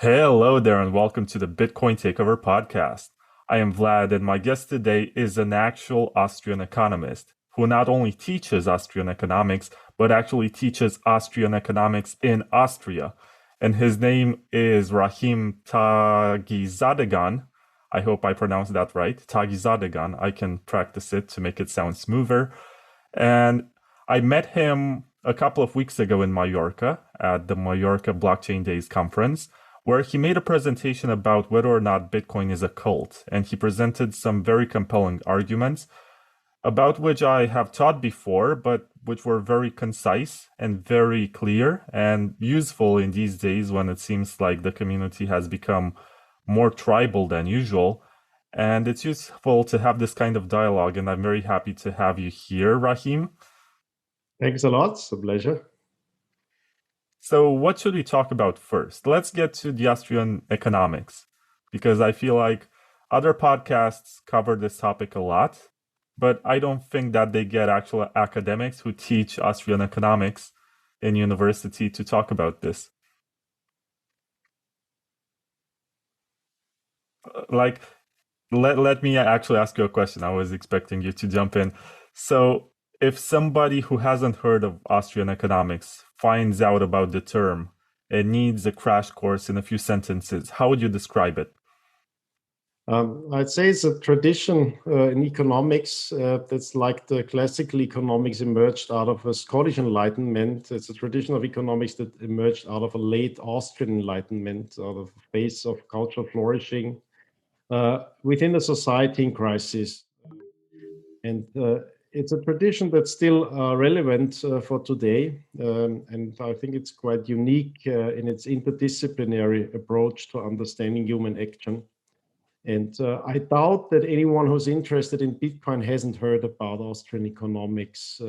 Hello there, and welcome to the Bitcoin Takeover podcast. I am Vlad, and my guest today is an actual Austrian economist who not only teaches Austrian economics, but actually teaches Austrian economics in Austria. And his name is Rahim Taghizadegan. I hope I pronounced that right. Taghizadegan. I can practice it to make it sound smoother. And I met him a couple of weeks ago in Mallorca at the Mallorca Blockchain Days conference, where he made a presentation about whether or not Bitcoin is a cult. And he presented some very compelling arguments about which I have taught before, but which were very concise and very clear and useful in these days when it seems like the community has become more tribal than usual. And it's useful to have this kind of dialogue, and I'm very happy to have you here, Rahim. Thanks a lot. It's a pleasure. So what should we talk about first? Let's get to the Austrian economics, because I feel like other podcasts cover this topic a lot, but I don't think that they get actual academics who teach Austrian economics in university to talk about this. Let me actually ask you a question. I was expecting you to jump in. So if somebody who hasn't heard of Austrian economics finds out about the term and needs a crash course in a few sentences, how would you describe it? I'd say it's a tradition in economics that's like the classical economics emerged out of a Scottish Enlightenment. It's a tradition of economics that emerged out of a late Austrian Enlightenment, out of a phase of cultural flourishing within a society in crisis. And it's a tradition that's still relevant for today. And I think it's quite unique in its interdisciplinary approach to understanding human action. And I doubt that anyone who's interested in Bitcoin hasn't heard about Austrian economics,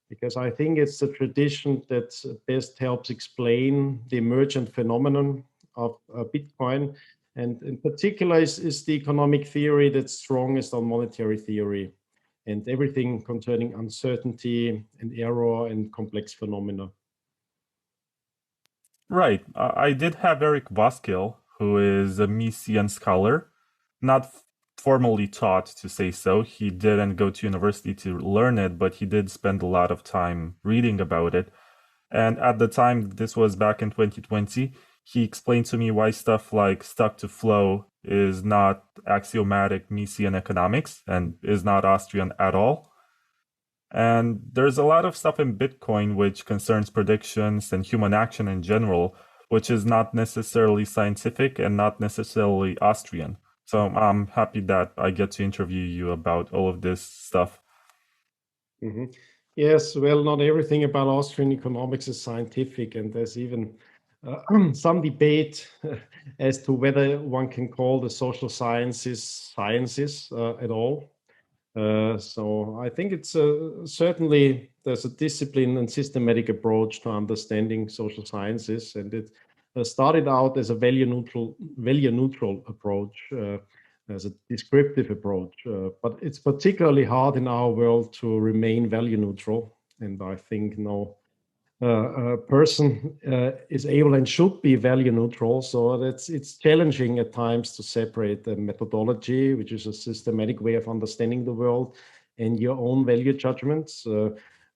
because I think it's the tradition that best helps explain the emergent phenomenon of Bitcoin. And in particular is the economic theory that's strongest on monetary theory and everything concerning uncertainty and error and complex phenomena. Right. I did have Eric Voskill, who is a Miesian scholar, not formally taught to say so. He didn't go to university to learn it, but he did spend a lot of time reading about it. And at the time, this was back in 2020, he explained to me why stuff like stuck to flow is not axiomatic Miesian economics and is not Austrian at all. And there's a lot of stuff in Bitcoin which concerns predictions and human action in general, which is not necessarily scientific and not necessarily Austrian. So I'm happy that I get to interview you about all of this stuff. Mm-hmm. Yes, well, not everything about Austrian economics is scientific, and there's even some debate as to whether one can call the social sciences at all. So I think it's certainly there's a discipline and systematic approach to understanding social sciences, and it started out as a value neutral approach, as a descriptive approach, but it's particularly hard in our world to remain value neutral, and I think no person is able and should be value neutral. So it's challenging at times to separate the methodology, which is a systematic way of understanding the world, and your own value judgments,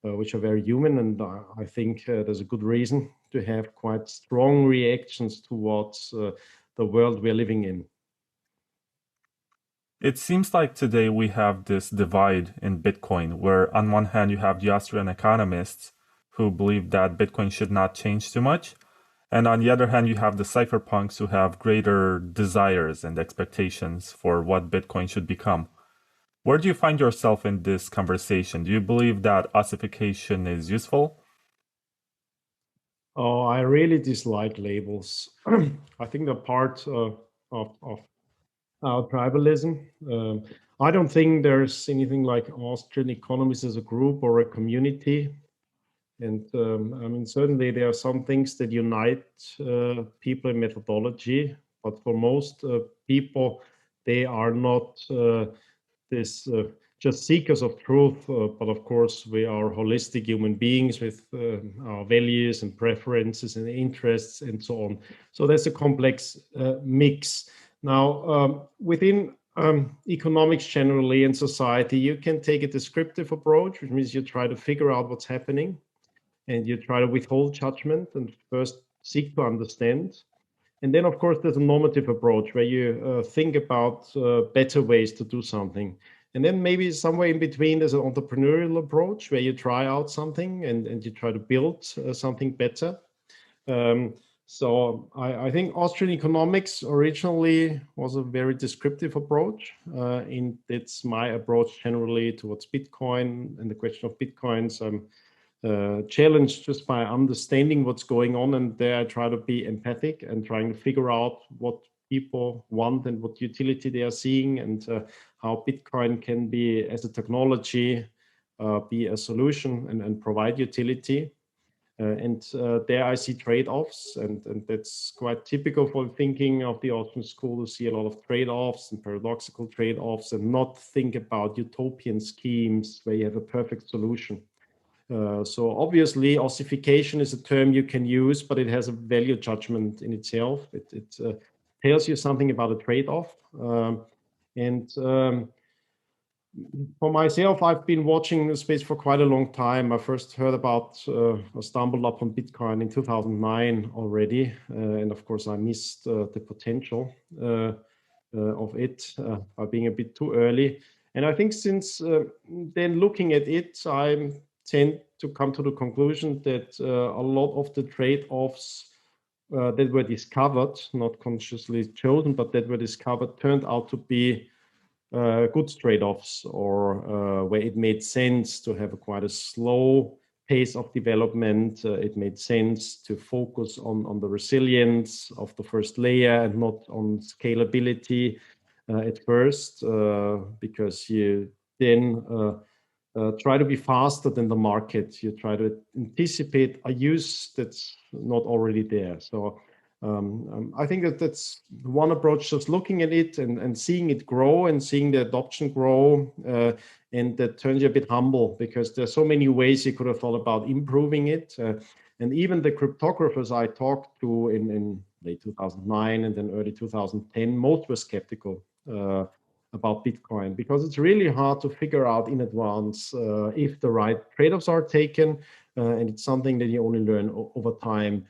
which are very human. And I think there's a good reason to have quite strong reactions towards the world we're living in. It seems like today we have this divide in Bitcoin, where on one hand you have the Austrian economists who believe that Bitcoin should not change too much, and on the other hand you have the cypherpunks who have greater desires and expectations for what Bitcoin should become. Where do you find yourself in this conversation? Do you believe that ossification is useful? Oh, I really dislike labels. I think they're part of tribalism. I don't think there's anything like Austrian economists as a group or a community. And I mean, certainly there are some things that unite people in methodology, but for most people, they are not this just seekers of truth, but of course we are holistic human beings with our values and preferences and interests and so on. So that's a complex mix. Now, within economics generally in society, you can take a descriptive approach, which means you try to figure out what's happening and you try to withhold judgment and first seek to understand. And then, of course, there's a normative approach where you think about better ways to do something. And then maybe somewhere in between, there's an entrepreneurial approach where you try out something and you try to build something better. So I think Austrian economics originally was a very descriptive approach. And it's my approach generally towards Bitcoin and the question of Bitcoins. I'm challenged just by understanding what's going on, and there I try to be empathic and trying to figure out what people want and what utility they are seeing, and how Bitcoin can be, as a technology, be a solution and provide utility. And there I see trade-offs, and that's quite typical for thinking of the Austrian school, to see a lot of trade-offs and paradoxical trade-offs and not think about utopian schemes where you have a perfect solution. So obviously, ossification is a term you can use, but it has a value judgment in itself. It tells you something about a trade-off. For myself, I've been watching the space for quite a long time. I first heard about, or stumbled upon Bitcoin in 2009 already. And of course, I missed the potential of it by being a bit too early. And I think since then, looking at it, I tend to come to the conclusion that a lot of the trade-offs that were discovered, not consciously chosen, but that were discovered, turned out to be good trade-offs, or where it made sense to have quite a slow pace of development. It made sense to focus on the resilience of the first layer and not on scalability at first, because you then try to be faster than the market. You try to anticipate a use that's not already there. So I think that that's one approach, just looking at it and seeing it grow and seeing the adoption grow. And that turns you a bit humble, because there's so many ways you could have thought about improving it. And even the cryptographers I talked to in late 2009 and then early 2010, most were skeptical about Bitcoin, because it's really hard to figure out in advance if the right trade-offs are taken, and it's something that you only learn over time.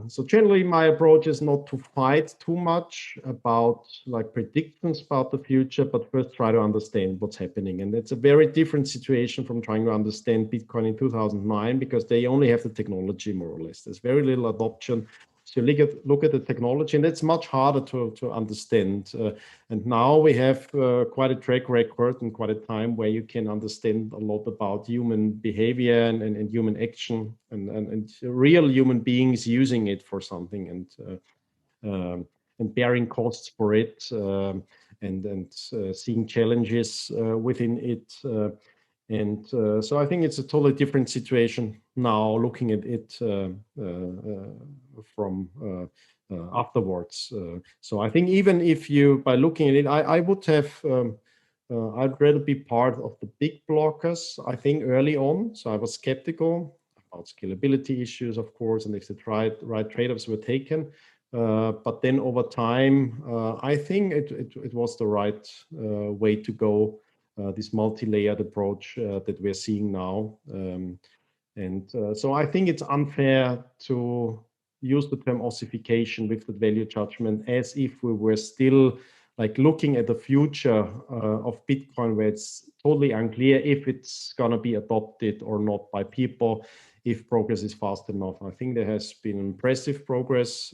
So generally, my approach is not to fight too much about like predictions about the future, but first try to understand what's happening. And it's a very different situation from trying to understand Bitcoin in 2009, because they only have the technology, more or less. There's very little adoption. So look at the technology, and it's much harder to understand. And now we have quite a track record and quite a time where you can understand a lot about human behavior and human action and real human beings using it for something, and bearing costs for it, and seeing challenges within it. So I think it's a totally different situation now, looking at it from afterwards. So I think even if you, by looking at it, I would have, I'd rather be part of the big blockers, I think, early on. So I was skeptical about scalability issues, of course, and if the right trade-offs were taken. But then over time, I think it was the right way to go. This multi-layered approach that we're seeing now. So I think it's unfair to use the term ossification with the value judgment as if we were still like looking at the future of Bitcoin, where it's totally unclear if it's going to be adopted or not by people, if progress is fast enough. I think there has been impressive progress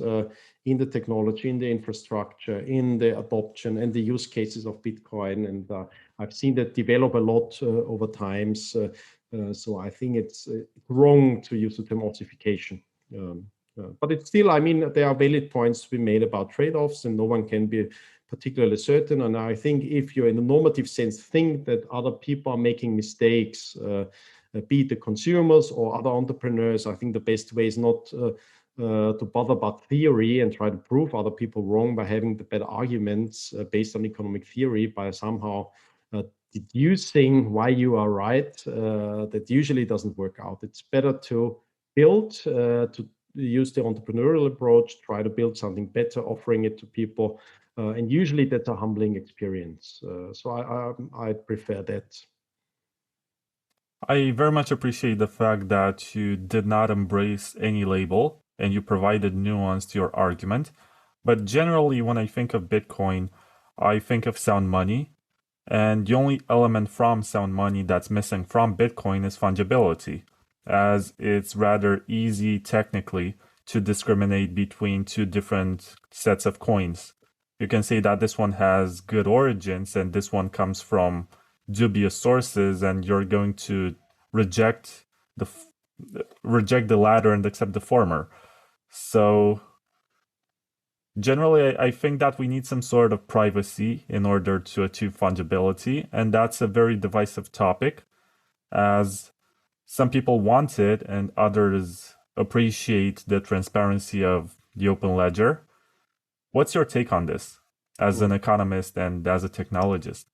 in the technology, in the infrastructure, in the adoption and the use cases of Bitcoin. And I've seen that develop a lot over time. So I think it's wrong to use the term ossification. But it's still, I mean, there are valid points to be made about trade-offs, and no one can be particularly certain. And I think if you're in the normative sense, think that other people are making mistakes, be it the consumers or other entrepreneurs, I think the best way is not to bother about theory and try to prove other people wrong by having the better arguments based on economic theory, by somehow deducing why you are right, that usually doesn't work out. It's better to build, to use the entrepreneurial approach, try to build something better, offering it to people. And usually that's a humbling experience. So I prefer that. I very much appreciate the fact that you did not embrace any label and you provided nuance to your argument. But generally, when I think of Bitcoin, I think of sound money. And the only element from sound money that's missing from Bitcoin is fungibility, as it's rather easy technically to discriminate between two different sets of coins. You can say that this one has good origins and this one comes from dubious sources, and you're going to reject the reject the latter and accept the former. So generally, I think that we need some sort of privacy in order to achieve fungibility, and that's a very divisive topic, as some people want it and others appreciate the transparency of the open ledger. What's your take on this as an economist and as a technologist?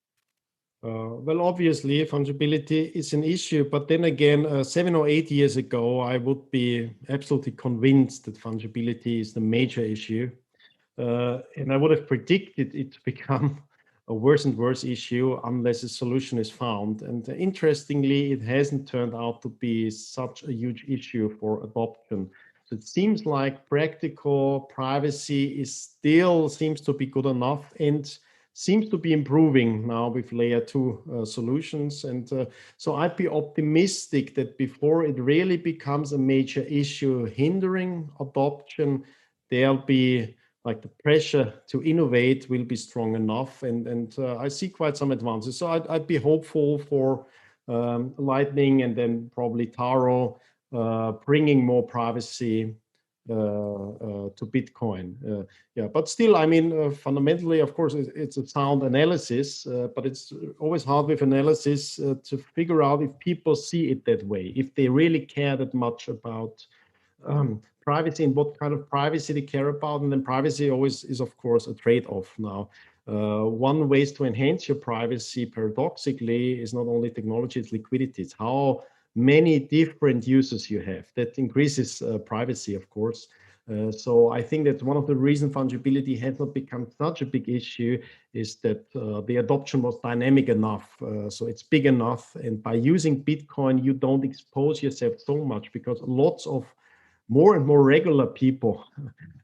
Well, obviously, fungibility is an issue, but then again, 7 or 8 years ago, I would be absolutely convinced that fungibility is the major issue. And I would have predicted it to become a worse and worse issue unless a solution is found. And interestingly, it hasn't turned out to be such a huge issue for adoption. So it seems like practical privacy seems to be good enough and seems to be improving now with layer 2 solutions. And so I'd be optimistic that before it really becomes a major issue hindering adoption, there'll be like the pressure to innovate will be strong enough, and I see quite some advances. So I'd be hopeful for Lightning and then probably Taro bringing more privacy to Bitcoin. Yeah, but still, I mean, fundamentally, of course, it's a sound analysis, but it's always hard with analysis to figure out if people see it that way, if they really care that much about privacy and what kind of privacy they care about. And then privacy always is, of course, a trade-off now. One ways to enhance your privacy, paradoxically, is not only technology, it's liquidity. It's how many different users you have. That increases privacy, of course. So I think that one of the reasons fungibility has not become such a big issue is that the adoption was dynamic enough. So it's big enough. And by using Bitcoin, you don't expose yourself so much because lots of more and more regular people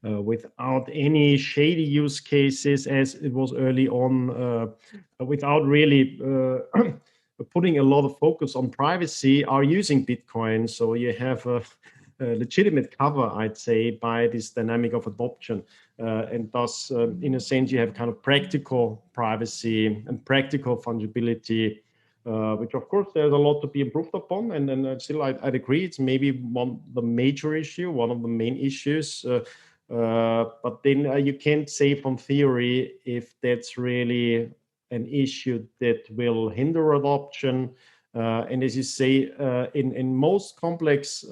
without any shady use cases as it was early on, without really putting a lot of focus on privacy are using Bitcoin. So you have a legitimate cover, I'd say, by this dynamic of adoption. And thus, in a sense, you have kind of practical privacy and practical fungibility, which of course there's a lot to be improved upon, and then still I'd agree it's maybe the major issue, one of the main issues. But then you can't say from theory if that's really an issue that will hinder adoption. And as you say, in most complex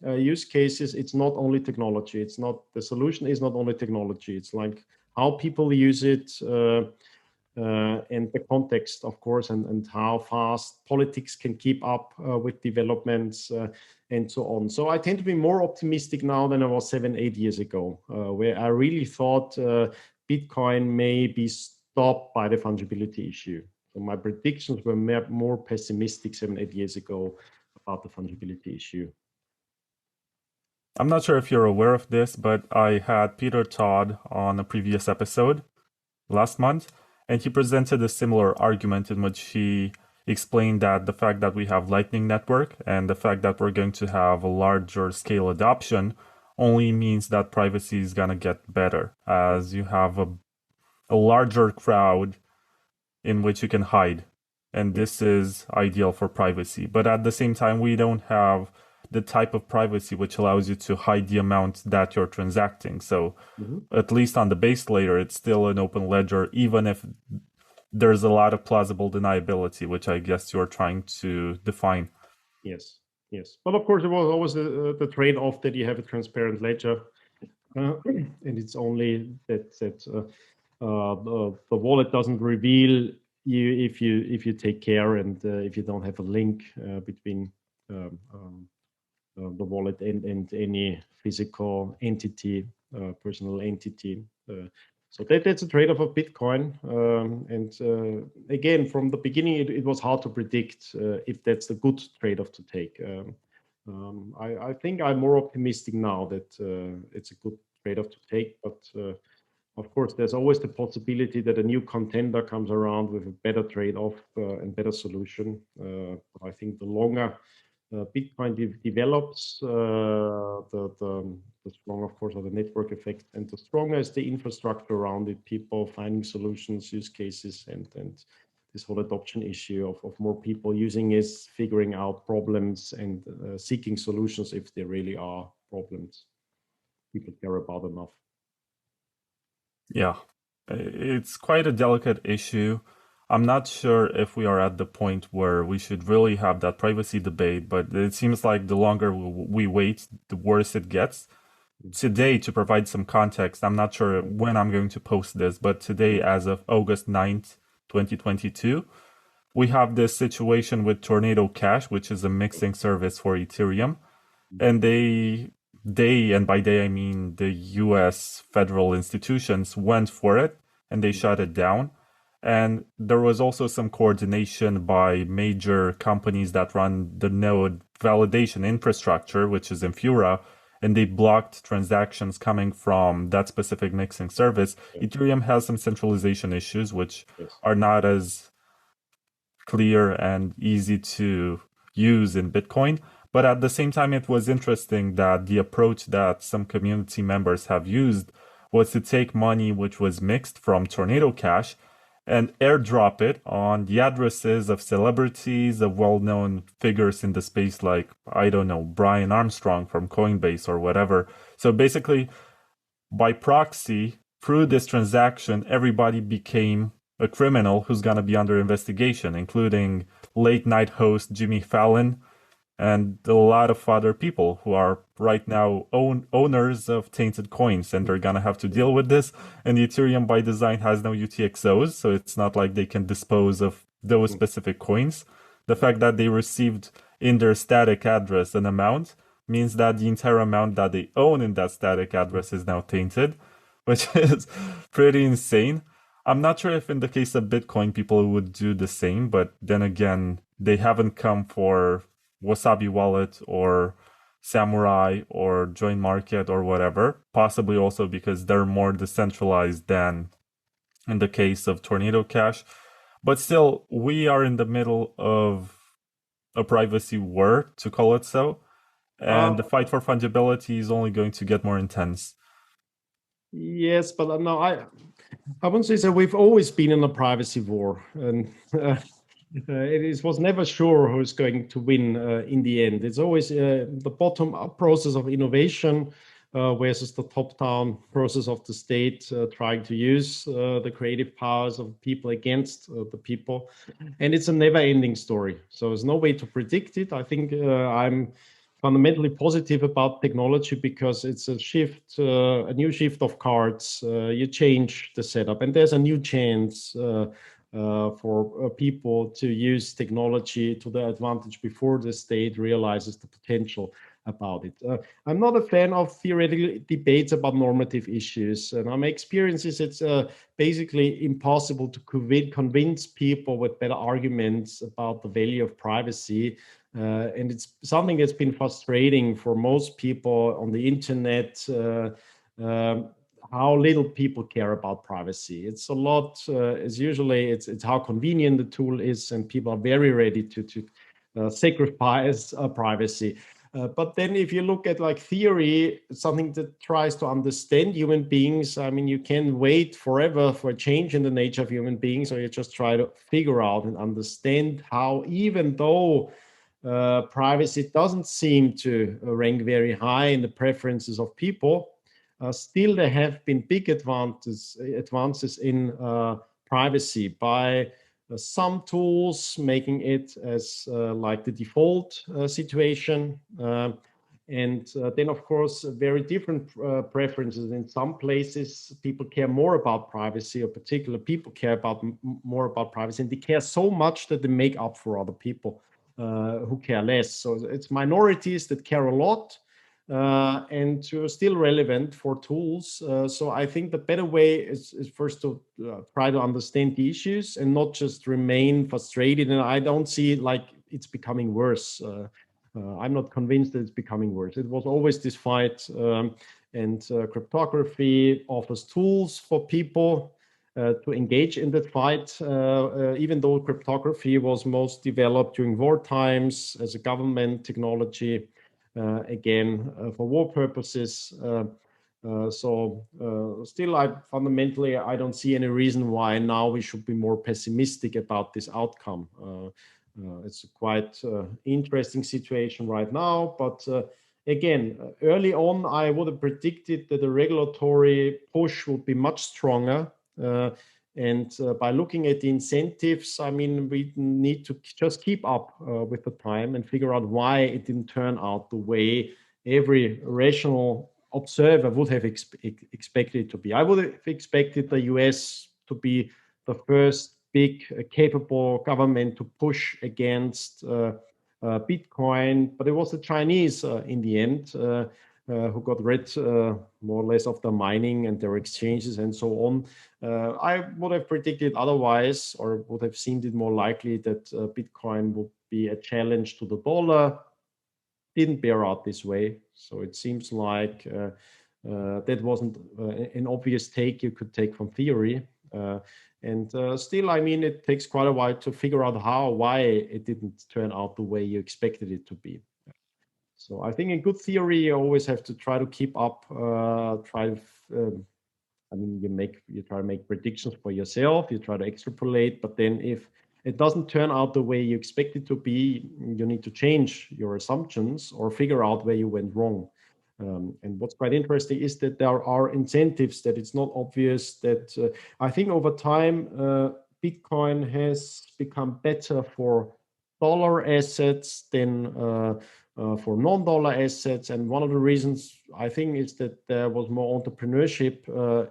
use cases, it's not only technology. It's not the solution is not only technology. It's like how people use it. And the context, of course, and how fast politics can keep up with developments and so on. So I tend to be more optimistic now than I was 7, 8 years ago, where I really thought Bitcoin may be stopped by the fungibility issue. So my predictions were more pessimistic 7, 8 years ago about the fungibility issue. I'm not sure if you're aware of this, but I had Peter Todd on a previous episode last month, and he presented a similar argument in which he explained that the fact that we have Lightning Network and the fact that we're going to have a larger scale adoption only means that privacy is going to get better, as you have a larger crowd in which you can hide. And this is ideal for privacy. But at the same time, we don't have the type of privacy which allows you to hide the amount that you're transacting. So at least on the base layer, it's still an open ledger, even if there's a lot of plausible deniability, which I guess you're trying to define. Yes, yes. But of course, it was always the trade-off that you have a transparent ledger. And it's only that the wallet doesn't reveal if you take care and if you don't have a link between the wallet and any physical entity, personal entity. So that's a trade-off of Bitcoin. And again, from the beginning, it was hard to predict if that's the good trade-off to take. I think I'm more optimistic now that it's a good trade-off to take, but of course, there's always the possibility that a new contender comes around with a better trade-off and better solution. But I think the longer Bitcoin develops, the stronger, of course, are the network effect, and the stronger is the infrastructure around it, people finding solutions, use cases, and this whole adoption issue of more people using is figuring out problems and seeking solutions if there really are problems people care about enough. Yeah, it's quite a delicate issue. I'm not sure if we are at the point where we should really have that privacy debate, but it seems like the longer we wait, the worse it gets. Today, to provide some context, I'm not sure when I'm going to post this, but today, as of August 9th, 2022, we have this situation with Tornado Cash, which is a mixing service for Ethereum. And and by they I mean the US federal institutions, went for it and they shut it down. And there was also some coordination by major companies that run the node validation infrastructure, which is Infura, and they blocked transactions coming from that specific mixing service. Ethereum has some centralization issues, which are not as clear and easy to use in Bitcoin. But at the same time, it was interesting that the approach that some community members have used was to take money which was mixed from Tornado Cash and airdrop it on the addresses of celebrities, of well-known figures in the space like, I don't know, Brian Armstrong from Coinbase or whatever. So basically, by proxy, through this transaction, everybody became a criminal who's going to be under investigation, including late-night host Jimmy Fallon, and a lot of other people who are right now owners of tainted coins, and they're gonna have to deal with this. And Ethereum by design has no UTXOs, so it's not like they can dispose of those specific coins. The fact that they received in their static address an amount means that the entire amount that they own in that static address is now tainted, which is pretty insane. I'm not sure if in the case of Bitcoin people would do the same, but then again, they haven't come for Wasabi Wallet or Samurai or Join Market or whatever, possibly also because they're more decentralized than in the case of Tornado Cash. But still, we are in the middle of a privacy war, to call it so, and the fight for fungibility is only going to get more intense. Yes, but no, I wouldn't say so. We've always been in a privacy war, and it was never sure who's going to win in the end. It's always the bottom-up process of innovation versus the top-down process of the state trying to use the creative powers of people against the people. And it's a never-ending story. So there's no way to predict it. I think I'm fundamentally positive about technology because it's a shift, a new shift of cards. You change the setup, and there's a new chance for people to use technology to their advantage before the state realizes the potential about it. I'm not a fan of theoretical debates about normative issues. And my experience is it's basically impossible to convince people with better arguments about the value of privacy. And it's something that's been frustrating for most people on the internet. How little people care about privacy. It's a lot. It's usually it's how convenient the tool is, and people are very ready to sacrifice privacy. But then, if you look at like theory, something that tries to understand human beings, I mean, you can wait forever for a change in the nature of human beings, or you just try to figure out and understand how, even though privacy doesn't seem to rank very high in the preferences of people, still there have been big advances in privacy by some tools making it as like the default situation. And then, of course, very different preferences. In some places, people care more about privacy, or particular people care about more about privacy, and they care so much that they make up for other people who care less. So it's minorities that care a lot, and still relevant for tools. So I think the better way is first to try to understand the issues and not just remain frustrated. And I don't see like it's becoming worse. I'm not convinced that it's becoming worse. It was always this fight, and cryptography offers tools for people to engage in that fight, even though cryptography was most developed during war times as a government technology, again, for war purposes. Still, I don't see any reason why now we should be more pessimistic about this outcome. It's a quite interesting situation right now, but again, early on, I would have predicted that the regulatory push would be much stronger. And by looking at the incentives, I mean, we need to just keep up with the time and figure out why it didn't turn out the way every rational observer would have expected it to be. I would have expected the US to be the first big capable government to push against Bitcoin, but it was the Chinese in the end who got rid more or less of the mining and their exchanges and so on. I would have predicted otherwise, or would have seemed it more likely that Bitcoin would be a challenge to the dollar. Didn't bear out this way. So it seems like that wasn't an obvious take you could take from theory. And still, I mean, it takes quite a while to figure out why it didn't turn out the way you expected it to be. So I think in good theory, you always have to try to keep up, I mean, you try to make predictions for yourself, you try to extrapolate, but then if it doesn't turn out the way you expect it to be, you need to change your assumptions or figure out where you went wrong. And what's quite interesting is that there are incentives, that it's not obvious that I think over time, Bitcoin has become better for dollar assets than for non-dollar assets. And one of the reasons I think is that there was more entrepreneurship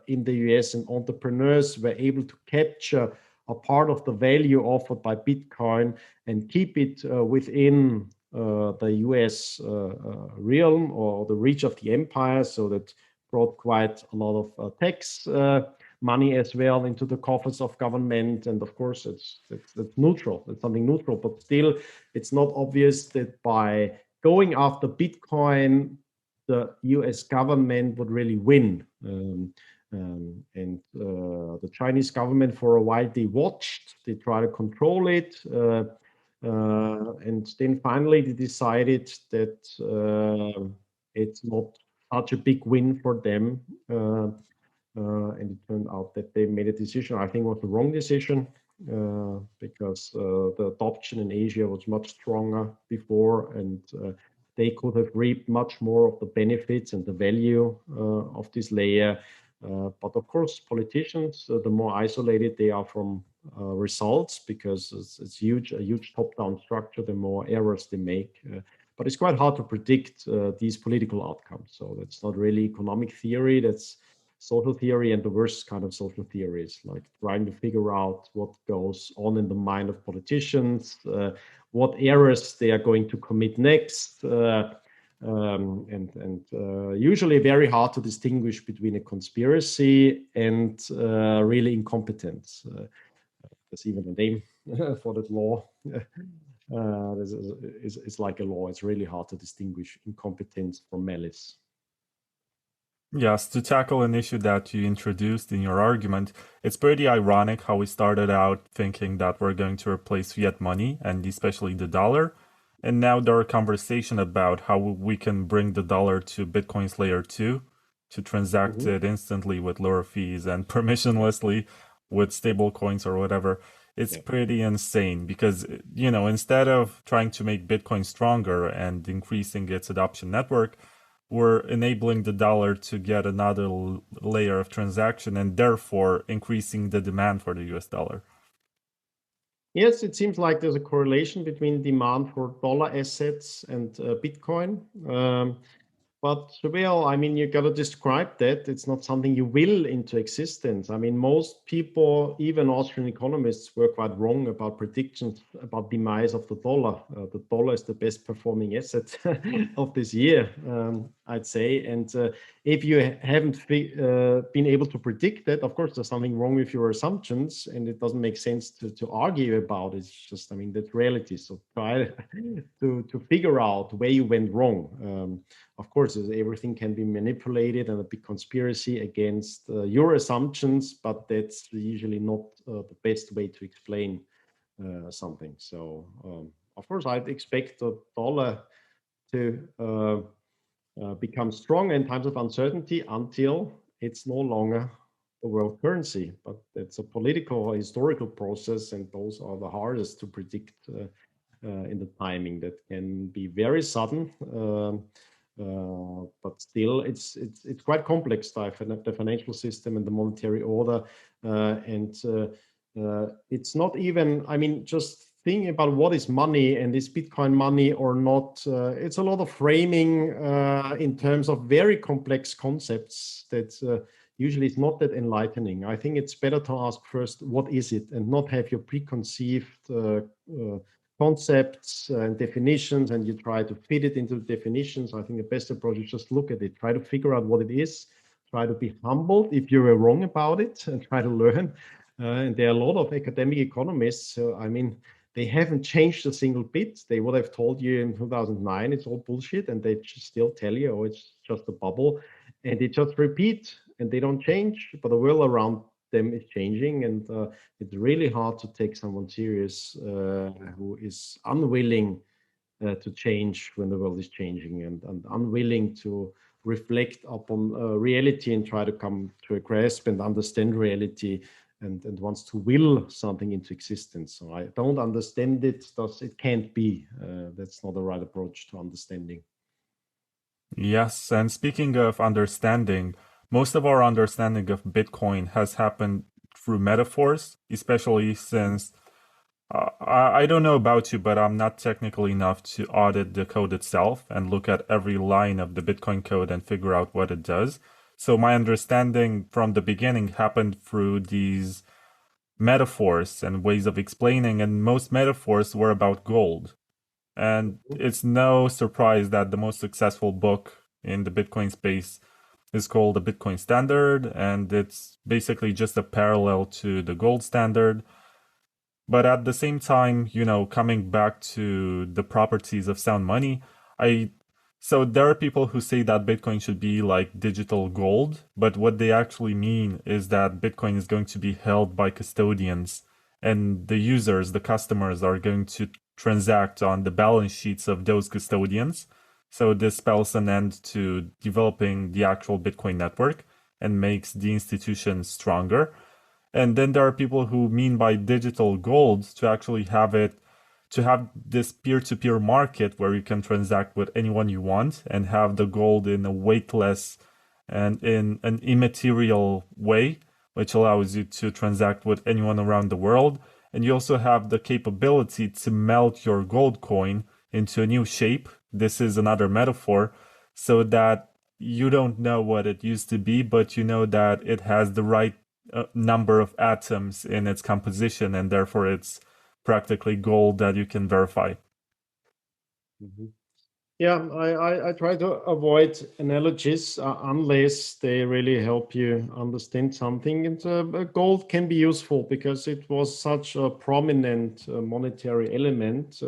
in the US, and entrepreneurs were able to capture a part of the value offered by Bitcoin and keep it within the US realm or the reach of the empire. So that brought quite a lot of tax money as well into the coffers of government. And of course, it's neutral. It's something neutral, but still, it's not obvious that by going after Bitcoin, the US government would really win. The Chinese government, for a while, they watched, they try to control it. And then finally, they decided that it's not such a big win for them. And it turned out that they made a decision, I think was the wrong decision, because the adoption in Asia was much stronger before, and they could have reaped much more of the benefits and the value of this layer. But of course, politicians, the more isolated they are from results, because it's a huge top-down structure, the more errors they make. But it's quite hard to predict these political outcomes. So that's not really economic theory, that's social theory, and the worst kind of social theories, like trying to figure out what goes on in the mind of politicians, what errors they are going to commit next, and usually very hard to distinguish between a conspiracy and really incompetence. There's even a name for that law. It's like a law. It's really hard to distinguish incompetence from malice. Yes, to tackle an issue that you introduced in your argument, it's pretty ironic how we started out thinking that we're going to replace fiat money, and especially the dollar. And now there are conversations about how we can bring the dollar to Bitcoin's layer 2 to transact it instantly with lower fees and permissionlessly with stable coins or whatever. It's pretty insane because, instead of trying to make Bitcoin stronger and increasing its adoption network, we're enabling the dollar to get another layer of transaction and therefore increasing the demand for the US dollar. Yes, it seems like there's a correlation between demand for dollar assets and Bitcoin. But well, I mean, you got to describe that. It's not something you will into existence. I mean, most people, even Austrian economists, were quite wrong about predictions about demise of the dollar. The dollar is the best performing asset of this year, I'd say. And if you haven't been able to predict that, of course, there's something wrong with your assumptions, and it doesn't make sense to argue about it. It's just, I mean, that's reality. So try to figure out where you went wrong. Of course, everything can be manipulated and a big conspiracy against your assumptions, but that's usually not the best way to explain something. So, of course, I'd expect the dollar to become strong in times of uncertainty until it's no longer the world currency. But it's a political or historical process, and those are the hardest to predict in the timing. That can be very sudden. But still, it's quite complex, the financial system and the monetary order, and it's not even. I mean, just thinking about what is money and is Bitcoin money or not. It's a lot of framing in terms of very complex concepts that usually is not that enlightening. I think it's better to ask first, what is it, and not have your preconceived concepts and definitions, and you try to fit it into the definitions. I think the best approach is just look at it, try to figure out what it is, try to be humbled if you're wrong about it, and try to learn. And there are a lot of academic economists. So, I mean, they haven't changed a single bit. They would have told you in 2009 it's all bullshit, and they still tell you, oh, it's just a bubble, and they just repeat and they don't change. But the world around them is changing, and it's really hard to take someone serious who is unwilling to change when the world is changing, and unwilling to reflect upon reality and try to come to a grasp and understand reality, and wants to will something into existence. So I don't understand it, thus it can't be. That's not the right approach to understanding. Yes, and speaking of understanding, most of our understanding of Bitcoin has happened through metaphors, especially since I don't know about you, but I'm not technical enough to audit the code itself and look at every line of the Bitcoin code and figure out what it does. So my understanding from the beginning happened through these metaphors and ways of explaining, and most metaphors were about gold. And it's no surprise that the most successful book in the Bitcoin space is called the Bitcoin Standard, and it's basically just a parallel to the gold standard. But at the same time, coming back to the properties of sound money, so there are people who say that Bitcoin should be like digital gold, but what they actually mean is that Bitcoin is going to be held by custodians, and the users, the customers, are going to transact on the balance sheets of those custodians. So this spells an end to developing the actual Bitcoin network and makes the institution stronger. And then there are people who mean by digital gold to actually have this peer-to-peer market where you can transact with anyone you want and have the gold in a weightless and in an immaterial way, which allows you to transact with anyone around the world. And you also have the capability to melt your gold coin into a new shape. This is another metaphor, so that you don't know what it used to be, but you know that it has the right number of atoms in its composition, and therefore it's practically gold that you can verify. Mm-hmm. Yeah, I try to avoid analogies unless they really help you understand something. And gold can be useful because it was such a prominent monetary element.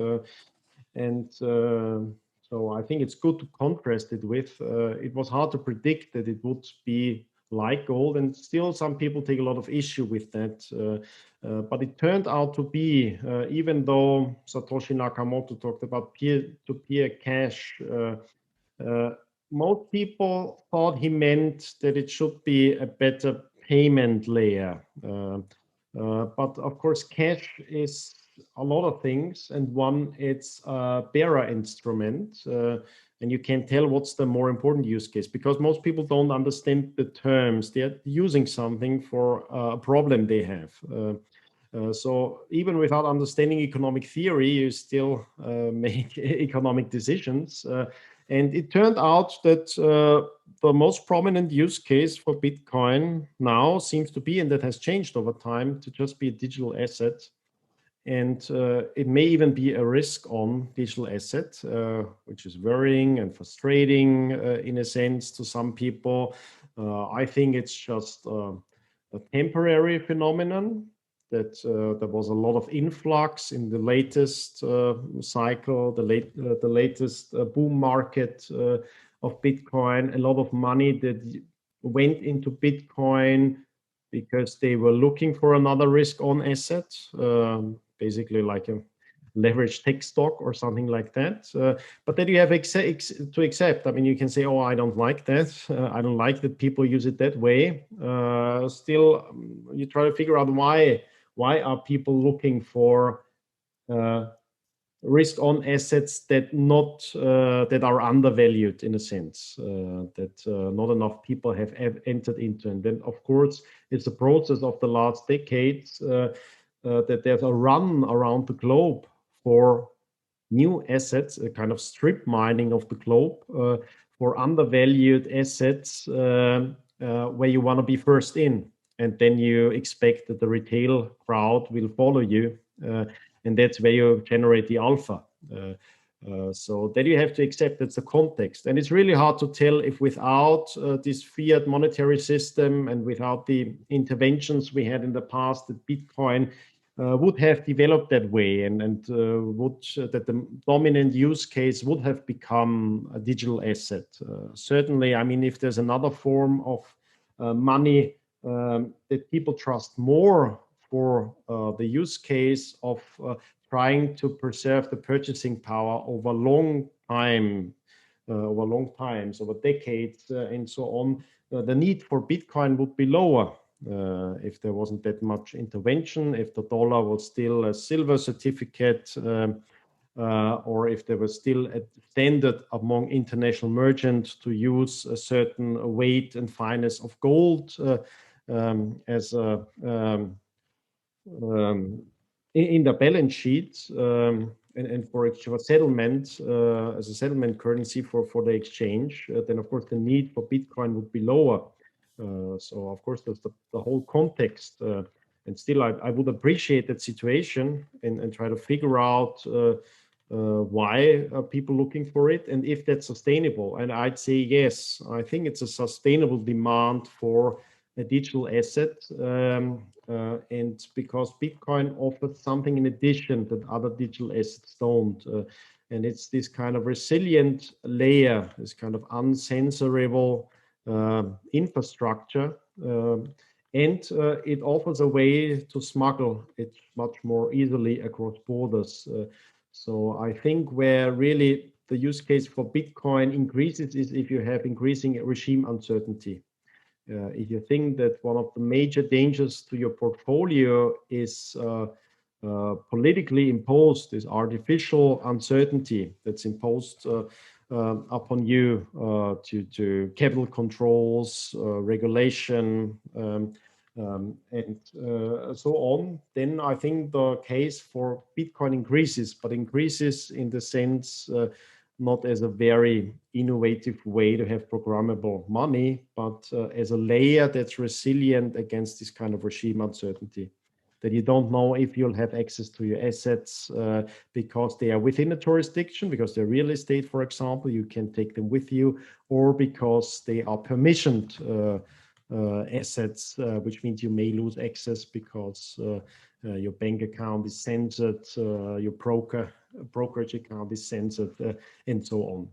And so I think it's good to contrast it with. It was hard to predict that it would be like gold, and still some people take a lot of issue with that. But it turned out to be, even though Satoshi Nakamoto talked about peer-to-peer cash, most people thought he meant that it should be a better payment layer. But of course, cash is a lot of things, and one, it's a bearer instrument, and you can tell what's the more important use case, because most people don't understand the terms. They're using something for a problem they have. So even without understanding economic theory, you still make economic decisions. And it turned out that the most prominent use case for Bitcoin now seems to be, and that has changed over time, to just be a digital asset. And it may even be a risk on digital asset, which is worrying and frustrating in a sense to some people. I think it's just a temporary phenomenon, that there was a lot of influx in the latest cycle, the latest boom market of Bitcoin, a lot of money that went into Bitcoin because they were looking for another risk-on asset, basically like a leveraged tech stock or something like that. But then you have to accept. I mean, you can say, "Oh, I don't like that. I don't like that people use it that way." Still, you try to figure out why are people looking for risk-on assets that are undervalued in a sense, that not enough people have entered into. And then, of course, it's a process of the last decades that there's a run around the globe for new assets, a kind of strip mining of the globe for undervalued assets where you want to be first in. And then you expect that the retail crowd will follow you. And that's where you generate the alpha. So then you have to accept that's the context. And it's really hard to tell if without this fiat monetary system and without the interventions we had in the past, that Bitcoin would have developed that way, and that the dominant use case would have become a digital asset. Certainly, I mean, if there's another form of money that people trust more for the use case of trying to preserve the purchasing power over long times, over decades, and so on, the need for Bitcoin would be lower. If there wasn't that much intervention, if the dollar was still a silver certificate, or if there was still a standard among international merchants to use a certain weight and fineness of gold as a in the balance sheet and for settlement as a settlement currency for the exchange, then of course the need for Bitcoin would be lower. So of course there's the whole context, and still I would appreciate that situation and try to figure out why are people looking for it and if that's sustainable. And I'd say yes, I think it's a sustainable demand for a digital asset, and because Bitcoin offers something in addition that other digital assets don't, and it's this kind of resilient layer, this kind of uncensorable infrastructure, and it offers a way to smuggle it much more easily across borders. So I think where really the use case for Bitcoin increases is if you have increasing regime uncertainty. If you think that one of the major dangers to your portfolio is politically imposed, this artificial uncertainty that's imposed upon you to capital controls, regulation, and so on, then I think the case for Bitcoin increases, but increases in the sense not as a very innovative way to have programmable money, but as a layer that's resilient against this kind of regime uncertainty, that you don't know if you'll have access to your assets because they are within a jurisdiction, because they're real estate, for example, you can take them with you, or because they are permissioned assets, which means you may lose access because your bank account is censored, your brokerage account is censored, and so on.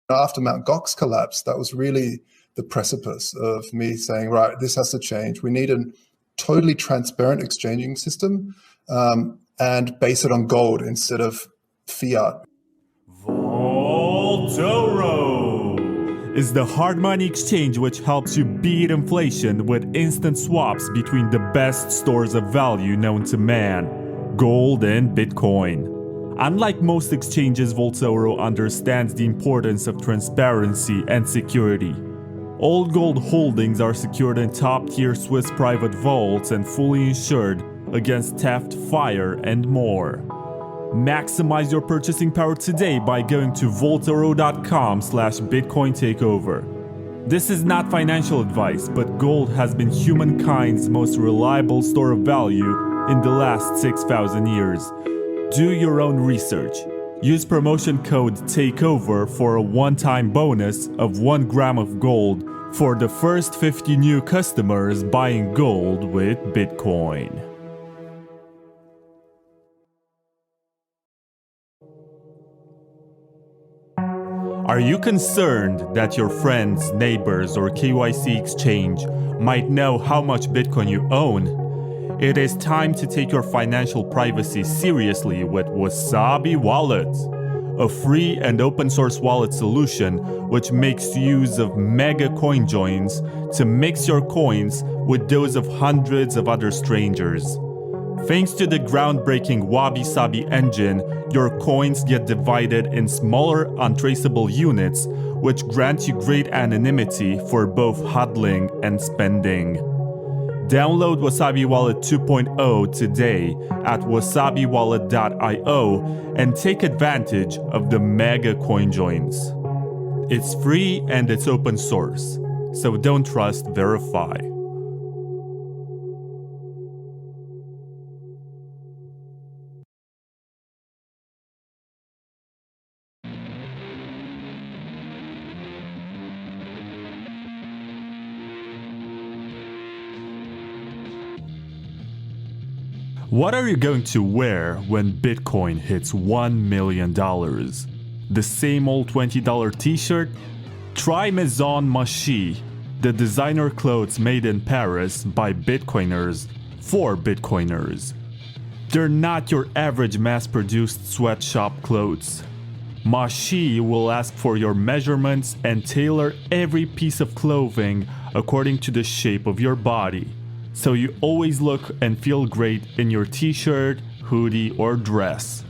After Mt. Gox collapsed, that was really the precipice of me saying, right, this has to change. We need a totally transparent exchanging system and base it on gold instead of fiat. Voltoro, is the hard money exchange which helps you beat inflation with instant swaps between the best stores of value known to man, gold and Bitcoin. Unlike most exchanges, Voltoro understands the importance of transparency and security. All gold holdings are secured in top-tier Swiss private vaults and fully insured against theft, fire, and more. Maximize your purchasing power today by going to voltoro.com/Bitcoin takeover. This is not financial advice, but gold has been humankind's most reliable store of value in the last 6,000 years. Do your own research. Use promotion code TAKEOVER for a one-time bonus of 1 gram of gold for the first 50 new customers buying gold with Bitcoin. Are you concerned that your friends, neighbors, or KYC exchange might know how much Bitcoin you own? It is time to take your financial privacy seriously with Wasabi Wallet, a free and open source wallet solution which makes use of mega coin joins to mix your coins with those of hundreds of other strangers. Thanks to the groundbreaking Wabi Sabi engine, your coins get divided in smaller, untraceable units, which grant you great anonymity for both hodling and spending. Download Wasabi Wallet 2.0 today at wasabiwallet.io and take advantage of the mega coin joins. It's free and it's open source, so don't trust, verify. What are you going to wear when Bitcoin hits $1 million? The same old $20 t-shirt? Try Maison Machi, the designer clothes made in Paris by Bitcoiners for Bitcoiners. They're not your average mass-produced sweatshop clothes. Machi will ask for your measurements and tailor every piece of clothing according to the shape of your body, so you always look and feel great in your t-shirt, hoodie, or dress.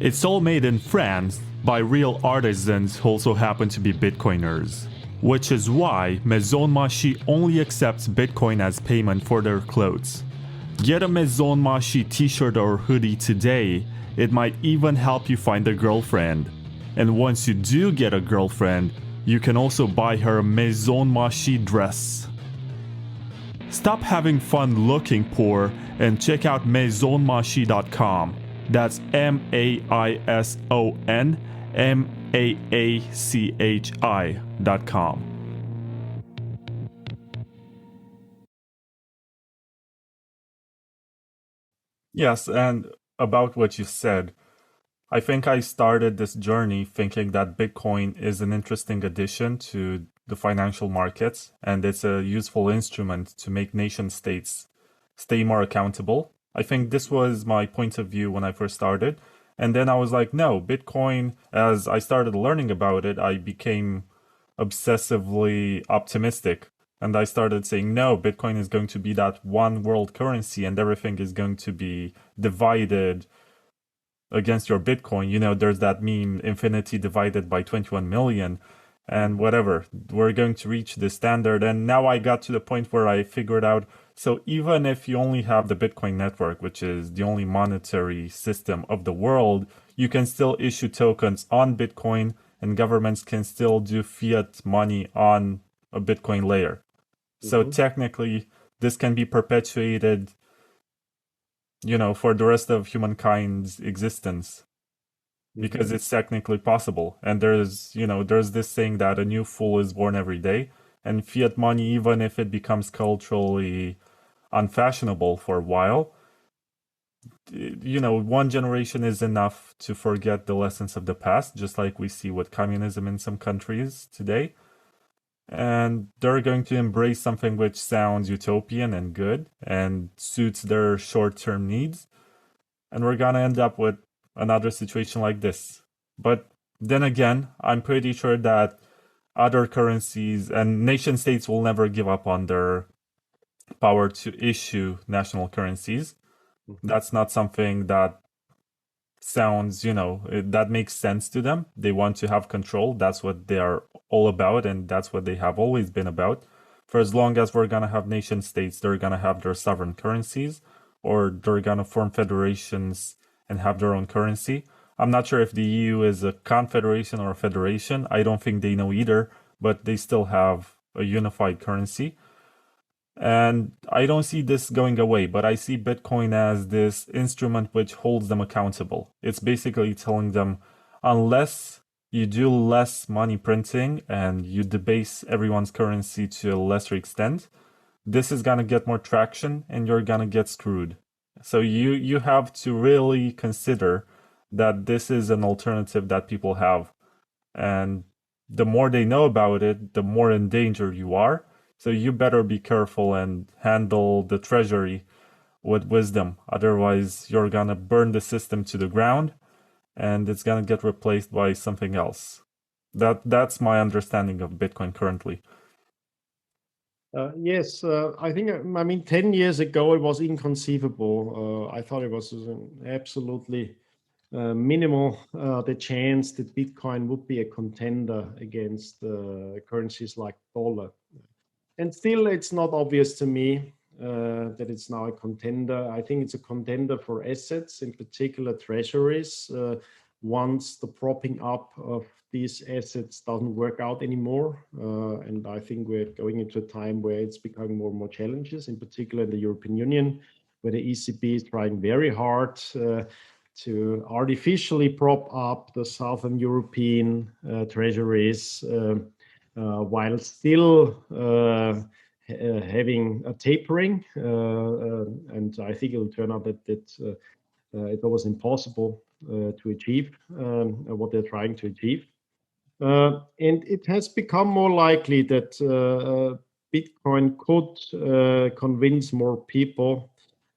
It's all made in France by real artisans who also happen to be Bitcoiners, which is why Maison Machi only accepts Bitcoin as payment for their clothes. Get a Maison Machi t-shirt or hoodie today. It might even help you find a girlfriend. And once you do get a girlfriend, you can also buy her a Maison Machi dress. Stop having fun looking poor and check out maisonmachi.com. That's MaisonMaachi.com. Yes, and about what you said, I think I started this journey thinking that Bitcoin is an interesting addition to the financial markets, and it's a useful instrument to make nation states stay more accountable. I think this was my point of view when I first started. And then I was like, no, Bitcoin, as I started learning about it, I became obsessively optimistic. And I started saying, no, Bitcoin is going to be that one world currency and everything is going to be divided against your Bitcoin. You know, there's that meme, infinity divided by 21 million. And whatever, we're going to reach this standard. And now I got to the point where I figured out, so even if you only have the Bitcoin network, which is the only monetary system of the world, you can still issue tokens on Bitcoin and governments can still do fiat money on a Bitcoin layer. Mm-hmm. So technically, this can be perpetuated, you know, for the rest of humankind's existence. Because it's technically possible. And there's this saying that a new fool is born every day. And fiat money, even if it becomes culturally unfashionable for a while, you know, one generation is enough to forget the lessons of the past, just like we see with communism in some countries today. And they're going to embrace something which sounds utopian and good and suits their short-term needs. And we're going to end up with another situation like this. But then again, I'm pretty sure that other currencies, and nation states will never give up on their power to issue national currencies. That's not something that sounds, that makes sense to them. They want to have control. That's what they are all about, and that's what they have always been about. For as long as we're going to have nation states, they're going to have their sovereign currencies, or they're going to form federations and have their own currency. I'm not sure if the EU is a confederation or a federation. I don't think they know either, but they still have a unified currency. And I don't see this going away, but I see Bitcoin as this instrument which holds them accountable. It's basically telling them, unless you do less money printing and you debase everyone's currency to a lesser extent, this is going to get more traction and you're going to get screwed. So you have to really consider that this is an alternative that people have. And the more they know about it, the more in danger you are. So you better be careful and handle the treasury with wisdom. Otherwise, you're going to burn the system to the ground and it's going to get replaced by something else. That's my understanding of Bitcoin currently. Yes, I think, 10 years ago, it was inconceivable. I thought it was absolutely minimal, the chance that Bitcoin would be a contender against currencies like dollar. And still, it's not obvious to me that it's now a contender. I think it's a contender for assets, in particular treasuries. Once the propping up of these assets doesn't work out anymore, and I think we're going into a time where it's becoming more and more challenges, in particular in the European Union, where the ECB is trying very hard to artificially prop up the Southern European treasuries, while still having a tapering, and I think it will turn out that it was impossible to achieve what they're trying to achieve. And it has become more likely that Bitcoin could convince more people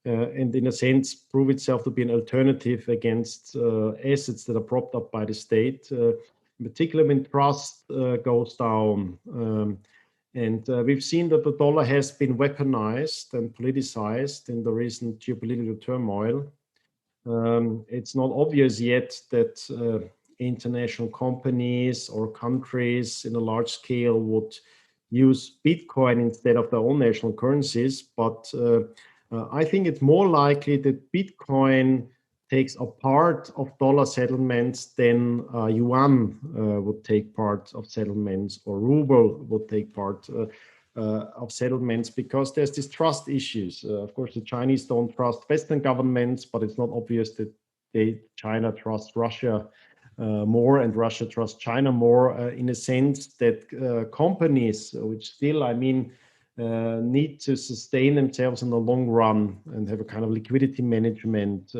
and in a sense prove itself to be an alternative against assets that are propped up by the state, in particular when trust goes down. And we've seen that the dollar has been weaponized and politicized in the recent geopolitical turmoil. It's not obvious yet that international companies or countries in a large scale would use Bitcoin instead of their own national currencies. But I think it's more likely that Bitcoin takes a part of dollar settlements than yuan would take part of settlements, or ruble would take part of settlements, because there's these trust issues. Of course, the Chinese don't trust Western governments, but it's not obvious that China trusts Russia more and Russia trusts China more, in a sense that companies, which still, need to sustain themselves in the long run and have a kind of liquidity management,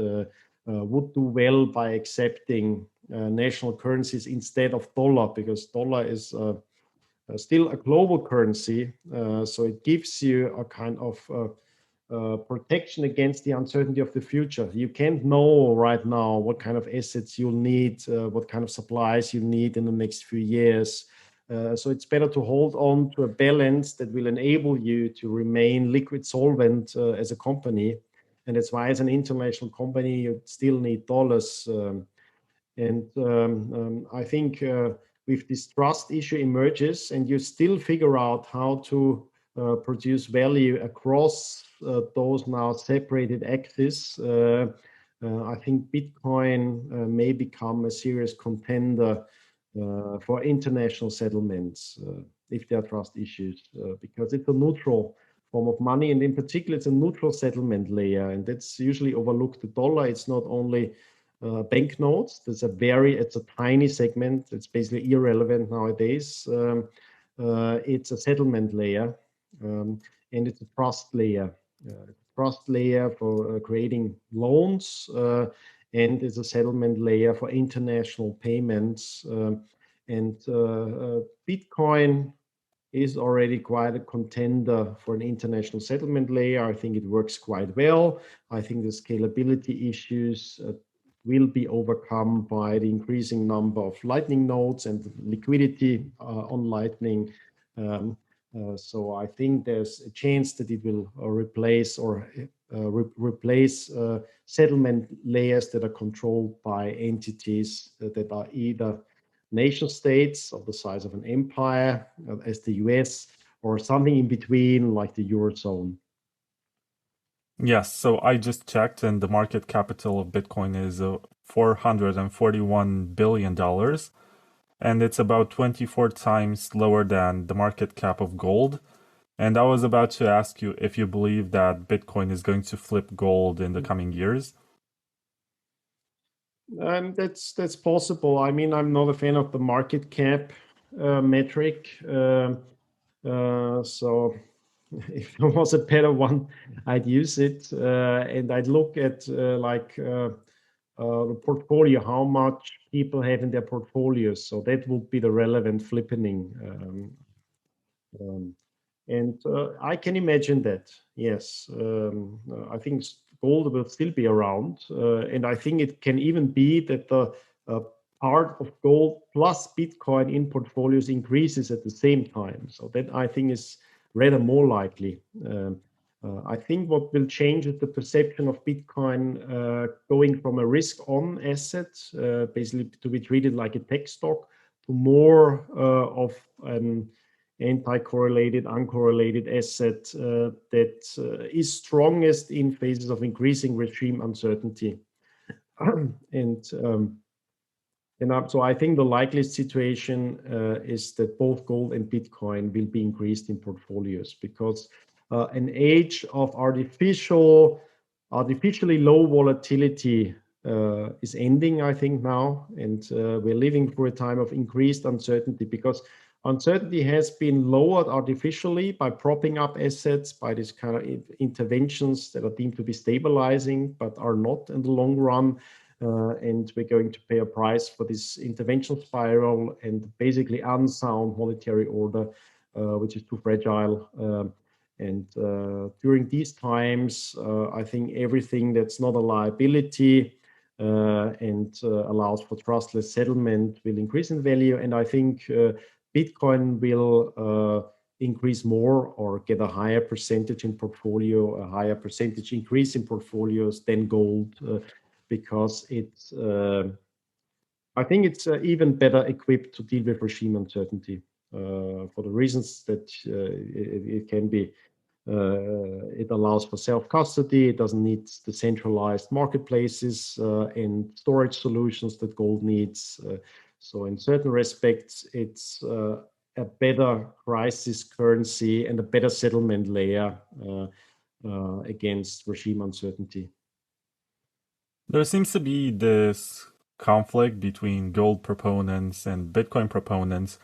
would do well by accepting national currencies instead of dollar, because dollar is still a global currency. So it gives you a kind of protection against the uncertainty of the future. You can't know right now what kind of assets you'll need, what kind of supplies you need in the next few years. So it's better to hold on to a balance that will enable you to remain liquid solvent as a company. And that's why, as an international company, you still need dollars. I think if this trust issue emerges and you still figure out how to produce value across those now separated axes, I think Bitcoin may become a serious contender for international settlements if there are trust issues, because it's a neutral form of money, and in particular, it's a neutral settlement layer, and that's usually overlooked. The dollar, it's not only banknotes. It's a tiny segment. It's basically irrelevant nowadays. It's a settlement layer, and it's a trust layer. Trust layer for creating loans, and it's a settlement layer for international payments. Bitcoin is already quite a contender for an international settlement layer. I think it works quite well. I think the scalability issues will be overcome by the increasing number of Lightning nodes and liquidity on Lightning. So I think there's a chance that it will replace settlement layers that are controlled by entities that are either nation states of the size of an empire, as the US, or something in between, like the Eurozone. Yes, so I just checked, and the market capital of Bitcoin is $441 billion, and it's about 24 times lower than the market cap of gold. And I was about to ask you if you believe that Bitcoin is going to flip gold in the coming years. That's possible. I mean, I'm not a fan of the market cap metric. So if there was a better one, I'd use it. And I'd look at the portfolio, how much people have in their portfolios. So that would be the relevant flippening. And I can imagine that, yes. I think gold will still be around. And I think it can even be that the part of gold plus Bitcoin in portfolios increases at the same time. So that, I think, is rather more likely. I think what will change is the perception of Bitcoin going from a risk-on asset, basically to be treated like a tech stock, to more of an anti-correlated, uncorrelated asset that is strongest in phases of increasing regime uncertainty. So I think the likeliest situation is that both gold and Bitcoin will be increased in portfolios, because an age of artificially low volatility is ending, I think, now, and we're living through a time of increased uncertainty, because uncertainty has been lowered artificially by propping up assets, by this kind of interventions that are deemed to be stabilizing, but are not in the long run. And we're going to pay a price for this intervention spiral and basically unsound monetary order, which is too fragile. And during these times, I think everything that's not a liability and allows for trustless settlement will increase in value. And I think Bitcoin will increase more, or get a higher percentage in portfolio, a higher percentage increase in portfolios than gold, because it's, I think it's even better equipped to deal with regime uncertainty for the reasons that it can be. It allows for self-custody. It doesn't need the centralized marketplaces and storage solutions that gold needs. So in certain respects, it's a better crisis currency and a better settlement layer against regime uncertainty. There seems to be this conflict between gold proponents and Bitcoin proponents.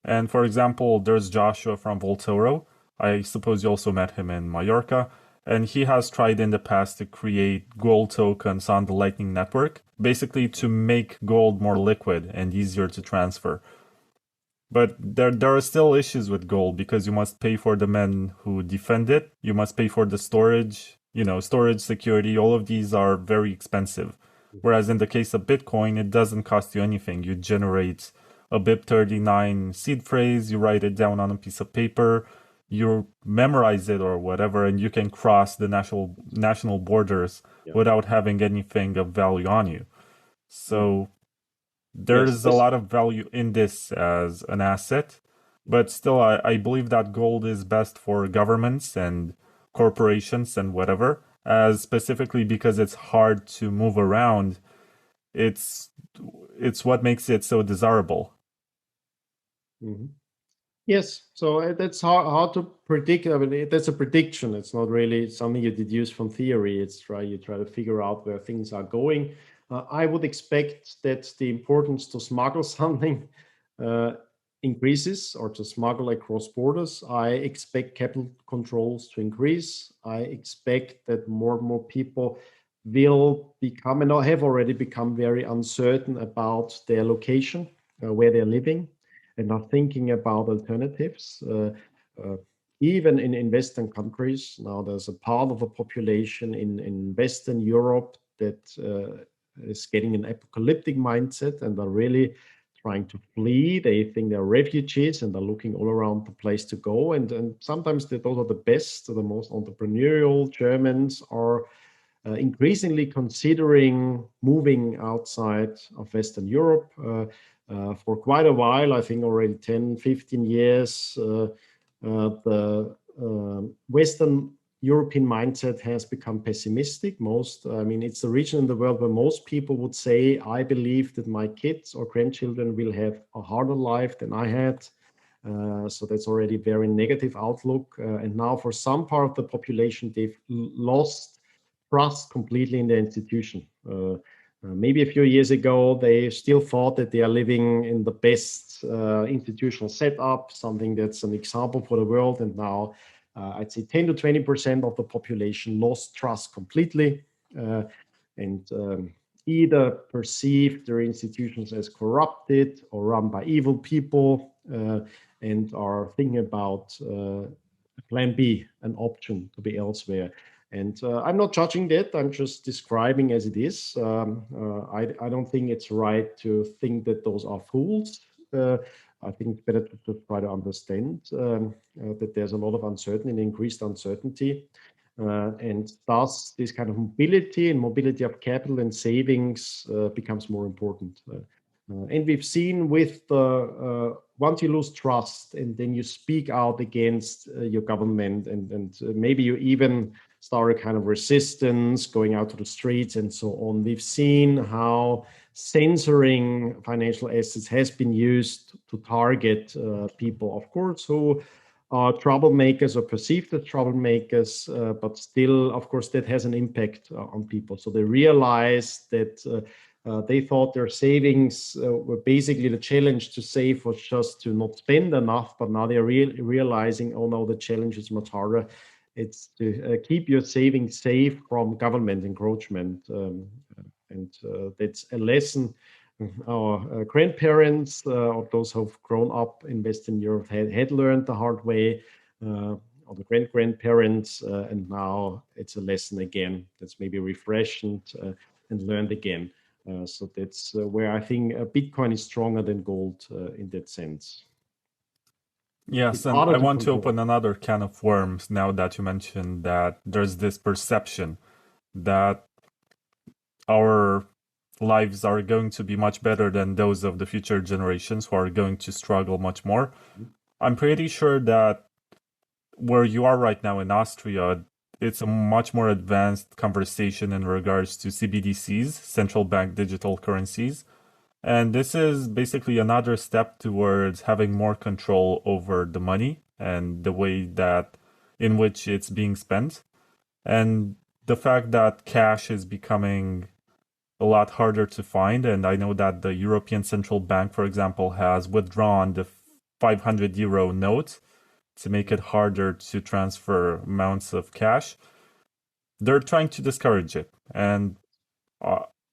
And for example, there's Joshua from Voltoro. I suppose you also met him in Mallorca. And he has tried in the past to create gold tokens on the Lightning Network, basically to make gold more liquid and easier to transfer. But there are still issues with gold, because you must pay for the men who defend it. You must pay for the storage, storage, security. All of these are very expensive. Whereas in the case of Bitcoin, it doesn't cost you anything. You generate a BIP39 seed phrase, you write it down on a piece of paper, you memorize it or whatever, and you can cross the national borders without having anything of value on you. So there's a lot of value in this as an asset, but still I believe that gold is best for governments and corporations and whatever, as specifically because it's hard to move around. It's what makes it so desirable. Mm-hmm. Yes, so that's hard to predict. I mean, that's a prediction. It's not really something you deduce from theory. You try to figure out where things are going. I would expect that the importance to smuggle something increases, or to smuggle across borders. I expect capital controls to increase. I expect that more and more people will become, and have already become, very uncertain about their location, where they're living, and are thinking about alternatives. Even in Western countries, now there's a part of the population in Western Europe that is getting an apocalyptic mindset and are really trying to flee. They think they're refugees and are looking all around the place to go. And sometimes those are the best, the most entrepreneurial Germans are increasingly considering moving outside of Western Europe. For quite a while, I think already 10, 15 years, the Western European mindset has become pessimistic. It's the region in the world where most people would say, I believe that my kids or grandchildren will have a harder life than I had. So that's already a very negative outlook. And now for some part of the population, they've lost trust completely in the institution. Maybe a few years ago, they still thought that they are living in the best institutional setup, something that's an example for the world. And now I'd say 10 to 20% of the population lost trust completely and either perceived their institutions as corrupted or run by evil people and are thinking about plan B, an option to be elsewhere. And I'm not judging that. I'm just describing as it is. I don't think it's right to think that those are fools. I think it's better to try to understand that there's a lot of uncertainty and increased uncertainty. And thus, this kind of mobility and mobility of capital and savings becomes more important. And we've seen with once you lose trust and then you speak out against your government and maybe you even start a kind of resistance, going out to the streets and so on. We've seen how censoring financial assets has been used to target people, of course, who are troublemakers or perceived as troublemakers, but still, of course, that has an impact on people. So they realize that they thought their savings were basically the challenge to save was just to not spend enough, but now they're realizing, oh no, the challenge is much harder. It's to keep your savings safe from government encroachment. And that's a lesson our grandparents or those who've grown up in Western Europe had learned the hard way, or the grandparents, and now it's a lesson again that's maybe refreshed and learned again. So that's where I think Bitcoin is stronger than gold in that sense. Yes, and I want to open another can of worms now that you mentioned that there's this perception that our lives are going to be much better than those of the future generations who are going to struggle much more. I'm pretty sure that where you are right now in Austria, it's a much more advanced conversation in regards to CBDCs, central bank digital currencies. And this is basically another step towards having more control over the money and the way that in which it's being spent. And the fact that cash is becoming a lot harder to find. And I know that the European Central Bank, for example, has withdrawn the 500 euro note to make it harder to transfer amounts of cash. They're trying to discourage it. And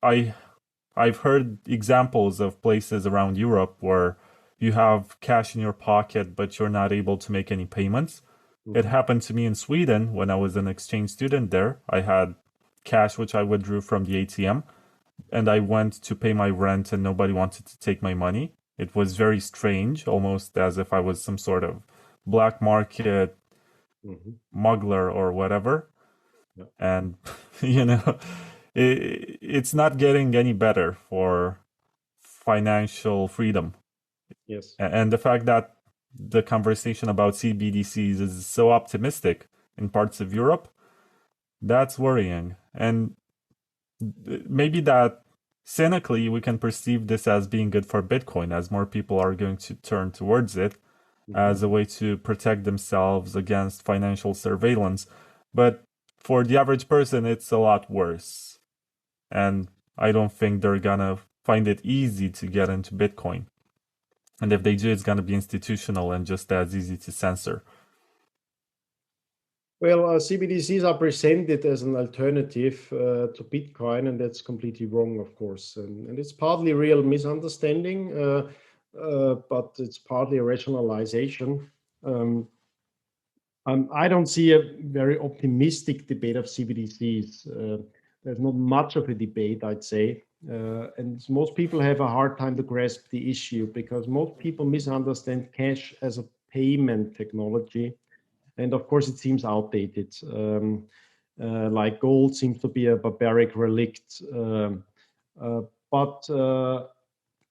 I've heard examples of places around Europe where you have cash in your pocket, but you're not able to make any payments. It happened to me in Sweden when I was an exchange student there. I had cash which I withdrew from the ATM, and I went to pay my rent and nobody wanted to take my money. It was very strange, almost as if I was some sort of black market smuggler or whatever. Yeah. And, it's not getting any better for financial freedom. Yes. And the fact that the conversation about CBDCs is so optimistic in parts of Europe, that's worrying. And maybe that cynically we can perceive this as being good for Bitcoin, as more people are going to turn towards it as a way to protect themselves against financial surveillance. But for the average person, it's a lot worse. And I don't think they're gonna find it easy to get into Bitcoin. And if they do, it's gonna be institutional and just as easy to censor. Well, CBDCs are presented as an alternative to Bitcoin, and that's completely wrong, of course. And it's partly real misunderstanding, but it's partly a rationalization. I don't see a very optimistic debate of CBDCs. There's not much of a debate, I'd say. And most people have a hard time to grasp the issue because most people misunderstand cash as a payment technology. And of course, it seems outdated. Like gold seems to be a barbaric relict. But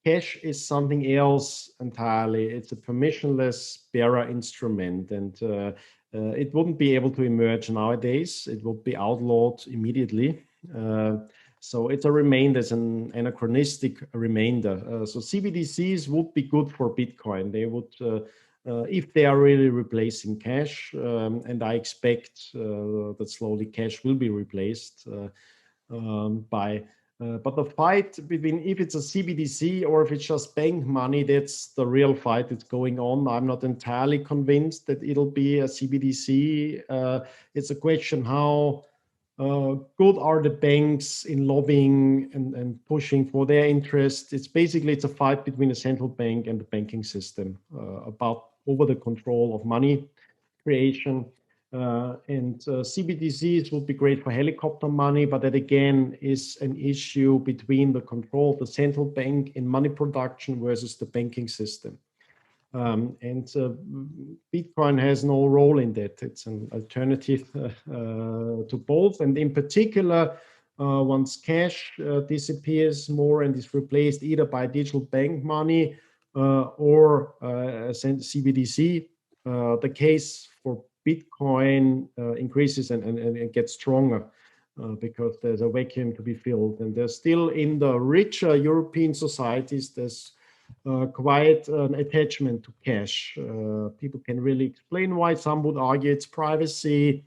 cash is something else entirely. It's a permissionless bearer instrument, and it wouldn't be able to emerge nowadays. It would be outlawed immediately. So it's a remainder, it's an anachronistic remainder. So CBDCs would be good for Bitcoin. They would, if they are really replacing cash, and I expect that slowly cash will be replaced by. But the fight between if it's a CBDC or if it's just bank money, that's the real fight that's going on. I'm not entirely convinced that it'll be a CBDC. It's a question how good are the banks in lobbying and pushing for their interest. It's a fight between the central bank and the banking system about over the control of money creation. And CBDCs would be great for helicopter money, but that again is an issue between the control of the central bank in money production versus the banking system. And Bitcoin has no role in that. It's an alternative to both. And in particular, once cash disappears more and is replaced either by digital bank money or CBDC, the case for Bitcoin increases and it gets stronger because there's a vacuum to be filled. And there's still in the richer European societies, there's quite an attachment to cash. People can really explain why. Some would argue it's privacy.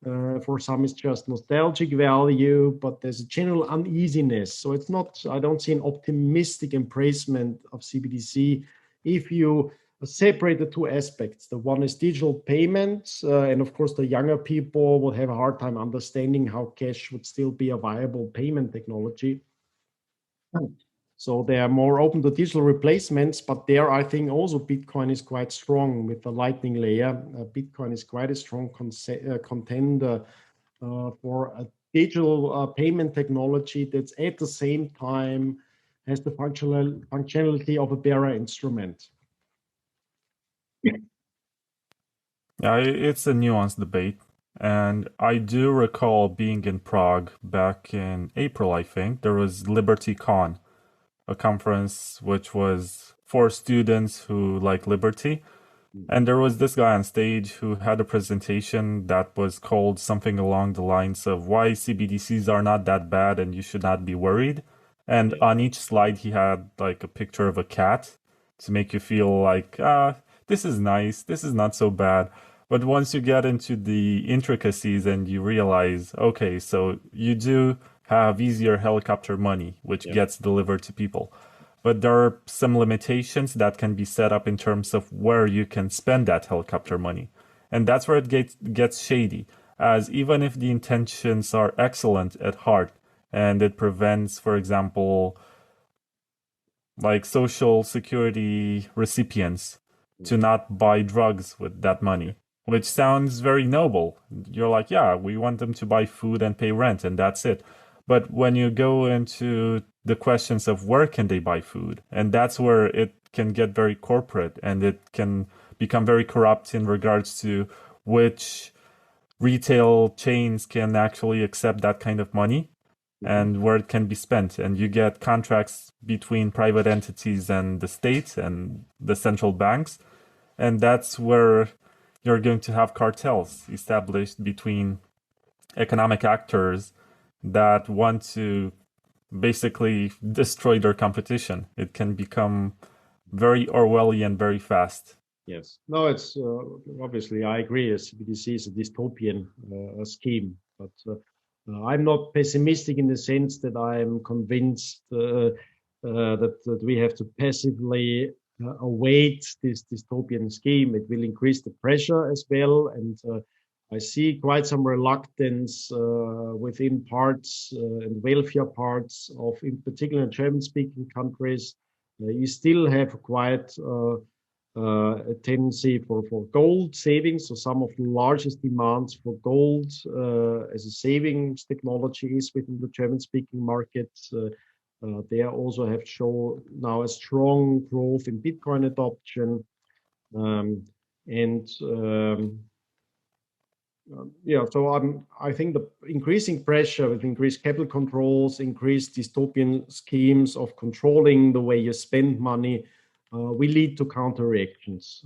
For some, it's just nostalgic value, but there's a general uneasiness. So it's not, I don't see an optimistic embracement of CBDC if you separate the two aspects. The one is digital payments, and of course, the younger people will have a hard time understanding how cash would still be a viable payment technology. So they are more open to digital replacements, but there I think also Bitcoin is quite strong with the Lightning layer. Bitcoin is quite a strong contender for a digital payment technology that's at the same time has the functionality of a bearer instrument. Yeah, it's a nuanced debate. And I do recall being in Prague back in April, I think. There was LibertyCon, a conference which was for students who like liberty. And there was this guy on stage who had a presentation that was called something along the lines of why CBDCs are not that bad and you should not be worried. And on each slide, he had like a picture of a cat to make you feel like, this is nice, this is not so bad. But once you get into the intricacies and you realize, okay, so you do have easier helicopter money, which gets delivered to people. But there are some limitations that can be set up in terms of where you can spend that helicopter money. And that's where it gets shady, as even if the intentions are excellent at heart, and it prevents, for example, like social security recipients to not buy drugs with that money, which sounds very noble. You're like, yeah, we want them to buy food and pay rent, and that's it. But when you go into the questions of where can they buy food, and that's where it can get very corporate and it can become very corrupt in regards to which retail chains can actually accept that kind of money and where it can be spent. And you get contracts between private entities and the state and the central banks. And that's where you're going to have cartels established between economic actors that want to basically destroy their competition. It can become very Orwellian very fast. Yes. No, it's obviously, I agree. CBDC is a dystopian scheme, but I'm not pessimistic in the sense that I'm convinced that we have to passively await this dystopian scheme. It will increase the pressure as well. And I see quite some reluctance within parts and welfare parts of, in particular, German-speaking countries. You still have quite a tendency for gold savings. So some of the largest demands for gold as a savings technology is within the German-speaking market. They also have shown now a strong growth in Bitcoin adoption. And yeah, so I think the increasing pressure with increased capital controls, increased dystopian schemes of controlling the way you spend money, will lead to counterreactions.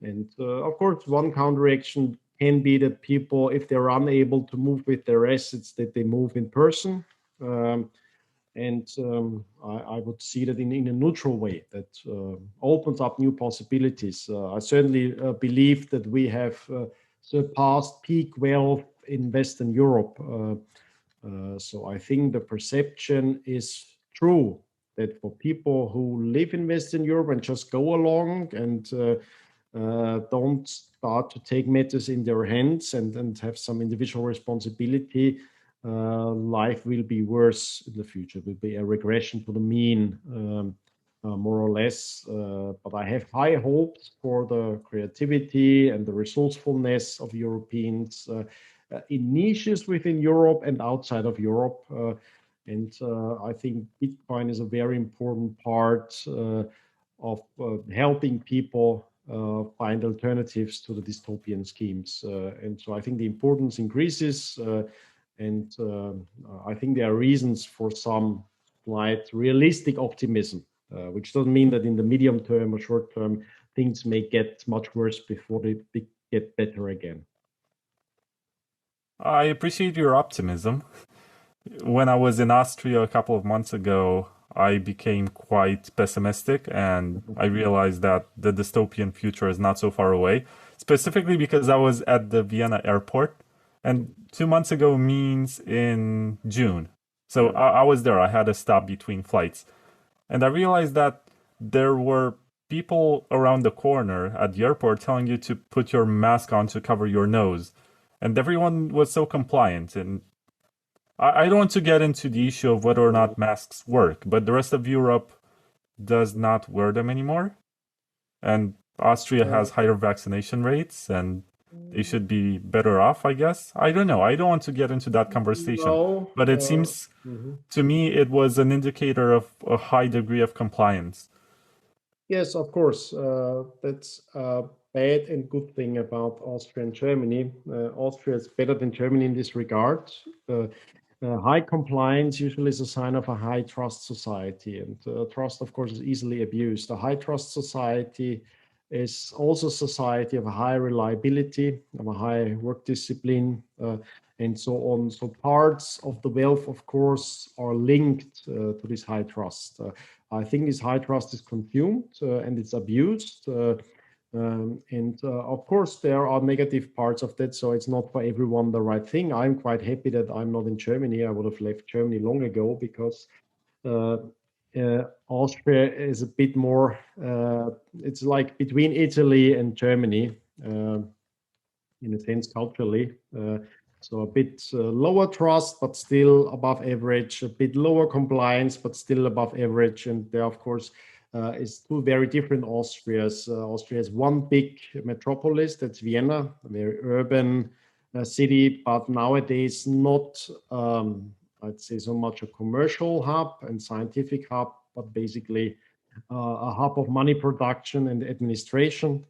And of course, one counterreaction can be that people, if they're unable to move with their assets, that they move in person. I would see that in a neutral way that opens up new possibilities. I certainly believe that we have surpassed peak wealth in Western Europe. So I think the perception is true that for people who live in Western Europe and just go along and don't start to take matters in their hands and have some individual responsibility, life will be worse in the future. It will be a regression to the mean, more or less. But I have high hopes for the creativity and the resourcefulness of Europeans in niches within Europe and outside of Europe. I think Bitcoin is a very important part of helping people find alternatives to the dystopian schemes. And so I think the importance increases. I think there are reasons for some slight realistic optimism, which doesn't mean that in the medium term or short term things may get much worse before they get better again. I appreciate your optimism. When I was in Austria a couple of months ago, I became quite pessimistic and I realized that the dystopian future is not so far away, specifically because I was at the Vienna airport. And 2 months ago means in June. So I was there. I had a stop between flights. And I realized that there were people around the corner at the airport telling you to put your mask on to cover your nose. And everyone was so compliant. And I don't want to get into the issue of whether or not masks work, but the rest of Europe does not wear them anymore. And Austria has higher vaccination rates and they should be better off, I guess. I don't know. I don't want to get into that conversation. No, but it seems to me it was an indicator of a high degree of compliance. Yes, of course. That's a bad and good thing about Austria and Germany. Austria is better than Germany in this regard. High compliance usually is a sign of a high trust society, and trust, of course, is easily abused. A high trust society is also a society of a high reliability, of a high work discipline, and so on. So parts of the wealth, of course, are linked to this high trust. I think this high trust is consumed and it's abused. Of course, there are negative parts of that, so it's not for everyone the right thing. I'm quite happy that I'm not in Germany. I would have left Germany long ago because Austria is a bit more, it's like between Italy and Germany in a sense culturally. So a bit lower trust, but still above average, a bit lower compliance, but still above average. And there, of course, is two very different Austrias. Austria is one big metropolis, that's Vienna, a very urban city, but nowadays not, I'd say, so much a commercial hub and scientific hub, but basically a hub of money production and administration.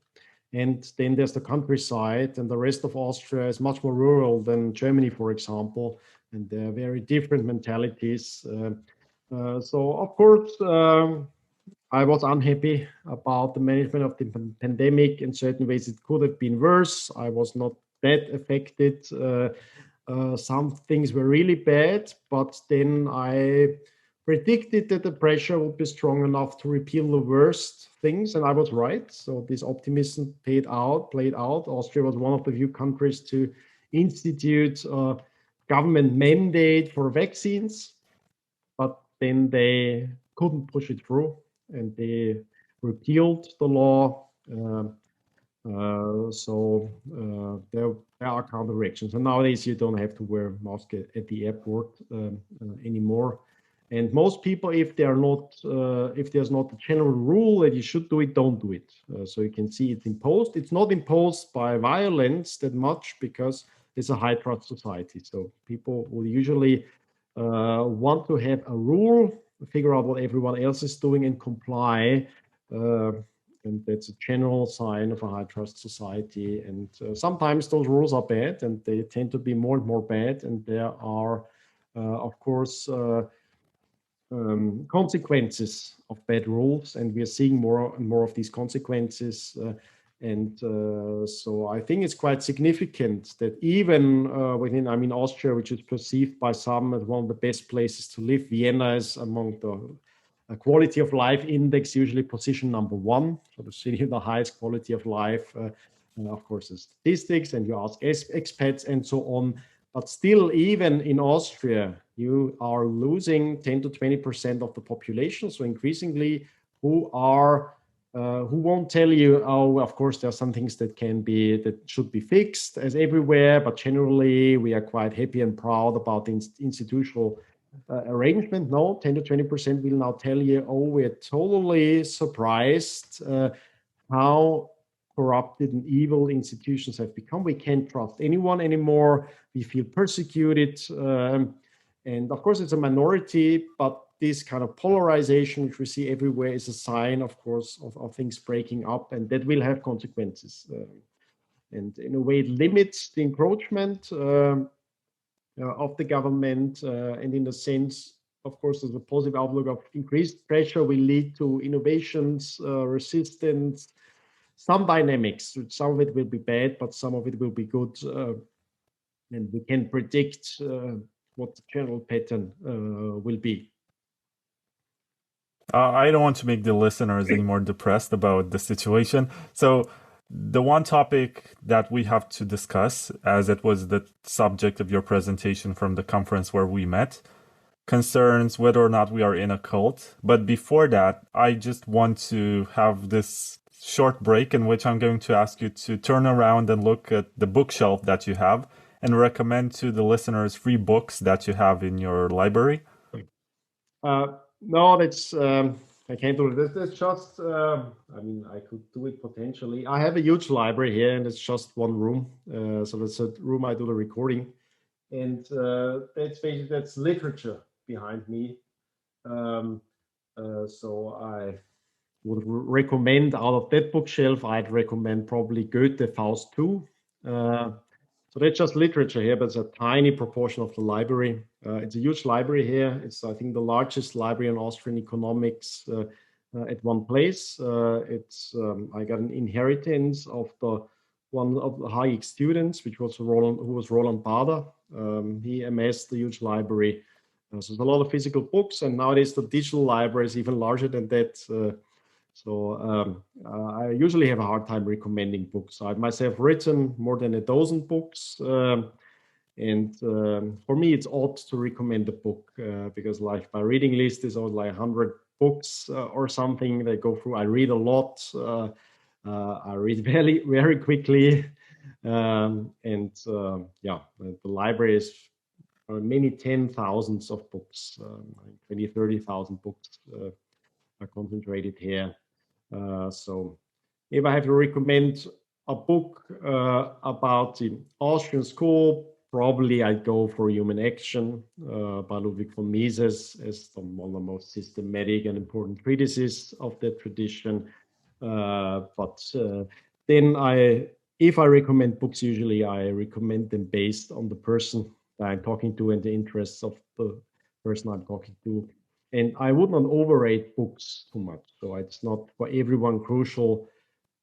And then there's the countryside, and the rest of Austria is much more rural than Germany, for example, and there are very different mentalities. So, of course, I was unhappy about the management of the pandemic. In certain ways, it could have been worse. I was not that affected. Some things were really bad, but then I predicted that the pressure would be strong enough to repeal the worst things, and I was right. So this optimism played out. Austria was one of the few countries to institute a government mandate for vaccines, but then they couldn't push it through, and they repealed the law. There are counteractions, and nowadays you don't have to wear a mask at the airport anymore. And most people, if they are not, if there's not a general rule that you should do it, don't do it. So you can see it's imposed. It's not imposed by violence that much because it's a high trust society. So people will usually want to have a rule figure out what everyone else is doing and comply. And that's a general sign of a high trust society. And sometimes those rules are bad, and they tend to be more and more bad. And there are, of course, consequences of bad rules, and we are seeing more and more of these consequences. So I think it's quite significant that even within, I mean, Austria, which is perceived by some as one of the best places to live, Vienna is among the quality of life index, usually position number 1, so the city with the highest quality of life. Of course, the statistics, and you ask expats and so on. But still, even in Austria, you are losing 10 to 20% of the population. So increasingly, who won't tell you, oh, of course, there are some things that should be fixed as everywhere, but generally we are quite happy and proud about the institutional arrangement. No, 10 to 20% will now tell you, oh, we're totally surprised how corrupted and evil institutions have become. We can't trust anyone anymore. We feel persecuted. And of course, it's a minority, but this kind of polarization, which we see everywhere, is a sign, of course, of things breaking up, and that will have consequences. And in a way, it limits the encroachment of the government, and in a sense, of course, there's a positive outlook of increased pressure will lead to innovations, resistance, some dynamics. Some of it will be bad, but some of it will be good, and we can predict what the general pattern will be. I don't want to make the listeners any more depressed about the situation. So the one topic that we have to discuss, as it was the subject of your presentation from the conference where we met, concerns whether or not we are in a cult. But before that, I just want to have this short break in which I'm going to ask you to turn around and look at the bookshelf that you have and recommend to the listeners 3 books that you have in your library. No, that's I can't do it. That's just I mean, I could do it potentially. I have a huge library here, and it's just one room. So that's a room I do the recording, and that's literature behind me. So I would recommend out of that bookshelf, I'd recommend probably Goethe, Faust II. So that's just literature here, but it's a tiny proportion of the library. It's a huge library here. It's, I think, the largest library in Austrian economics at one place. I got an inheritance of one of the Hayek students, who was Roland Bader. He amassed a huge library. So there's a lot of physical books, and nowadays the digital library is even larger than that. So I usually have a hard time recommending books. I've myself written more than a dozen books. And for me, it's odd to recommend a book because like my reading list is always like 100 books or something that I go through. I read a lot. I read very, very quickly. Yeah, the library is many 10,000s of books, 20, 30,000 books are concentrated here. So if I have to recommend a book about the Austrian school, probably I'd go for Human Action by Ludwig von Mises as one of the most systematic and important treatises of that tradition. Then if I recommend books, usually I recommend them based on the person that I'm talking to and the interests of the person I'm talking to. And I would not overrate books too much. So it's not for everyone crucial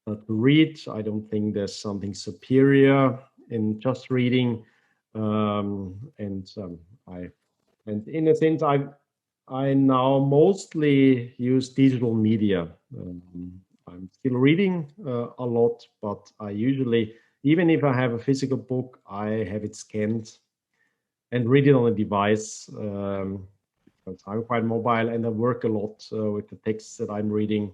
to read. I don't think there's something superior in just reading. And in a sense, I now mostly use digital media. I'm still reading a lot, but I usually, even if I have a physical book, I have it scanned and read it on a device. I'm quite mobile, and I work a lot with the texts that I'm reading.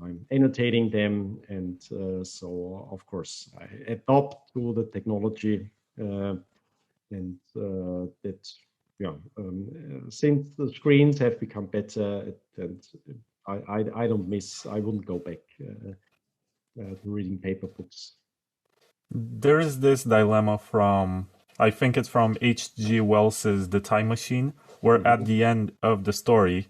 I'm annotating them, and so of course I adopt to the technology, since the screens have become better, and I wouldn't go back to reading paper books. There is this dilemma from, I think it's from H.G. Wells's The Time Machine, where at the end of the story,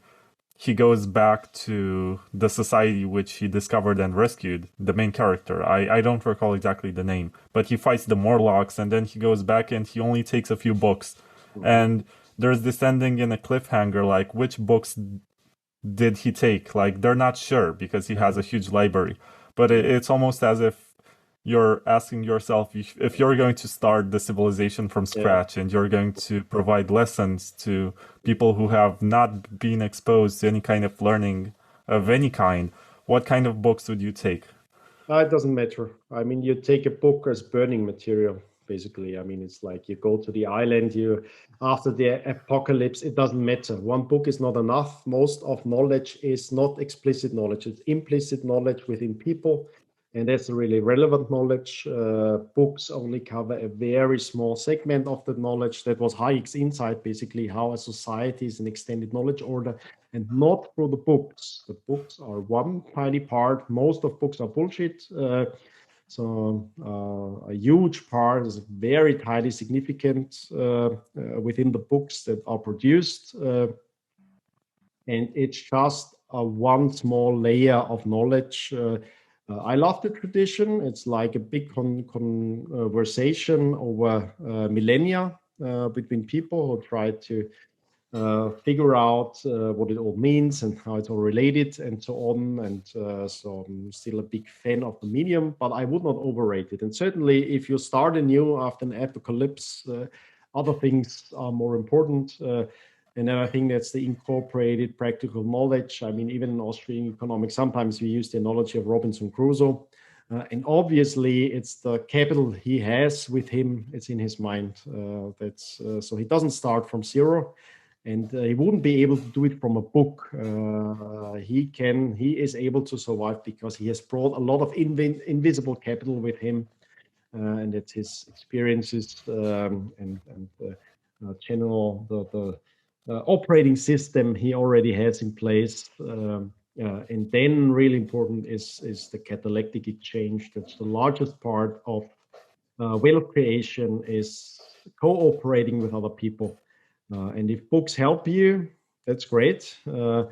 he goes back to the society which he discovered and rescued, the main character. I don't recall exactly the name, but he fights the Morlocks, and then he goes back and he only takes a few books. And there's this ending in a cliffhanger, like, which books did he take? Like, they're not sure because he has a huge library. But it's almost as if you're asking yourself, if you're going to start the civilization from scratch and you're going to provide lessons to people who have not been exposed to any kind of learning of any kind, what kind of books would you take? It doesn't matter. I mean, you take a book as burning material, basically. I mean, it's like you go to the island, after the apocalypse, it doesn't matter. One book is not enough. Most of knowledge is not explicit knowledge, it's implicit knowledge within people. And that's really relevant knowledge. Books only cover a very small segment of the knowledge. That was Hayek's insight, basically, how a society is an extended knowledge order, and not through the books. The books are one tiny part. Most of books are bullshit. So a huge part is very tiny significant within the books that are produced. And it's just one small layer of knowledge. I love the tradition. It's like a big conversation over millennia between people who try to figure out what it all means and how it's all related and so on. And so I'm still a big fan of the medium, but I would not overrate it. And certainly if you start anew after an apocalypse, other things are more important. And then I think that's the incorporated practical knowledge. I mean, even in Austrian economics, sometimes we use the analogy of Robinson Crusoe. And obviously, it's the capital he has with him. It's in his mind. So he doesn't start from zero, and he wouldn't be able to do it from a book. He is able to survive because he has brought a lot of invisible capital with him, and it's his experiences and general the operating system he already has in place. And then really important is the catalectic exchange. That's the largest part of wealth creation, is cooperating with other people. And if books help you, that's great. And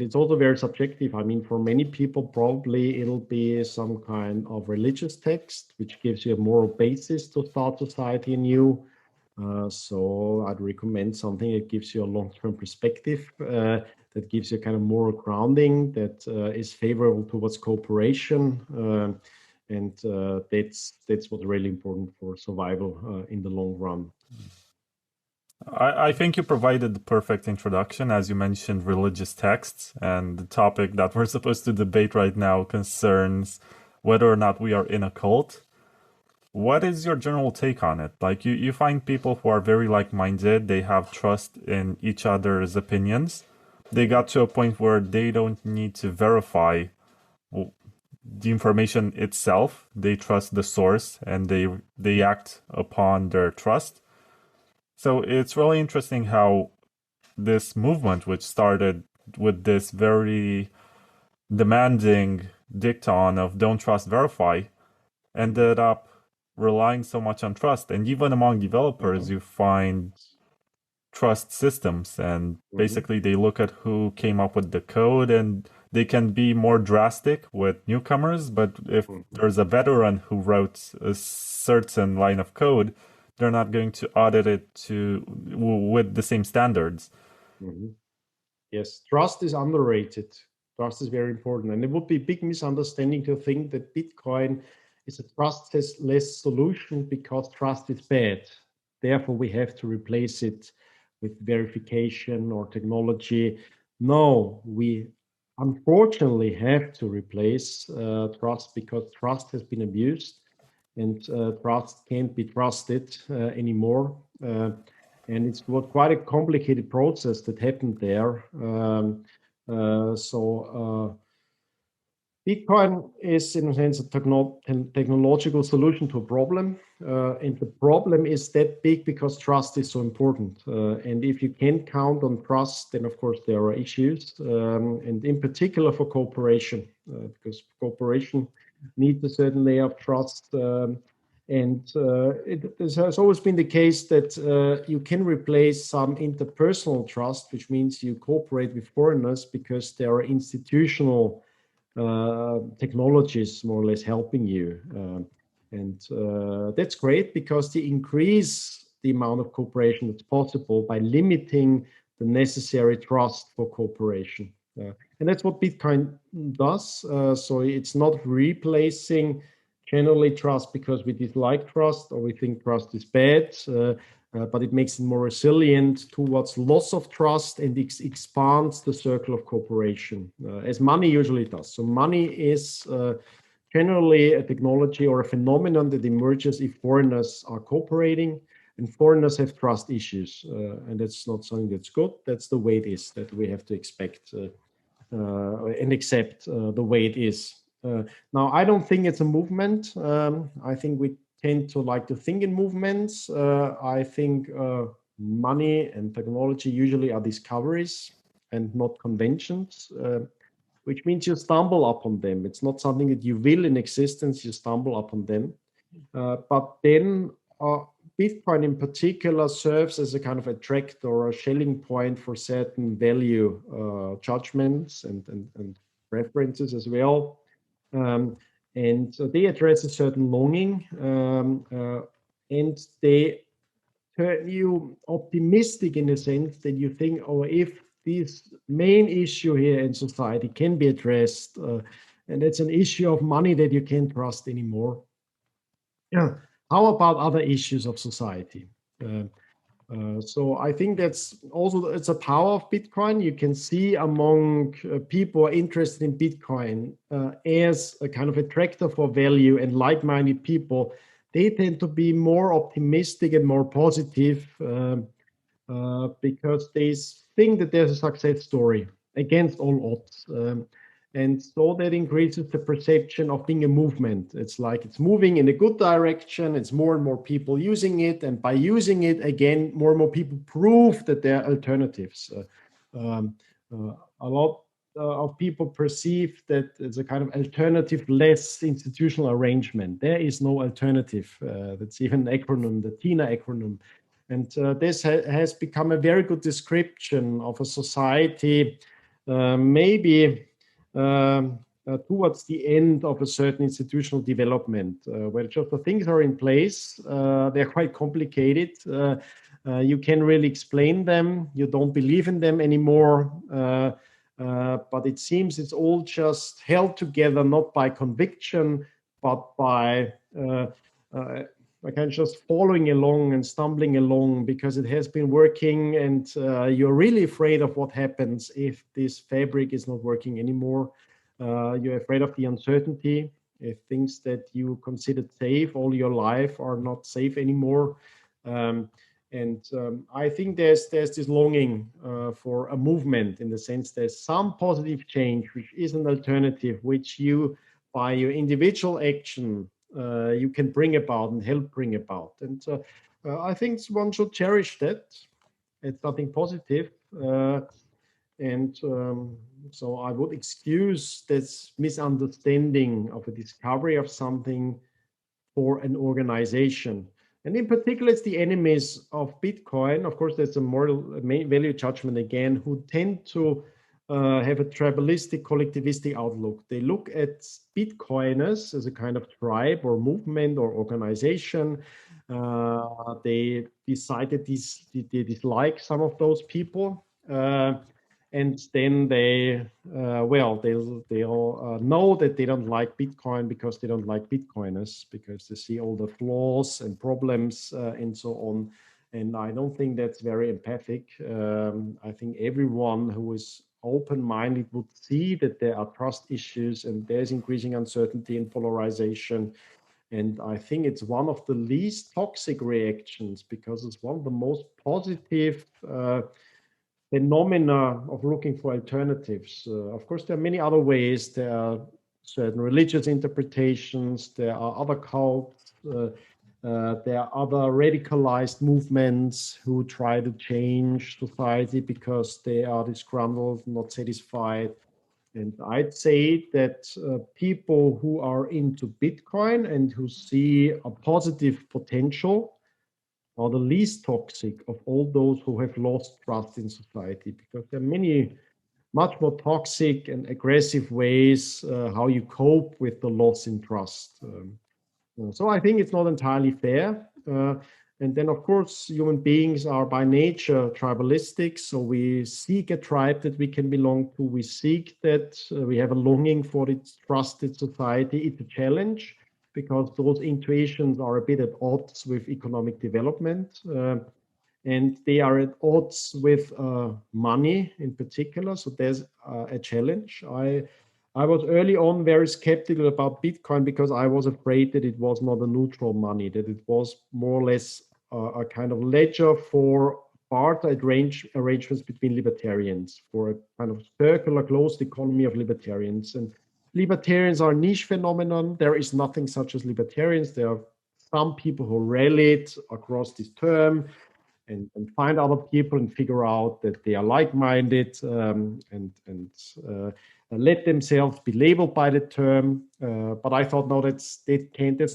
it's also very subjective. I mean, for many people, probably it'll be some kind of religious text, which gives you a moral basis to start society anew. So I'd recommend something that gives you a long-term perspective, that gives you kind of moral grounding, that is favorable towards cooperation. And that's what's really important for survival in the long run. I think you provided the perfect introduction, as you mentioned religious texts, and the topic that we're supposed to debate right now concerns whether or not we are in a cult. What is your general take on it? Like, you find people who are very like-minded, they have trust in each other's opinions. They got to a point where they don't need to verify the information itself. They trust the source and they act upon their trust. So it's really interesting how this movement, which started with this very demanding dicton of don't trust, verify, ended up relying so much on trust. And even among developers, you find trust systems, and basically they look at who came up with the code, and they can be more drastic with newcomers, but if there's a veteran who wrote a certain line of code, they're not going to audit it with the same standards. Yes, trust is underrated. Trust is very important, and it would be a big misunderstanding to think that Bitcoin is a trustless solution because trust is bad. Therefore, we have to replace it with verification or technology. No, we unfortunately have to replace trust because trust has been abused, and trust can't be trusted anymore. And it's quite a complicated process that happened there. Bitcoin is, in a sense, a technological solution to a problem. And the problem is that big because trust is so important. And if you can't count on trust, then, of course, there are issues. And in particular for cooperation, because cooperation needs a certain layer of trust. And it has always been the case that you can replace some interpersonal trust, which means you cooperate with foreigners because there are institutional technologies more or less helping you. And that's great because they increase the amount of cooperation that's possible by limiting the necessary trust for cooperation. And that's what Bitcoin does. So it's not replacing generally trust because we dislike trust or we think trust is bad, but it makes it more resilient towards loss of trust and expands the circle of cooperation, as money usually does. So money is generally a technology or a phenomenon that emerges if foreigners are cooperating, and foreigners have trust issues, and that's not something that's good. That's the way it is, that we have to expect and accept the way it is. Now, I don't think it's a movement. I think we tend to like to think in movements. I think money and technology usually are discoveries and not conventions, which means you stumble upon them. It's not something that you will in existence, you stumble upon them. But then Bitcoin in particular serves as a kind of attractor or a Schelling point for certain value judgments and preferences as well. And so they address a certain longing, and they turn you optimistic in the sense that you think, oh, if this main issue here in society can be addressed, and it's an issue of money that you can't trust anymore. Yeah. How about other issues of society? So I think that's also, it's a power of Bitcoin. You can see among people interested in Bitcoin as a kind of attractor for value and like-minded people, they tend to be more optimistic and more positive because they think that there's a success story against all odds. And so that increases the perception of being a movement. It's like it's moving in a good direction. It's more and more people using it. And by using it, again, more and more people prove that there are alternatives. A lot of people perceive that it's a kind of alternative, less institutional arrangement. There is no alternative. That's even an acronym, the TINA acronym. And this has become a very good description of a society, maybe towards the end of a certain institutional development, where just the things are in place. They're quite complicated. You can't really explain them. You don't believe in them anymore. But it seems it's all just held together, not by conviction, but by kind of just following along and stumbling along because it has been working, and you're really afraid of what happens if this fabric is not working anymore. You're afraid of the uncertainty, if things that you considered safe all your life are not safe anymore. I think there's this longing for a movement, in the sense there's some positive change, which is an alternative, which you, by your individual action, you can bring about and help bring about. And I think one should cherish that. It's something positive. So I would excuse this misunderstanding of a discovery of something for an organization. And in particular, it's the enemies of Bitcoin. Of course, there's a moral value judgment again, who tend to have a tribalistic, collectivistic outlook. They look at Bitcoiners as a kind of tribe or movement or organization. They decided they dislike some of those people. And then they'll know that they don't like Bitcoin because they don't like Bitcoiners, because they see all the flaws and problems and so on. And I don't think that's very empathic. I think everyone who is open-minded would see that there are trust issues and there's increasing uncertainty and polarization. And I think it's one of the least toxic reactions, because it's one of the most positive phenomena of looking for alternatives. Of course, there are many other ways. There are certain religious interpretations. There are other cults. There are other radicalized movements who try to change society because they are disgruntled, not satisfied. And I'd say that people who are into Bitcoin and who see a positive potential are the least toxic of all those who have lost trust in society, because there are many much more toxic and aggressive ways how you cope with the loss in trust. So I think it's not entirely fair. And then, of course, human beings are by nature tribalistic. So we seek a tribe that we can belong to. We seek that we have a longing for its trusted society. It's a challenge because those intuitions are a bit at odds with economic development. And they are at odds with money in particular. So there's a challenge. I was early on very skeptical about Bitcoin because I was afraid that it was not a neutral money, that it was more or less a kind of ledger for barter arrangements between libertarians, for a kind of circular closed economy of libertarians. And libertarians are a niche phenomenon. There is nothing such as libertarians. There are some people who rallied across this term and find other people and figure out that they are like-minded and let themselves be labeled by the term. But I thought, no, that's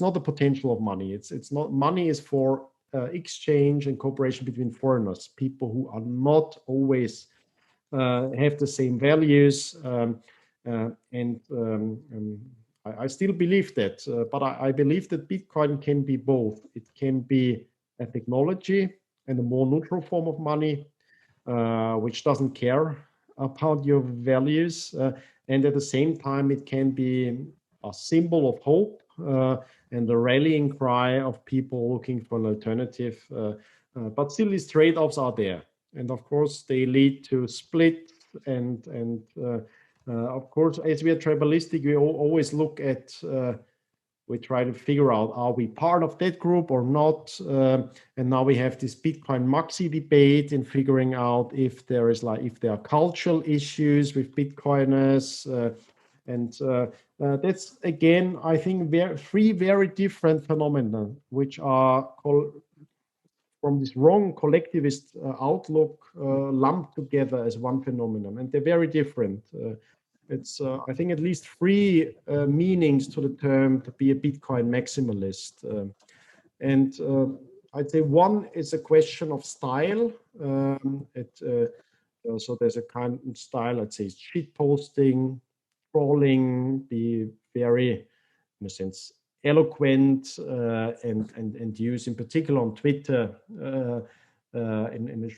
not the potential of money. It's not, money is for exchange and cooperation between foreigners, people who are not always have the same values. I still believe that, but I believe that Bitcoin can be both. It can be a technology and a more neutral form of money, which doesn't care about your values. And at the same time, it can be a symbol of hope and a rallying cry of people looking for an alternative. But still, these trade-offs are there. And of course, they lead to split. And of course, as we are tribalistic, we always look at we try to figure out, are we part of that group or not? And now we have this Bitcoin maxi debate in figuring out if there are cultural issues with Bitcoiners. That's, again, I think, three very different phenomena, which are from this wrong collectivist outlook lumped together as one phenomenon. And they're very different. It's, I think, at least three meanings to the term to be a Bitcoin maximalist. I'd say one is a question of style. So there's a kind of style, I'd say, shit posting, trolling, be very, in a sense, eloquent and use in particular on Twitter and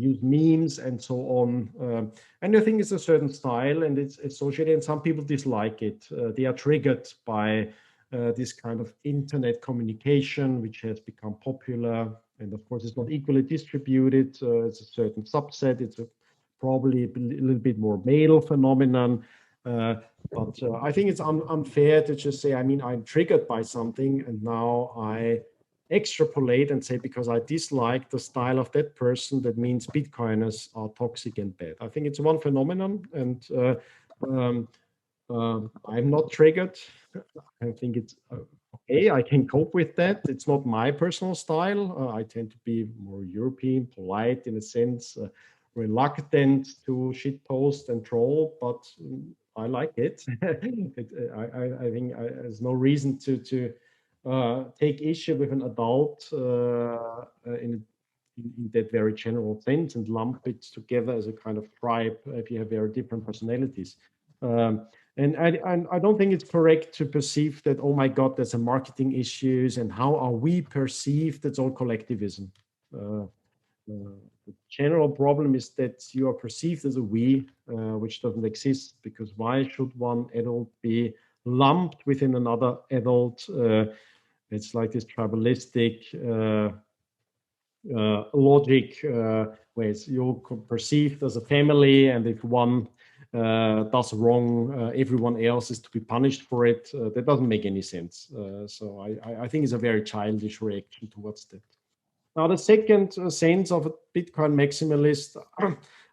use memes and so on. And I think it's a certain style and it's associated, and some people dislike it. They are triggered by this kind of internet communication, which has become popular. And of course, it's not equally distributed. It's a certain subset. It's probably a little bit more male phenomenon. But I think it's unfair to just say, I mean, I'm triggered by something and now I extrapolate and say, because I dislike the style of that person, that means Bitcoiners are toxic and bad. I think it's one phenomenon, and I'm not triggered. I think it's okay. I can cope with that. It's not my personal style. I tend to be more European, polite in a sense, reluctant to shitpost and troll, but I like it. I think there's no reason to take issue with an adult in that very general sense and lump it together as a kind of tribe if you have very different personalities. And I don't think it's correct to perceive that, oh my God, there's a marketing issues and how are we perceived? That's all collectivism. The general problem is that you are perceived as a we, which doesn't exist, because why should one adult be lumped within another adult? It's like this tribalistic logic, where you're perceived as a family, and if one does wrong, everyone else is to be punished for it. That doesn't make any sense. So I think it's a very childish reaction towards that. Now, the second sense of a Bitcoin maximalist,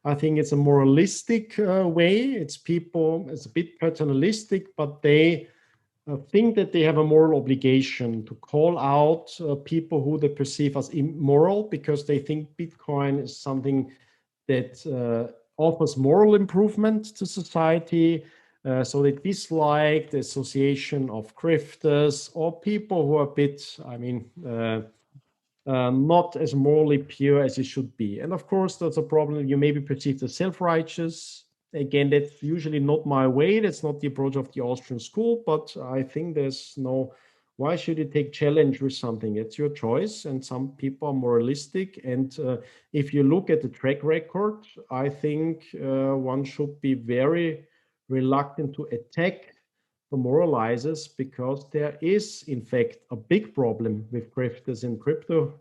I think it's a moralistic way. It's a bit paternalistic, but they think that they have a moral obligation to call out people who they perceive as immoral, because they think Bitcoin is something that offers moral improvement to society. So they dislike the association of grifters or people who are a bit, not as morally pure as it should be. And of course, that's a problem. You may be perceived as self-righteous. Again, that's usually not my way. That's not the approach of the Austrian school, but I think there's no, why should you take challenge with something? It's your choice, and some people are moralistic. And if you look at the track record, I think one should be very reluctant to attack the moralizers, because there is, in fact, a big problem with grifters in crypto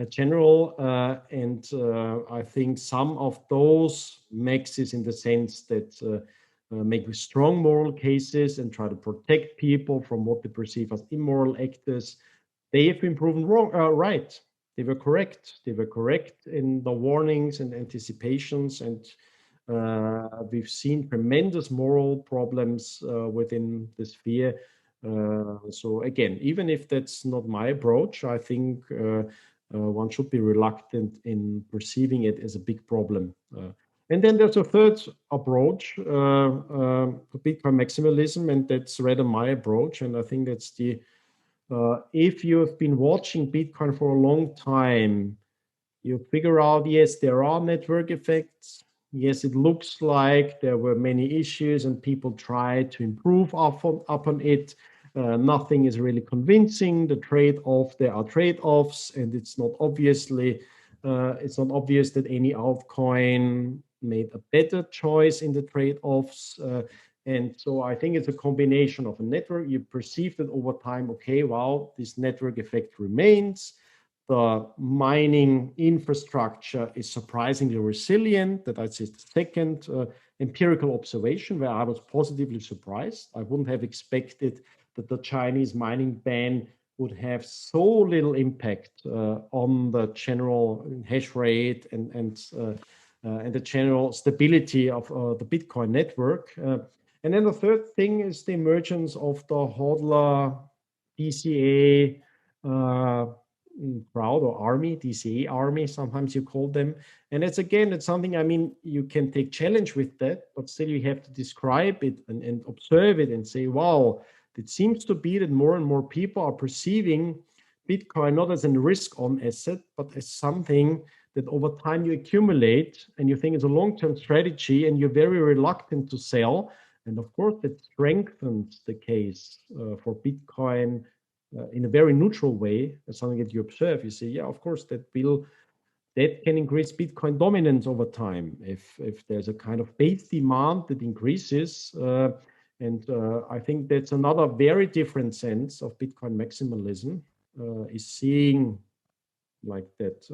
general. And I think some of those maxis, in the sense that make strong moral cases and try to protect people from what they perceive as immoral actors, they have been proven wrong, right. They were correct. They were correct in the warnings and anticipations, and we've seen tremendous moral problems within the sphere. So again, even if that's not my approach, I think one should be reluctant in perceiving it as a big problem. And then there's a third approach, Bitcoin maximalism, and that's rather my approach. And I think that's the, if you have been watching Bitcoin for a long time, you figure out, yes, there are network effects. Yes, it looks like there were many issues and people tried to improve upon it. Nothing is really convincing. The trade-off, there are trade-offs, and it's not obvious that any altcoin made a better choice in the trade-offs. And so I think it's a combination of a network. You perceive that over time, okay, wow, this network effect remains. The mining infrastructure is surprisingly resilient. That's the second empirical observation where I was positively surprised. I wouldn't have expected that the Chinese mining ban would have so little impact on the general hash rate and the general stability of the Bitcoin network. And then the third thing is the emergence of the hodler DCA crowd, or army, DCA army, sometimes you call them. And it's something, you can take challenge with that, but still you have to describe it and observe it and say, wow, it seems to be that more and more people are perceiving Bitcoin not as a risk-on asset, but as something that over time you accumulate and you think it's a long-term strategy, and you're very reluctant to sell. And of course, that strengthens the case for Bitcoin in a very neutral way, as something that you observe. You say, yeah, of course, that can increase Bitcoin dominance over time if there's a kind of base demand that increases. And I think that's another very different sense of Bitcoin maximalism, is seeing like that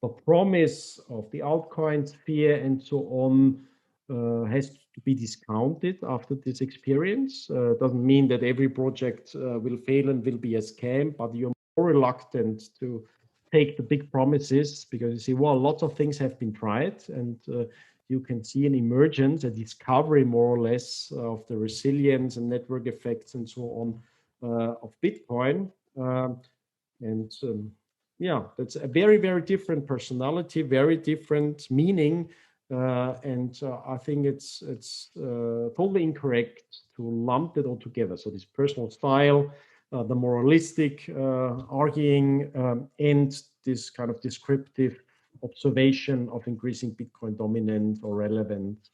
the promise of the altcoin sphere and so on has to be discounted after this experience. Doesn't mean that every project will fail and will be a scam, but you're more reluctant to take the big promises because you see, well, lots of things have been tried, and you can see an emergence, a discovery more or less of the resilience and network effects and so on of Bitcoin. Yeah, that's a very, very different personality, very different meaning. And I think it's totally incorrect to lump it all together. So this personal style, the moralistic arguing, and this kind of descriptive observation of increasing Bitcoin dominance or relevance.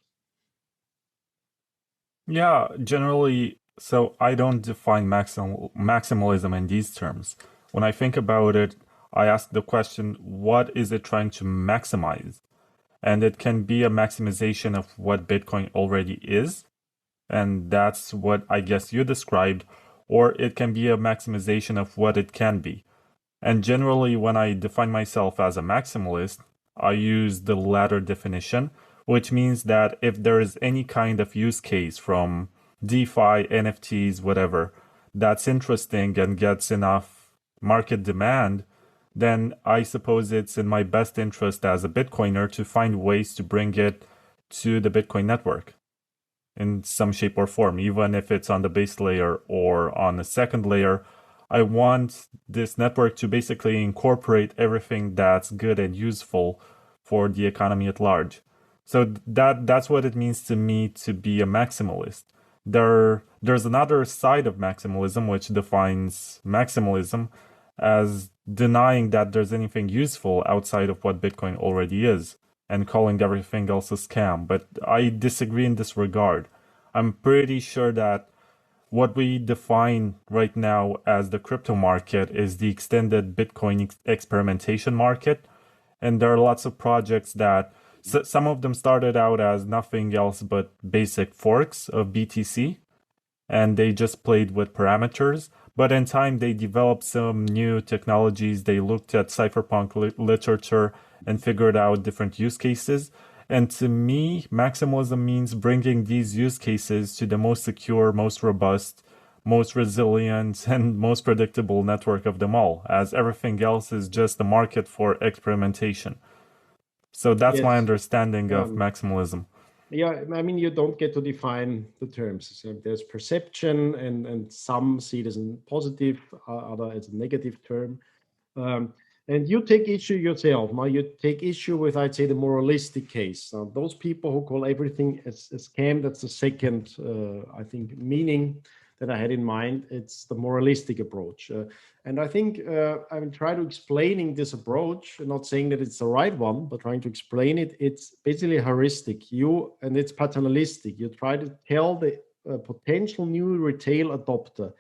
Yeah, generally, so I don't define maximalism in these terms. When I think about it, I ask the question, what is it trying to maximize? And it can be a maximization of what Bitcoin already is, and that's what I guess you described, or it can be a maximization of what it can be. And generally, when I define myself as a maximalist, I use the latter definition, which means that if there is any kind of use case from DeFi, NFTs, whatever, that's interesting and gets enough market demand, then I suppose it's in my best interest as a Bitcoiner to find ways to bring it to the Bitcoin network in some shape or form, even if it's on the base layer or on a second layer. I want this network to basically incorporate everything that's good and useful for the economy at large. So that's what it means to me to be a maximalist. There's another side of maximalism which defines maximalism as denying that there's anything useful outside of what Bitcoin already is and calling everything else a scam. But I disagree in this regard. I'm pretty sure that what we define right now as the crypto market is the extended Bitcoin experimentation market. And there are lots of projects that some of them started out as nothing else but basic forks of BTC, and they just played with parameters. But in time, they developed some new technologies. They looked at cypherpunk literature and figured out different use cases. And to me, maximalism means bringing these use cases to the most secure, most robust, most resilient, and most predictable network of them all, as everything else is just a market for experimentation. So that's my Yes. understanding of maximalism. Yeah, I mean, you don't get to define the terms. So there's perception, and some see it as a positive, other as a negative term. And you take issue yourself. Now you take issue with, I'd say, the moralistic case. Those people who call everything a scam, that's the second, I think, meaning that I had in mind. It's the moralistic approach. And I think I will try to explaining this approach, not saying that it's the right one, but trying to explain it. It's basically heuristic. And it's paternalistic. You try to tell the potential new retail adopter,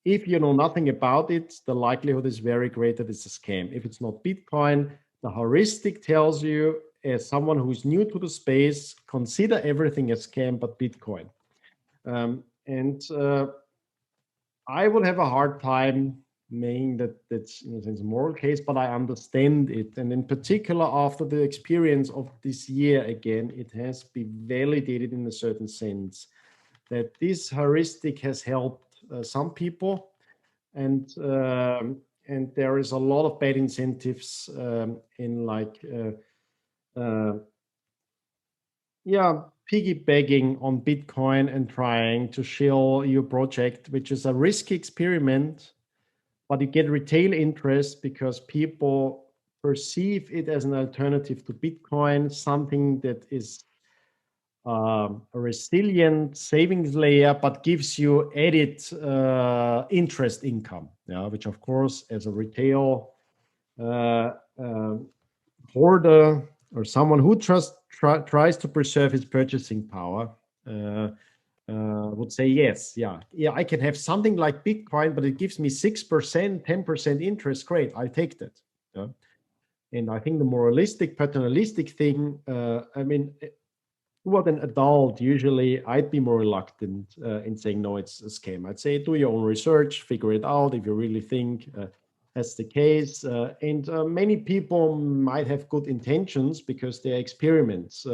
if you know nothing about it, the likelihood is very great that it's a scam. If it's not Bitcoin, the heuristic tells you, as someone who is new to the space, consider everything a scam but Bitcoin. I would have a hard time saying that that's in a sense a moral case, but I understand it. And in particular, after the experience of this year, again, it has been validated in a certain sense that this heuristic has helped some people, and there is a lot of bad incentives in piggybacking on Bitcoin and trying to shill your project, which is a risky experiment, but you get retail interest because people perceive it as an alternative to Bitcoin, something that is a resilient savings layer, but gives you added interest income, which of course, as a retail hoarder or someone who tries to preserve his purchasing power, would say, yes, I can have something like Bitcoin, but it gives me 6%, 10% interest. Great, I'll take that. And I think the moralistic, paternalistic thing, what an adult, usually I'd be more reluctant in saying, no, it's a scam. I'd say, do your own research, figure it out if you really think that's the case. And many people might have good intentions because they're experiments,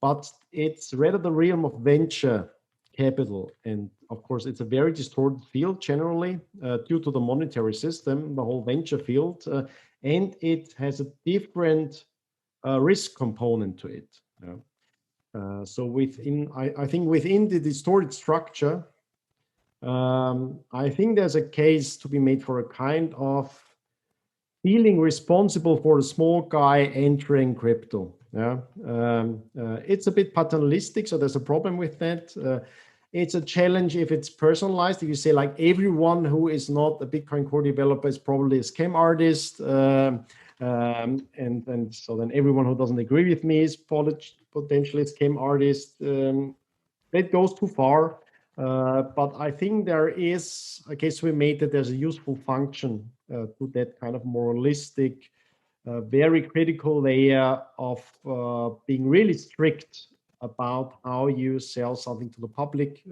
but it's rather the realm of venture capital. And of course, it's a very distorted field generally due to the monetary system, the whole venture field, and it has a different risk component to it. So I think within the distorted structure, I think there's a case to be made for a kind of feeling responsible for the small guy entering crypto. It's a bit paternalistic, so there's a problem with that. It's a challenge if it's personalized. If you say like everyone who is not a Bitcoin core developer is probably a scam artist, and so then everyone who doesn't agree with me is potentially a scam artist. That goes too far. But I think there is a case to be made that there's a useful function to that kind of moralistic, very critical layer of being really strict about how you sell something to the public.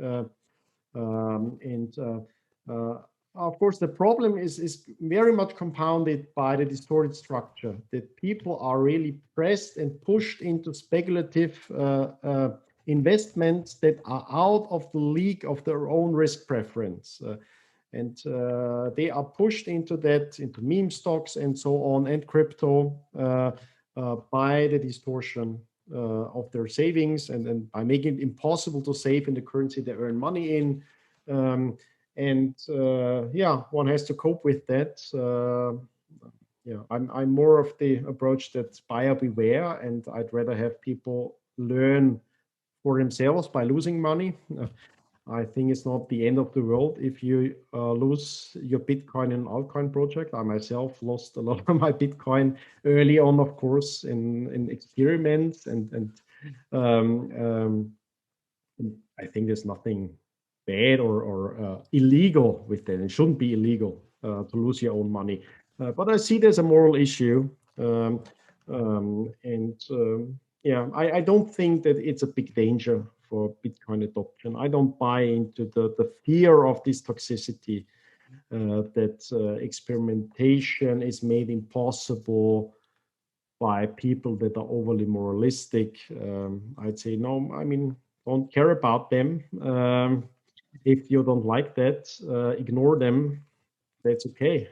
Of course, the problem is very much compounded by the distorted structure, that people are really pressed and pushed into speculative investments that are out of the league of their own risk preference. And they are pushed into meme stocks and so on, and crypto by the distortion of their savings, and by making it impossible to save in the currency they earn money in. One has to cope with that. I'm more of the approach that buyer beware, and I'd rather have people learn for themselves by losing money. I think it's not the end of the world if you lose your Bitcoin in an altcoin project. I myself lost a lot of my Bitcoin early on, of course, in experiments, and I think there's nothing bad or illegal with that. It shouldn't be illegal to lose your own money. But I see there's a moral issue. I don't think that it's a big danger for Bitcoin adoption. I don't buy into the fear of this toxicity that experimentation is made impossible by people that are overly moralistic. I'd say, no, I mean, don't care about them. If you don't like that, ignore them. That's okay.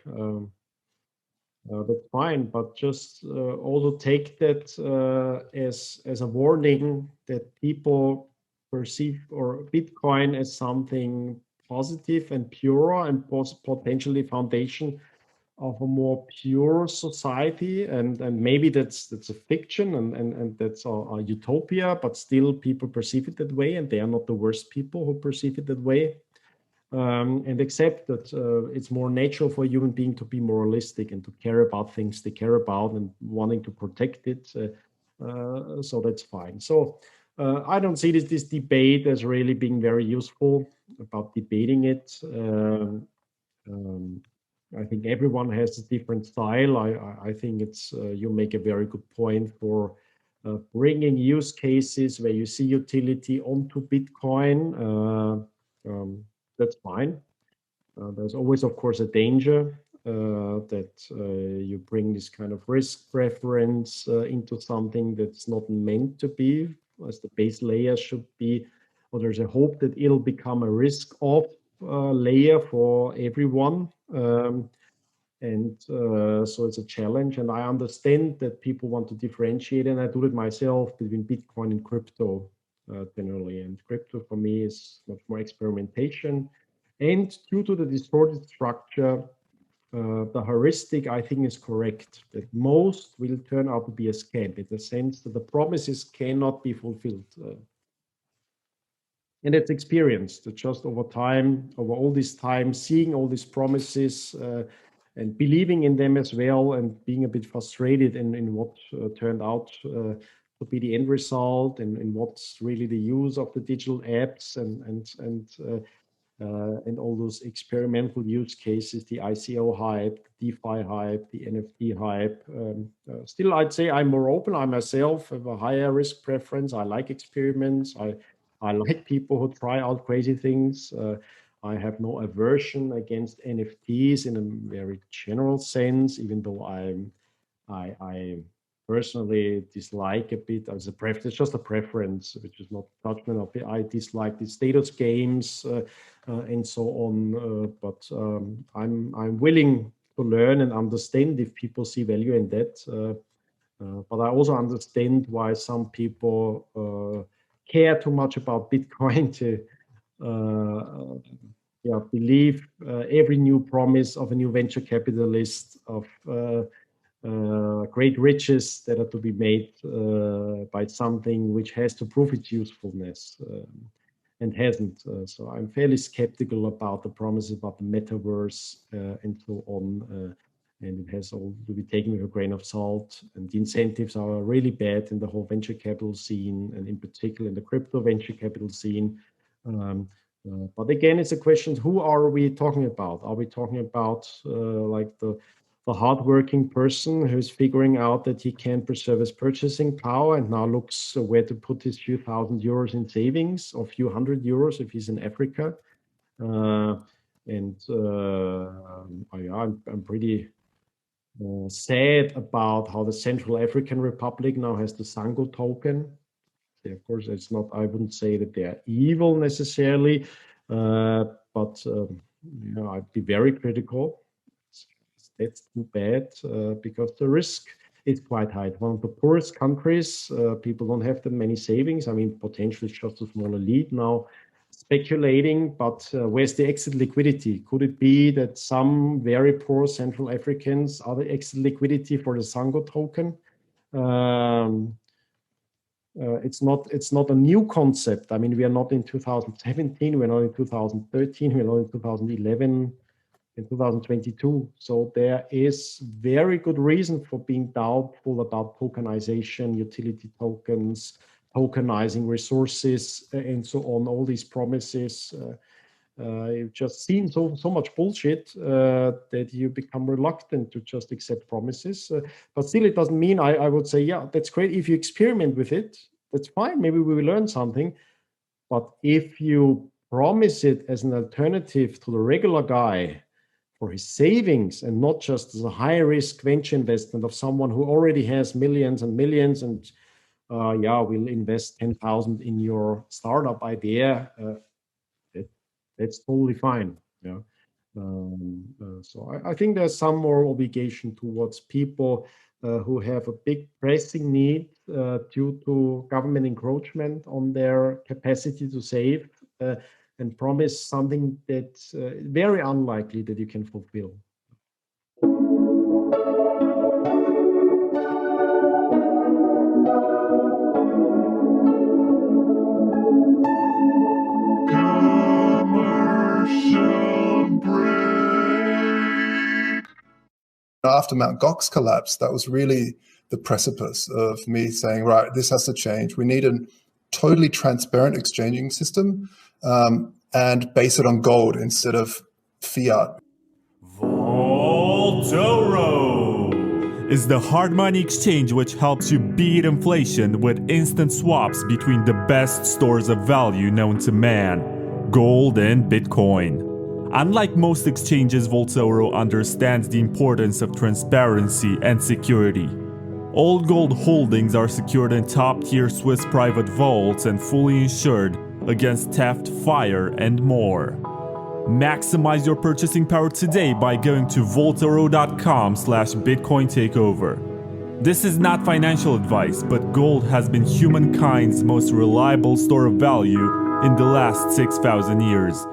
That's fine, but just also take that as a warning that people perceive or Bitcoin as something positive and pure and potentially foundation of a more pure society, and maybe that's a fiction and that's a utopia, but still people perceive it that way, and they are not the worst people who perceive it that way. And accept that it's more natural for a human being to be moralistic and to care about things they care about and wanting to protect it. So that's fine. So I don't see this debate as really being very useful about debating it. I think everyone has a different style. I think it's you make a very good point for bringing use cases where you see utility onto Bitcoin. That's fine. There's always, of course, a danger that you bring this kind of risk preference into something that's not meant to be, as the base layer should be, or there's a hope that it'll become a risk off layer for everyone. So it's a challenge, and I understand that people want to differentiate, and I do it myself, between Bitcoin and crypto generally. And crypto for me is much more experimentation. And due to the distorted structure, the heuristic, I think, is correct, that most will turn out to be a scam, in the sense that the promises cannot be fulfilled. And it's experienced that just over time, over all this time, seeing all these promises and believing in them as well, and being a bit frustrated in what turned out to be the end result, and what's really the use of the digital apps and all those experimental use cases, the ICO hype, the DeFi hype, the NFT hype. Still, I'd say I'm more open. I myself have a higher risk preference. I like experiments. I like people who try out crazy things. I have no aversion against NFTs in a very general sense, even though I personally dislike a bit as a preference. It's just a preference, which is not judgment of it. I dislike the status games and so on. But I'm willing to learn and understand if people see value in that. But I also understand why some people care too much about Bitcoin to believe every new promise of a new venture capitalist of great riches that are to be made by something which has to prove its usefulness and hasn't. So I'm fairly skeptical about the promises about the metaverse and so on. And it has all to be taken with a grain of salt. And the incentives are really bad in the whole venture capital scene, and in particular in the crypto venture capital scene. But again, it's a question: who are we talking about? Are we talking about like the hardworking person who's figuring out that he can preserve his purchasing power and now looks where to put his few thousand euros in savings, or few hundred euros if he's in Africa? I'm pretty sad about how the Central African Republic now has the Sango token. Of course, it's not, I wouldn't say that they are evil necessarily, but I'd be very critical. That's too bad because the risk is quite high. One of the poorest countries, people don't have that many savings. I mean, potentially it's just a small elite now speculating, but where's the exit liquidity? Could it be that some very poor Central Africans are the exit liquidity for the Sango token? It's not a new concept. I mean, we are not in 2017, we're not in 2013, we're not in 2011, in 2022. So there is very good reason for being doubtful about tokenization, utility tokens, tokenizing resources, and so on. All these promises. You've just seen so much bullshit that you become reluctant to just accept promises. But still, it doesn't mean I would say, yeah, that's great. If you experiment with it, that's fine. Maybe we will learn something. But if you promise it as an alternative to the regular guy for his savings and not just as a high-risk venture investment of someone who already has millions and millions and we'll invest 10,000 in your startup idea, that's totally fine. Yeah. So I think there's some more obligation towards people who have a big pressing need due to government encroachment on their capacity to save and promise something that's very unlikely that you can fulfill. After Mt. Gox collapsed, that was really the precipice of me saying, right, this has to change. We need a totally transparent exchanging system and base it on gold instead of fiat. Vaultoro is the hard money exchange which helps you beat inflation with instant swaps between the best stores of value known to man, gold and Bitcoin. Unlike most exchanges, Vaultoro understands the importance of transparency and security. All gold holdings are secured in top-tier Swiss private vaults and fully insured against theft, fire, and more. Maximize your purchasing power today by going to vaultoro.com/Bitcoin takeover. This is not financial advice, but gold has been humankind's most reliable store of value in the last 6,000 years.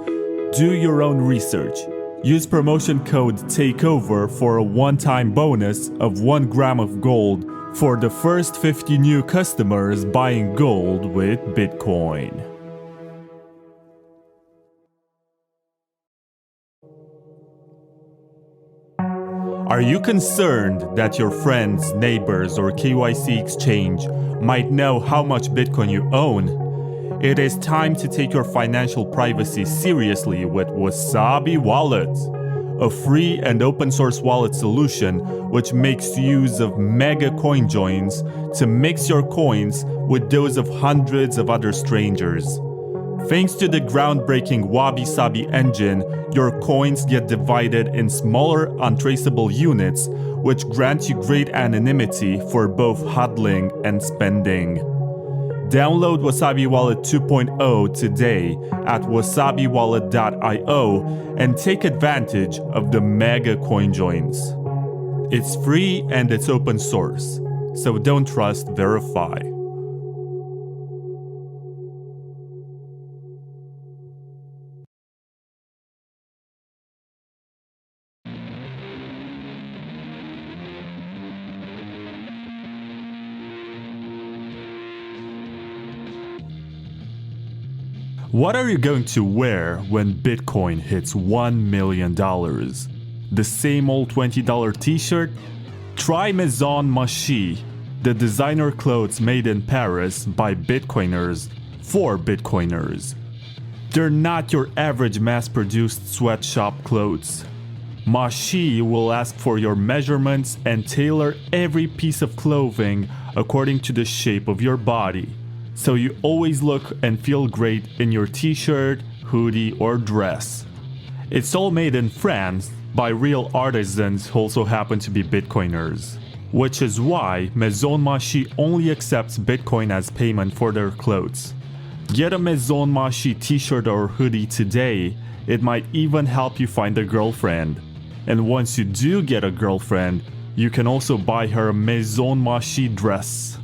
Do your own research. Use promotion code TAKEOVER for a one-time bonus of 1 gram of gold for the first 50 new customers buying gold with Bitcoin. Are you concerned that your friends, neighbors, or KYC exchange might know how much Bitcoin you own? It is time to take your financial privacy seriously with Wasabi Wallet, a free and open source wallet solution which makes use of mega coin joins to mix your coins with those of hundreds of other strangers. Thanks to the groundbreaking Wabi Sabi engine, your coins get divided in smaller, untraceable units, which grant you great anonymity for both hodling and spending. Download Wasabi Wallet 2.0 today at wasabiwallet.io and take advantage of the mega coin joins. It's free and it's open source, so don't trust, verify. What are you going to wear when Bitcoin hits $1 million? The same old $20 t-shirt? Try Maison Machi, the designer clothes made in Paris by Bitcoiners for Bitcoiners. They're not your average mass-produced sweatshop clothes. Machi will ask for your measurements and tailor every piece of clothing according to the shape of your body, so you always look and feel great in your t-shirt, hoodie, or dress. It's all made in France by real artisans who also happen to be Bitcoiners, which is why Maison Machi only accepts Bitcoin as payment for their clothes. Get a Maison Machi t-shirt or hoodie today. It might even help you find a girlfriend. And once you do get a girlfriend, you can also buy her a Maison Machi dress.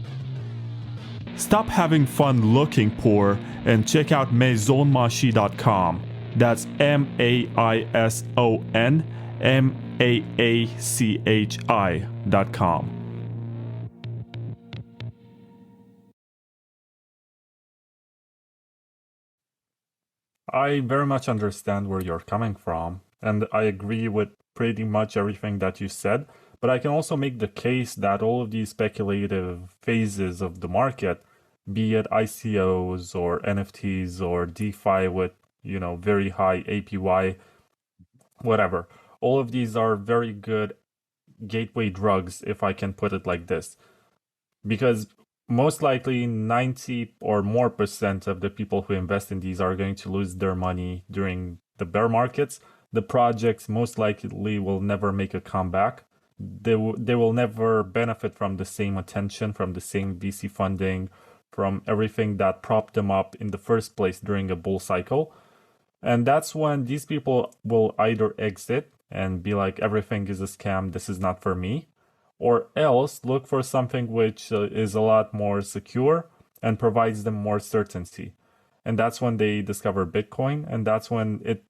Stop having fun looking poor and check out maisonmachi.com. That's MAISON MAACHI.com. I very much understand where you're coming from, and I agree with pretty much everything that you said, but I can also make the case that all of these speculative phases of the market, be it ICOs or NFTs or DeFi with, very high APY, whatever, all of these are very good gateway drugs, if I can put it like this. Because most likely 90 or more percent of the people who invest in these are going to lose their money during the bear markets. The projects most likely will never make a comeback. They will never benefit from the same attention, from the same VC funding, from everything that propped them up in the first place during a bull cycle. And that's when these people will either exit and be like, everything is a scam, this is not for me, or else look for something which is a lot more secure and provides them more certainty. And that's when they discover Bitcoin, and that's when it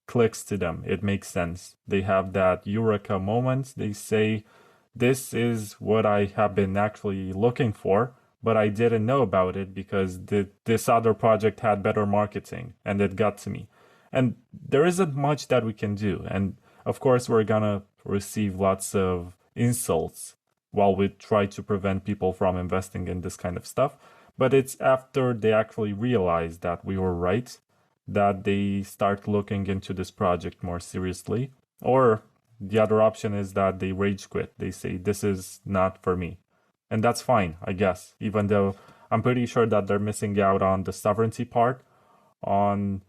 clicks to them. It makes sense. They have that eureka moment. They say, this is what I have been actually looking for, but I didn't know about it because this other project had better marketing, and it got to me. And there isn't much that we can do. And of course, we're gonna receive lots of insults while we try to prevent people from investing in this kind of stuff. But it's after they actually realize that we were right, that they start looking into this project more seriously. Or the other option is that they rage quit. They say, this is not for me. And that's fine, I guess, even though I'm pretty sure that they're missing out on the sovereignty part, on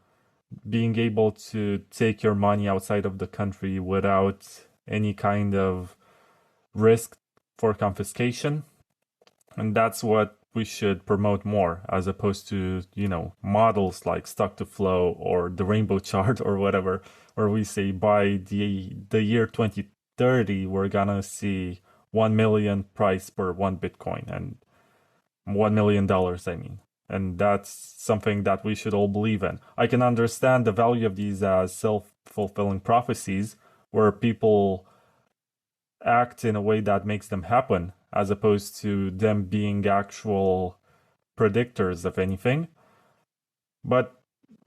being able to take your money outside of the country without any kind of risk for confiscation. And that's what we should promote more, as opposed to, models like stock to flow or the rainbow chart or whatever, where we say by the year 2030, we're gonna see 1 million price per one Bitcoin, and $1 million, I mean. And that's something that we should all believe in. I can understand the value of these as self-fulfilling prophecies, where people act in a way that makes them happen, as opposed to them being actual predictors of anything. But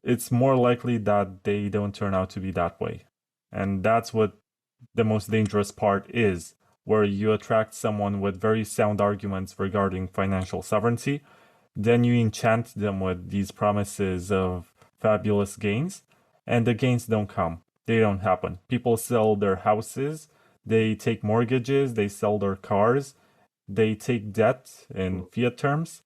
it's more likely that they don't turn out to be that way. And that's what the most dangerous part is, where you attract someone with very sound arguments regarding financial sovereignty, then you enchant them with these promises of fabulous gains, and the gains don't come. They don't happen. People sell their houses, they take mortgages, they sell their cars, they take debt in fiat terms,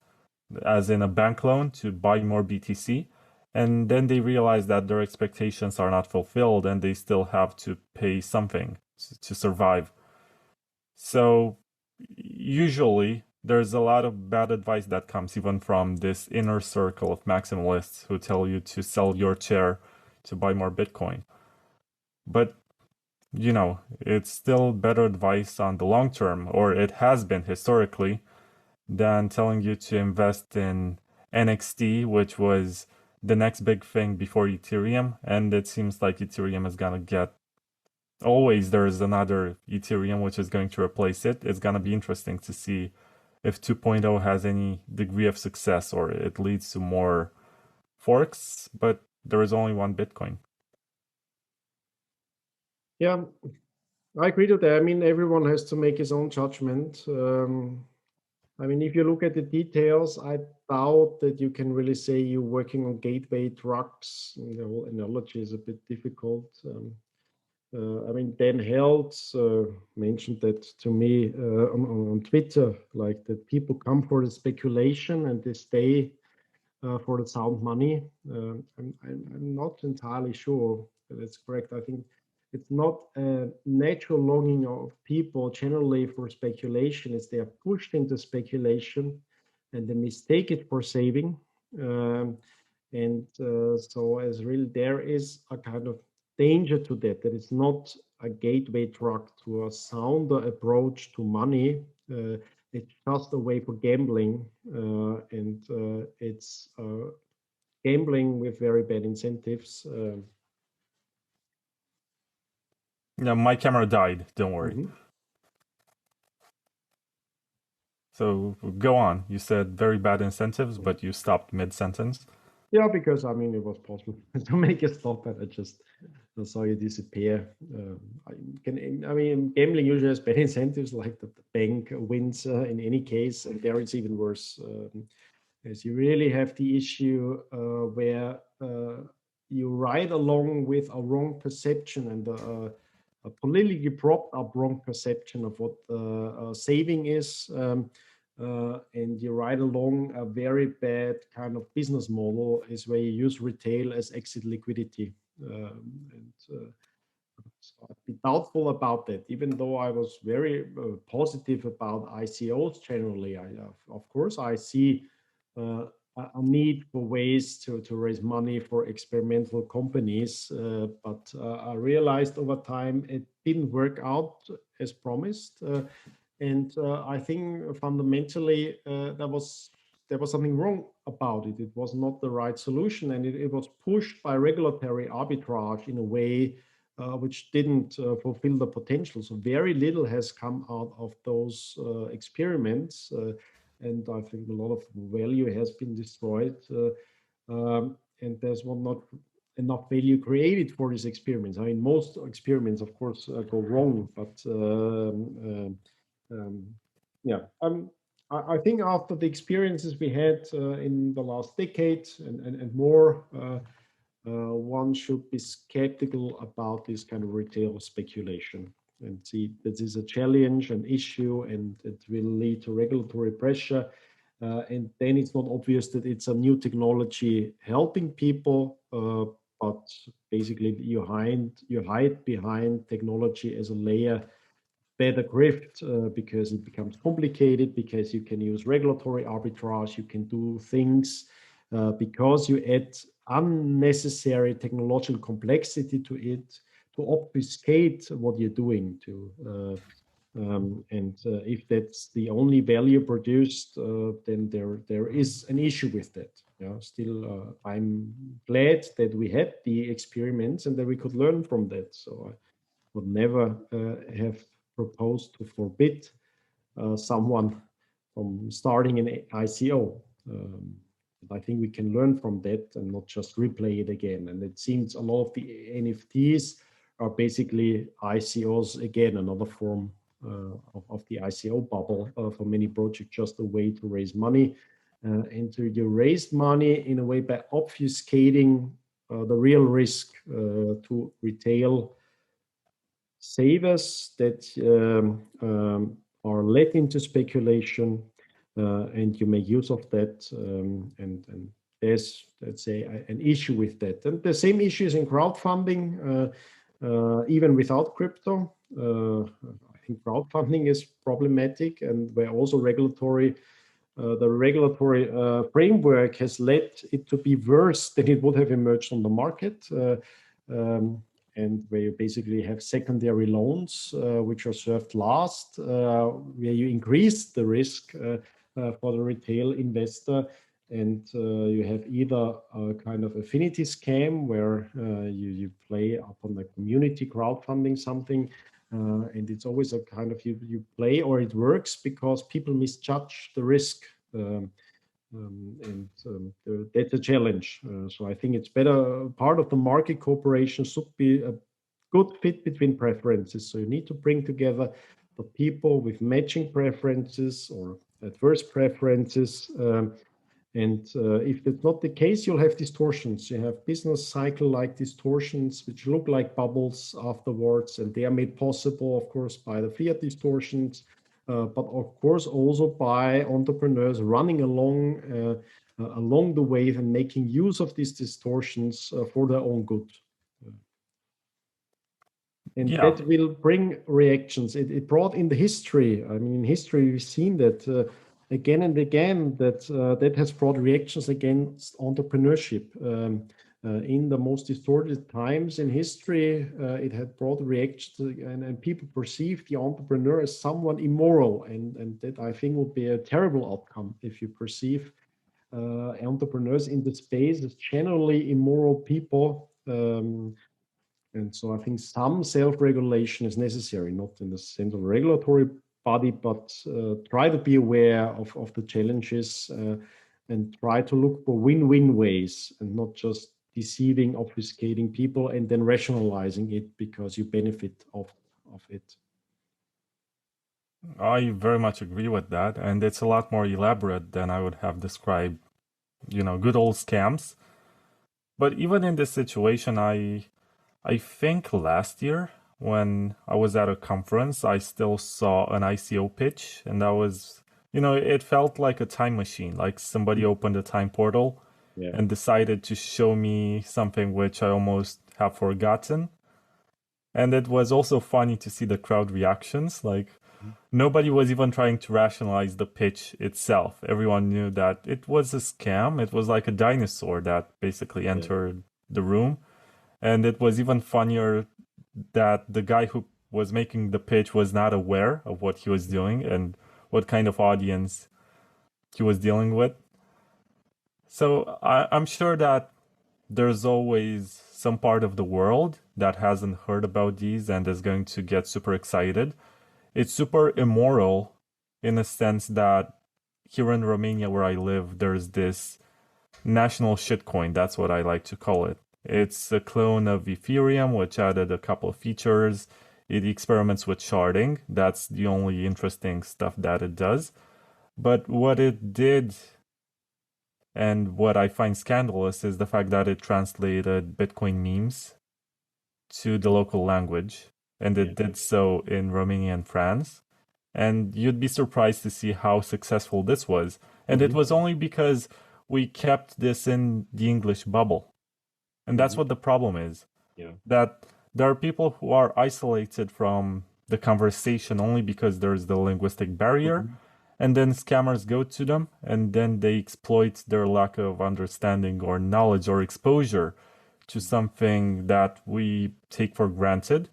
as in a bank loan, to buy more BTC, and then they realize that their expectations are not fulfilled and they still have to pay something to survive. So usually there's a lot of bad advice that comes even from this inner circle of maximalists who tell you to sell your chair to buy more Bitcoin. But, it's still better advice on the long term, or it has been historically, than telling you to invest in NXT, which was the next big thing before Ethereum. And it seems like Ethereum is going to get always there's another Ethereum which is going to replace it. It's going to be interesting to see if 2.0 has any degree of success or it leads to more forks, but there is only one Bitcoin. Yeah, I agree to that. I mean, everyone has to make his own judgment. I mean, if you look at the details, I doubt that you can really say you're working on gateway drugs. The whole analogy is a bit difficult. I mean, Dan Held mentioned that to me on Twitter, like that people come for the speculation and they stay for the sound money. I'm not entirely sure that that's correct. I think it's not a natural longing of people generally for speculation. It's they are pushed into speculation and they mistake it for saving. So as really there is a kind of danger to that it's not a gateway drug to a sounder approach to money. it's just a way for gambling, and it's gambling with very bad incentives. Yeah, my camera died. Don't worry. Mhm. So go on. You said very bad incentives, but you stopped mid-sentence. Yeah, because I mean, it was possible to make a stop, and I just saw you disappear. I mean, gambling usually has bad incentives, like the bank wins in any case, and there it's even worse. As you really have the issue where you ride along with a wrong perception and a politically propped up wrong perception of what saving is. And you ride along a very bad kind of business model is where you use retail as exit liquidity. So I'd be doubtful about that, even though I was very positive about ICOs generally. Of course, I see a need for ways to raise money for experimental companies, but I realized over time it didn't work out as promised. And I think fundamentally there was something wrong about it. It was not the right solution, and it was pushed by regulatory arbitrage in a way which didn't fulfill the potential. So very little has come out of those experiments, and I think a lot of value has been destroyed. And there's not enough value created for these experiments. I mean, most experiments, of course, go wrong, but yeah, I think after the experiences we had in the last decade and more, one should be skeptical about this kind of retail speculation and see this is a challenge, an issue, and it will lead to regulatory pressure. And then it's not obvious that it's a new technology helping people, but basically you hide behind technology as a layer better grift because it becomes complicated, because you can use regulatory arbitrage, you can do things because you add unnecessary technological complexity to it to obfuscate what you're doing if that's the only value produced, then there is an issue with that. Yeah, still, I'm glad that we had the experiments and that we could learn from that. So I would never have proposed to forbid someone from starting an ICO. I think we can learn from that and not just replay it again. And it seems a lot of the NFTs are basically ICOs again, another form of the ICO bubble for many projects, just a way to raise money. And you raise money in a way by obfuscating the real risk to retail savers that are led into speculation, and you make use of that. And there's, let's say, an issue with that. And the same issues in crowdfunding, even without crypto. I think crowdfunding is problematic, and where also the regulatory framework has led it to be worse than it would have emerged on the market. And where you basically have secondary loans, which are served last, where you increase the risk for the retail investor. And you have either a kind of affinity scam where you play upon the community crowdfunding something, and it's always a kind of you play or it works because people misjudge the risk. That's a challenge. So I think it's better. Part of the market cooperation should be a good fit between preferences. So you need to bring together the people with matching preferences or adverse preferences. If that's not the case, you'll have distortions. You have business cycle-like distortions, which look like bubbles afterwards, and they are made possible, of course, by the fiat distortions. But of course also by entrepreneurs running along the wave and making use of these distortions for their own good. And that will bring reactions. It brought in the history. I mean, in history, we've seen that again and again, that has brought reactions against entrepreneurship. In the most distorted times in history, it had broad reactions, and people perceive the entrepreneur as someone immoral, and that I think would be a terrible outcome if you perceive entrepreneurs in the space as generally immoral people. And so I think some self-regulation is necessary, not in the sense of a regulatory body, but try to be aware of the challenges and try to look for win-win ways and not just deceiving, obfuscating people and then rationalizing it because you benefit of it. I very much agree with that, and it's a lot more elaborate than I would have described, good old scams. But even in this situation, I think last year when I was at a conference, I still saw an ICO pitch, and that was, it felt like a time machine, like somebody opened a time portal and decided to show me something which I almost have forgotten. And it was also funny to see the crowd reactions. Like, nobody was even trying to rationalize the pitch itself. Everyone knew that it was a scam. It was like a dinosaur that basically entered the room. And it was even funnier that the guy who was making the pitch was not aware of what he was doing and what kind of audience he was dealing with. So I'm sure that there's always some part of the world that hasn't heard about these and is going to get super excited. It's super immoral in the sense that here in Romania, where I live, there's this national shitcoin. That's what I like to call it. It's a clone of Ethereum, which added a couple of features. It experiments with sharding. That's the only interesting stuff that it does. But what it did, and what I find scandalous, is the fact that it translated Bitcoin memes to the local language. And it did so in Romania and France. And you'd be surprised to see how successful this was. And it was only because we kept this in the English bubble. And that's what the problem is. That there are people who are isolated from the conversation only because there's the linguistic barrier. And then scammers go to them and then they exploit their lack of understanding or knowledge or exposure to something that we take for granted.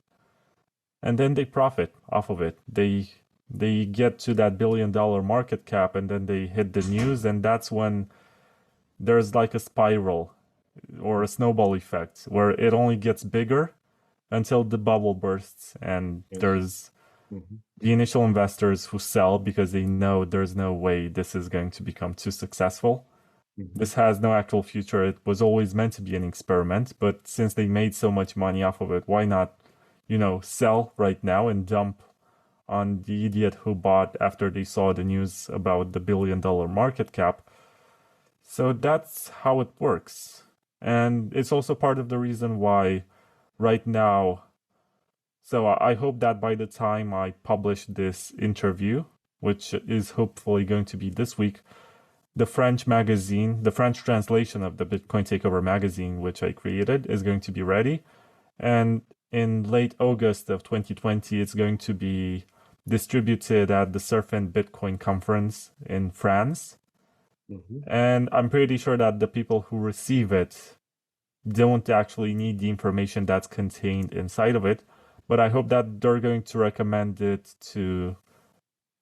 And then they profit off of it. They get to that $1 billion market cap and then they hit the news, and that's when there's like a spiral or a snowball effect where it only gets bigger until the bubble bursts and there's the initial investors who sell because they know there's no way this is going to become too successful. This has no actual future. It was always meant to be an experiment, but since they made so much money off of it, why not, sell right now and dump on the idiot who bought after they saw the news about the $1 billion market cap? So that's how it works. And it's also part of the reason why right now, so I hope that by the time I publish this interview, which is hopefully going to be this week, the French magazine, the French translation of the Bitcoin Takeover magazine, which I created, is going to be ready. And in late August of 2020, it's going to be distributed at the Surf and Bitcoin conference in France. And I'm pretty sure that the people who receive it don't actually need the information that's contained inside of it. But I hope that they're going to recommend it to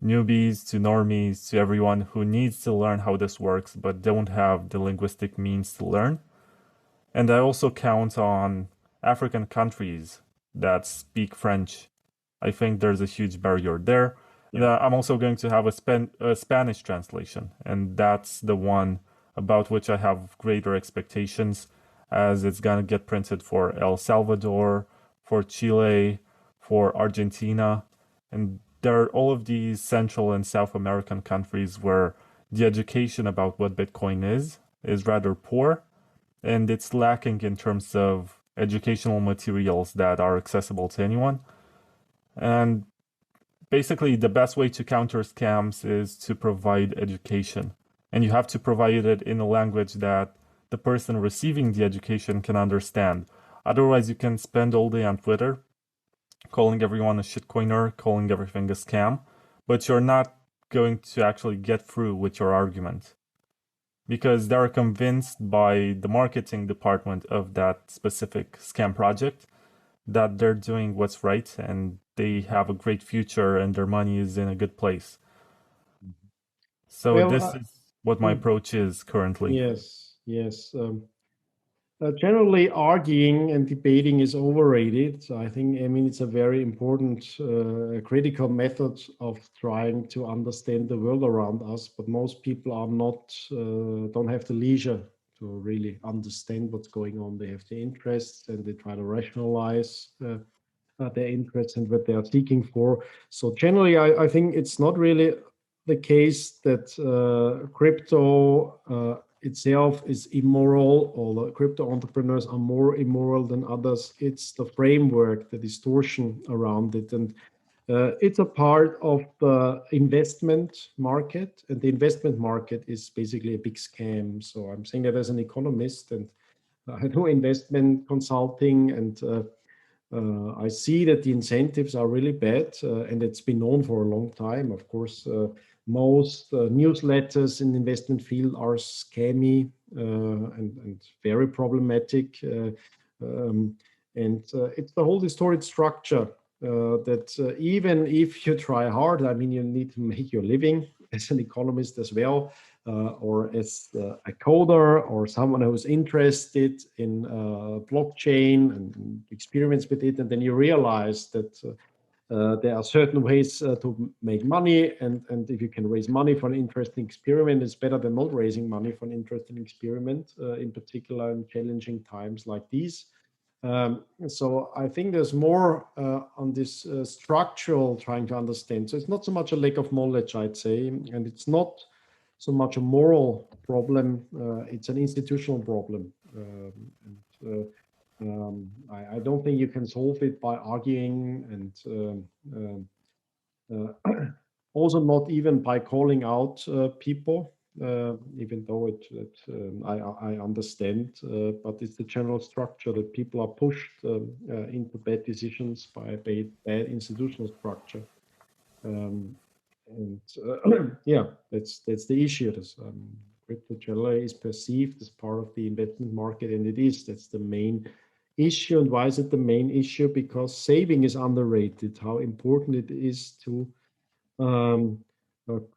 newbies, to normies, to everyone who needs to learn how this works, but don't have the linguistic means to learn. And I also count on African countries that speak French. I think there's a huge barrier there. I'm also going to have a Spanish translation, and that's the one about which I have greater expectations, as it's going to get printed for El Salvador, for Chile, for Argentina, and there are all of these Central and South American countries where the education about what Bitcoin is rather poor, and it's lacking in terms of educational materials that are accessible to anyone. And basically, the best way to counter scams is to provide education. And you have to provide it in a language that the person receiving the education can understand. Otherwise, you can spend all day on Twitter calling everyone a shitcoiner, calling everything a scam, but you're not going to actually get through with your argument. because they're convinced by the marketing department of that specific scam project that they're doing what's right and they have a great future and their money is in a good place. So Well, this is what my approach is currently. yes. Generally, arguing and debating is overrated. So I mean, it's a very important critical method of trying to understand the world around us. But most people are not, don't have the leisure to really understand what's going on. They have the interests and they try to rationalize their interests and what they are seeking for. So generally, I think it's not really the case that crypto itself is immoral, or the crypto entrepreneurs are more immoral than others. It's the framework, the distortion around it. And it's a part of the investment market, and the investment market is basically a big scam. So I'm saying that as an economist, and I do investment consulting, and I see that the incentives are really bad, and it's been known for a long time. Of course, most newsletters in the investment field are scammy and very problematic. And it's the whole distorted structure that even if you try hard, I mean, you need to make your living as an economist as well, or as a coder or someone who's interested in blockchain and experiments with it, and then you realize that there are certain ways to make money, and if you can raise money for an interesting experiment, it's better than not raising money for an interesting experiment, in particular in challenging times like these. So I think there's more on this structural trying to understand. So it's not so much a lack of knowledge, I'd say, and it's not so much a moral problem. It's an institutional problem. I don't think you can solve it by arguing, and also not even by calling out people, even though I understand, but it's the general structure that people are pushed into bad decisions by bad institutional structure. And yeah, that's the issue. Crypto generally is perceived as part of the investment market, and it is. That's the main issue. And why is it the main issue? Because saving is underrated. How important it is to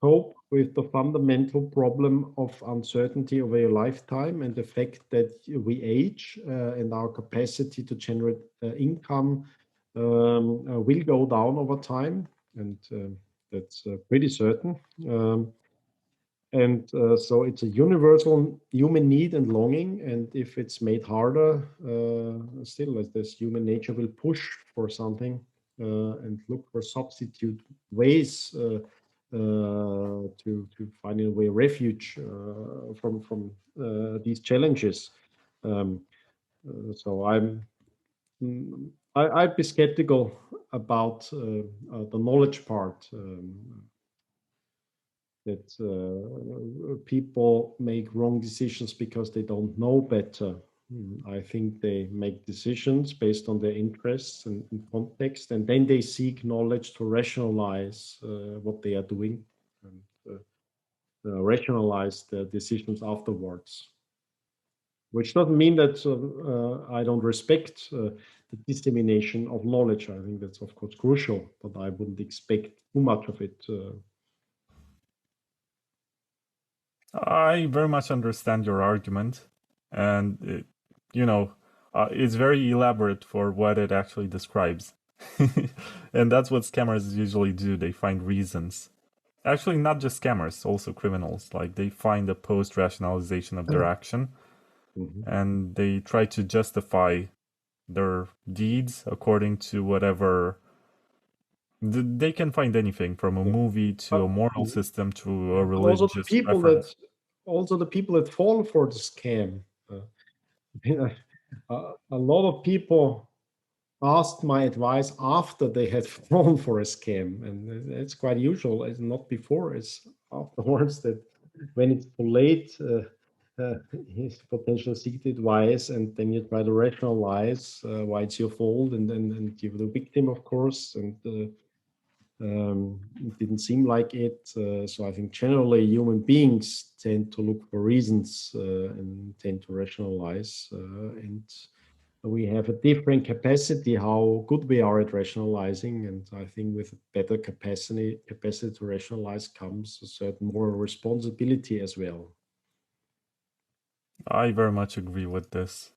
cope with the fundamental problem of uncertainty over your lifetime, and the fact that we age and our capacity to generate income will go down over time, and that's pretty certain. And so it's a universal human need and longing, and if it's made harder, still, as this human nature will push for something and look for substitute ways to find a way refuge from these challenges. So I'd be skeptical about the knowledge part. That people make wrong decisions because they don't know better. I think they make decisions based on their interests and context, and then they seek knowledge to rationalize what they are doing, and rationalize their decisions afterwards. Which doesn't mean that I don't respect the dissemination of knowledge. I think that's, of course, crucial, but I wouldn't expect too much of it. I very much understand your argument, and it's very elaborate for what it actually describes. And that's what scammers usually do. They find reasons. Actually, not just scammers, also criminals. Like, they find a post-rationalization of their action, and they try to justify their deeds according to whatever. They can find anything from a movie to a moral system to a religious preference. Also the people that fall for the scam. A lot of people asked my advice after they had fallen for a scam, and it's quite usual. It's not before; it's afterwards that when it's too late, his potential seek advice, and then you try to rationalize why it's your fault, and you're the victim, of course, and It didn't seem like it. So I think generally human beings tend to look for reasons and tend to rationalize. And we have a different capacity how good we are at rationalizing. And I think with better capacity to rationalize comes a certain moral responsibility as well. I very much agree with this.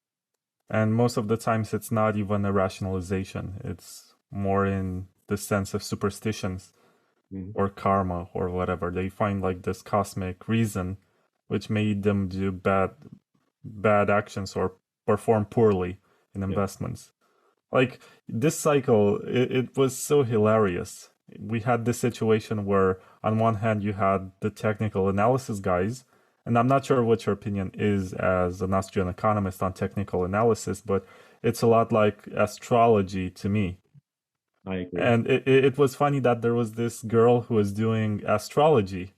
And most of the times it's not even a rationalization. It's more in the sense of superstitions or karma or whatever. They find like this cosmic reason which made them do bad actions or perform poorly in investments. Like this cycle, it was so hilarious. We had this situation where on one hand you had the technical analysis guys, and I'm not sure what your opinion is as an Austrian economist on technical analysis, but it's a lot like astrology to me. I agree. And it was funny that there was this girl who was doing astrology,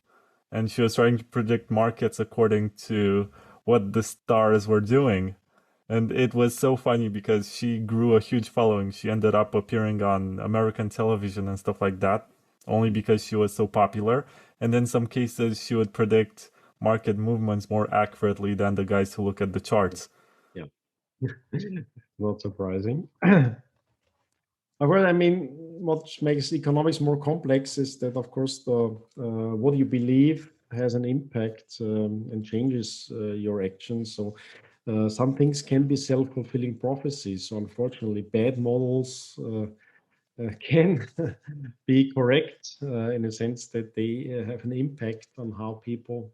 and she was trying to predict markets according to what the stars were doing. And it was so funny because she grew a huge following. She ended up appearing on American television and stuff like that, only because she was so popular. And in some cases, she would predict market movements more accurately than the guys who look at the charts. Yeah, not surprising. Well, I mean, what makes economics more complex is that, of course, the what you believe has an impact and changes your actions. So some things can be self-fulfilling prophecies. So unfortunately, bad models can be correct in a sense that they have an impact on how people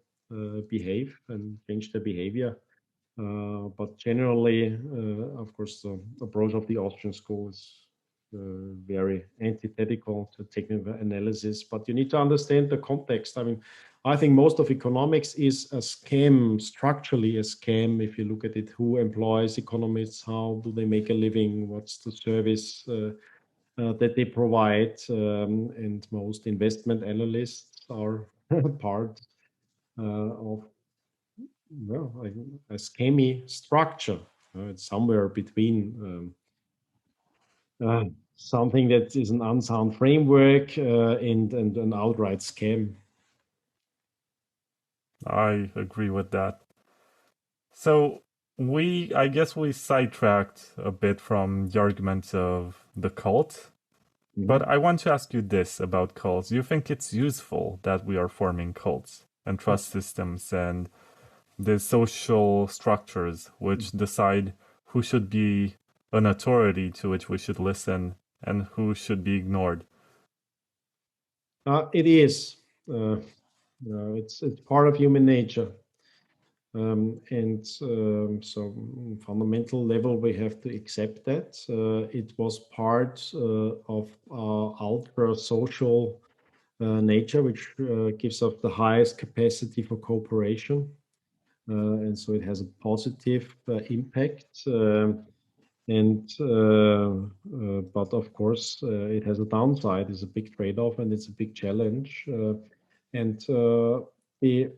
behave and change their behavior. But generally, of course, the approach of the Austrian school is very antithetical to technical analysis. But you need to understand the context. I mean, I think most of economics is a scam, structurally a scam. If you look at it, who employs economists? How do they make a living? What's the service that they provide? And most investment analysts are part of like a scammy structure. It's somewhere between something that is an unsound framework and an outright scam. I agree with that. So I guess we sidetracked a bit from the argument of the cult. But I want to ask you this about cults. Do you think it's useful that we are forming cults and trust systems and the social structures which decide who should be an authority to which we should listen and who should be ignored? It is. It's part of human nature. So fundamental level, we have to accept that. It was part of our ultra social nature, which gives us the highest capacity for cooperation. And so it has a positive impact. But of course, it has a downside. It's a big trade-off and it's a big challenge. The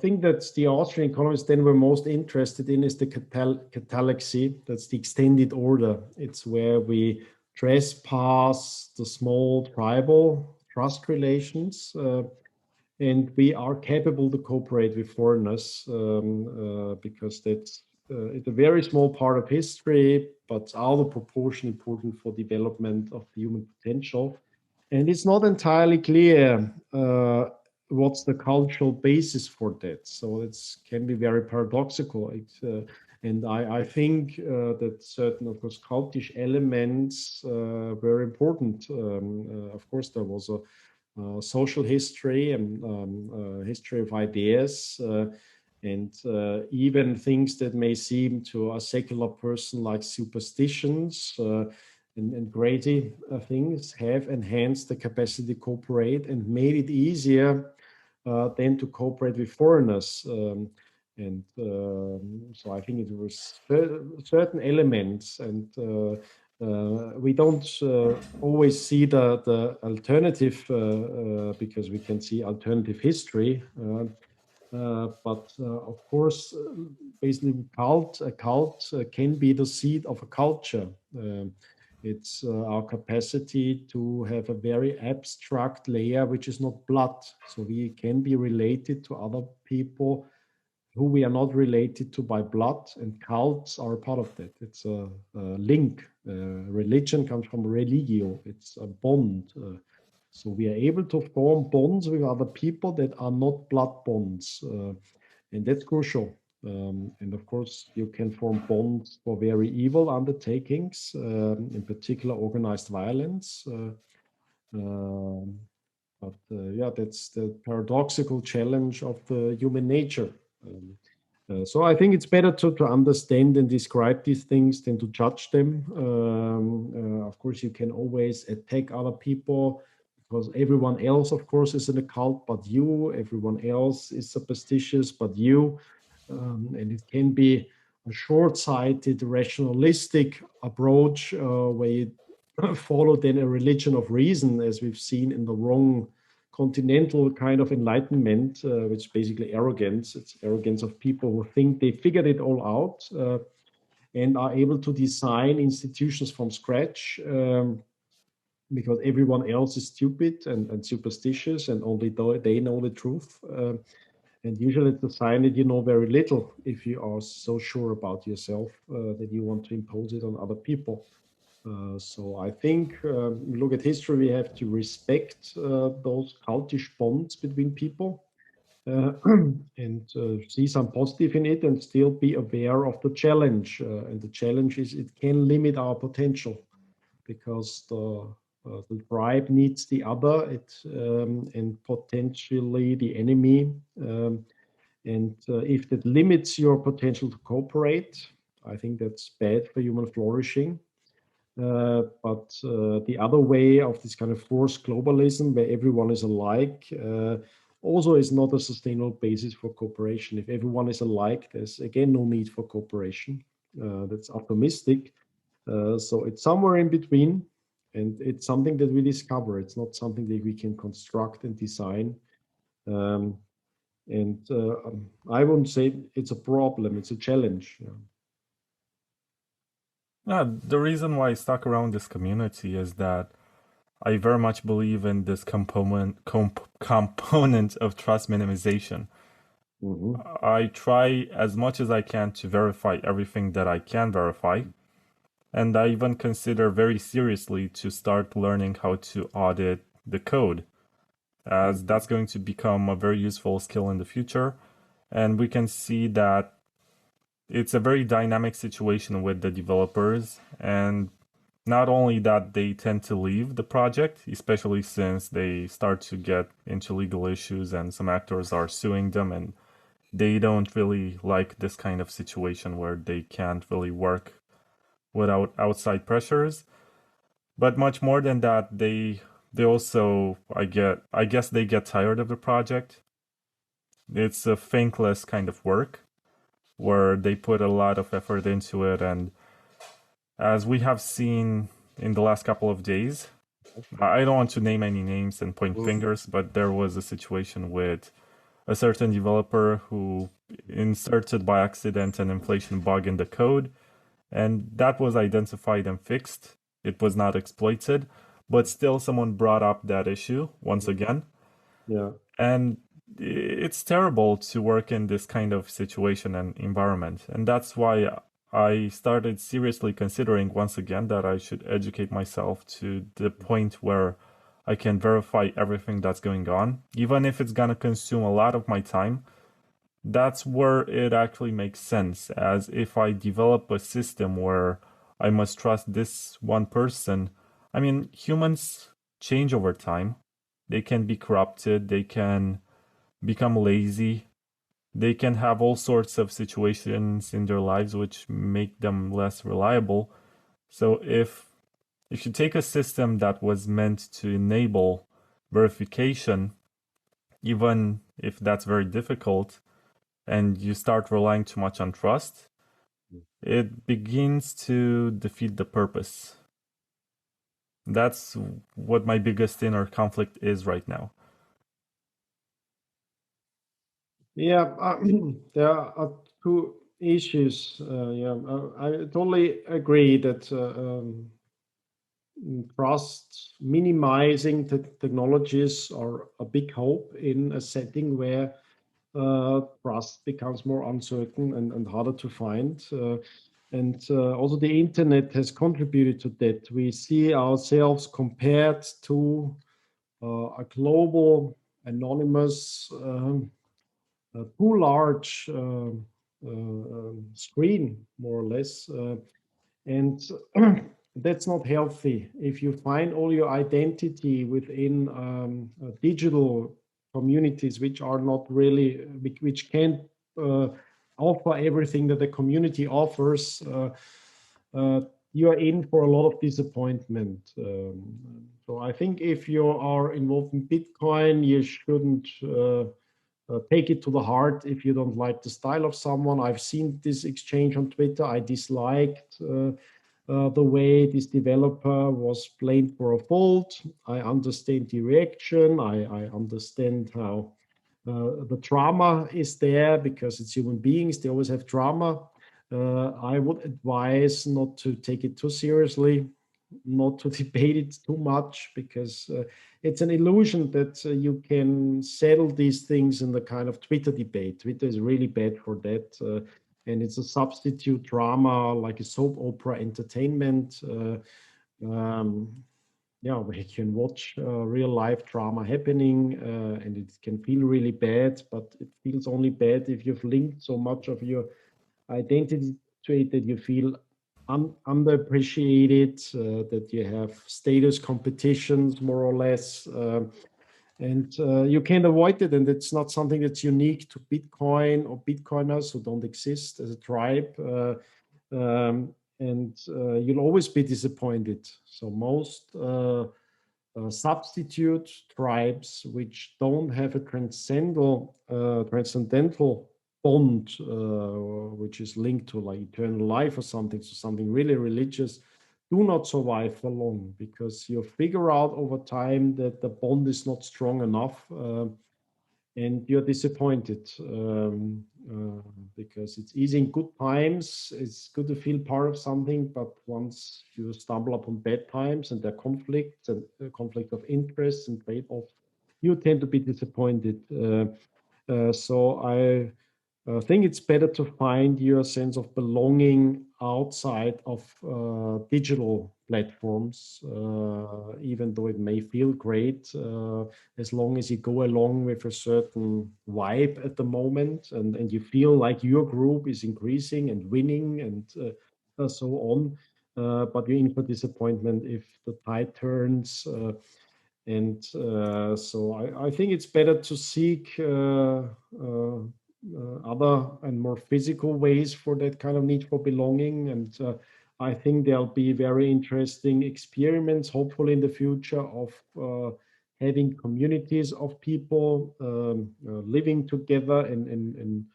thing that the Austrian economists then were most interested in is the catallaxy. That's the extended order. It's where we trespass the small tribal trust relations, and we are capable to cooperate with foreigners because that's it's a very small part of history, but out of proportion important for development of the human potential. And it's not entirely clear what's the cultural basis for that. So it can be very paradoxical. And I think that certain, of course, cultish elements were important. Of course, there was a social history and history of ideas, and even things that may seem to a secular person like superstitions and crazy things have enhanced the capacity to cooperate and made it easier then to cooperate with foreigners. So I think it was certain elements, and we don't always see the alternative because we can see alternative history. But of course, basically, a cult can be the seed of a culture. It's our capacity to have a very abstract layer, which is not blood. So we can be related to other people who we are not related to by blood, and cults are a part of that. It's a link. Religion comes from religio. It's a bond. So we are able to form bonds with other people that are not blood bonds, and that's crucial. And of course, you can form bonds for very evil undertakings, in particular organized violence. But yeah, that's the paradoxical challenge of the human nature. So I think it's better to understand and describe these things than to judge them. Of course, you can always attack other people because everyone else, of course, is in a cult, but you. Everyone else is superstitious, but you. And it can be a short-sighted, rationalistic approach where you follow then a religion of reason, as we've seen in the wrong continental kind of enlightenment, which is basically arrogance. It's arrogance of people who think they figured it all out and are able to design institutions from scratch because everyone else is stupid and superstitious and only they know the truth. And usually it's a sign that you know very little if you are so sure about yourself that you want to impose it on other people. So I think we look at history, we have to respect those cultish bonds between people and see some positive in it and still be aware of the challenge. And the challenge is it can limit our potential because the tribe needs the other and potentially the enemy. And if that limits your potential to cooperate, I think that's bad for human flourishing. But the other way of this kind of forced globalism, where everyone is alike, also is not a sustainable basis for cooperation. If everyone is alike, there's again no need for cooperation. That's optimistic. So it's somewhere in between, and it's something that we discover. It's not something that we can construct and design. And I wouldn't say it's a problem, it's a challenge. Yeah, the reason why I stuck around this community is that I very much believe in this component of trust minimization. I try as much as I can to verify everything that I can verify. And I even consider very seriously to start learning how to audit the code, as that's going to become a very useful skill in the future. And we can see that it's a very dynamic situation with the developers, and not only that they tend to leave the project, especially since they start to get into legal issues and some actors are suing them, and they don't really like this kind of situation where they can't really work without outside pressures. But much more than that, they also, I guess they get tired of the project. It's a thankless kind of work where they put a lot of effort into it, and as we have seen in the last couple of days, I don't want to name any names and point fingers, but there was a situation with a certain developer who inserted by accident an inflation bug in the code, and that was identified and fixed. It was not exploited, but still someone brought up that issue once again. Yeah. And it's terrible to work in this kind of situation and environment. And that's why I started seriously considering once again that I should educate myself to the point where I can verify everything that's going on, even if it's gonna consume a lot of my time. That's where it actually makes sense, as if I develop a system where I must trust this one person. I mean, humans change over time. They can be corrupted, they can become lazy, they can have all sorts of situations in their lives which make them less reliable. So if you take a system that was meant to enable verification, even if that's very difficult, and you start relying too much on trust, it begins to defeat the purpose. That's what my biggest inner conflict is right now. Yeah, there are two issues. Yeah, I totally agree that trust minimizing technologies are a big hope in a setting where trust becomes more uncertain and harder to find. And also the internet has contributed to that. We see ourselves compared to a global anonymous too large screen, more or less. And that's not healthy. If you find all your identity within digital communities, which are not really, which can't offer everything that the community offers, you are in for a lot of disappointment. So I think if you are involved in Bitcoin, you shouldn't take it to the heart if you don't like the style of someone. I've seen this exchange on Twitter. I disliked the way this developer was blamed for a fault. I understand the reaction. I understand how the drama is there because it's human beings. They always have drama. I would advise not to take it too seriously, not to debate it too much, because it's an illusion that you can settle these things in the kind of Twitter debate. Twitter is really bad for that. And it's a substitute drama, like a soap opera entertainment. Yeah, where you can watch real life drama happening, and it can feel really bad, but it feels only bad if you've linked so much of your identity to it that you feel underappreciated, that you have status competitions, more or less. And you can't avoid it, and it's not something that's unique to Bitcoin or Bitcoiners who don't exist as a tribe. And you'll always be disappointed. So most substitute tribes which don't have a transcendental bond, which is linked to like eternal life or something, so something really religious, do not survive for long, because you figure out over time that the bond is not strong enough, and you're disappointed, because it's easy in good times. It's good to feel part of something, but once you stumble upon bad times and there are conflicts and conflict of interests and trade-offs, you tend to be disappointed. So I think it's better to find your sense of belonging outside of digital platforms, even though it may feel great, as long as you go along with a certain vibe at the moment, and you feel like your group is increasing and winning and so on. But you're in for disappointment if the tide turns. And so I think it's better to seek other and more physical ways for that kind of need for belonging. And I think there'll be very interesting experiments, hopefully in the future, of having communities of people living together in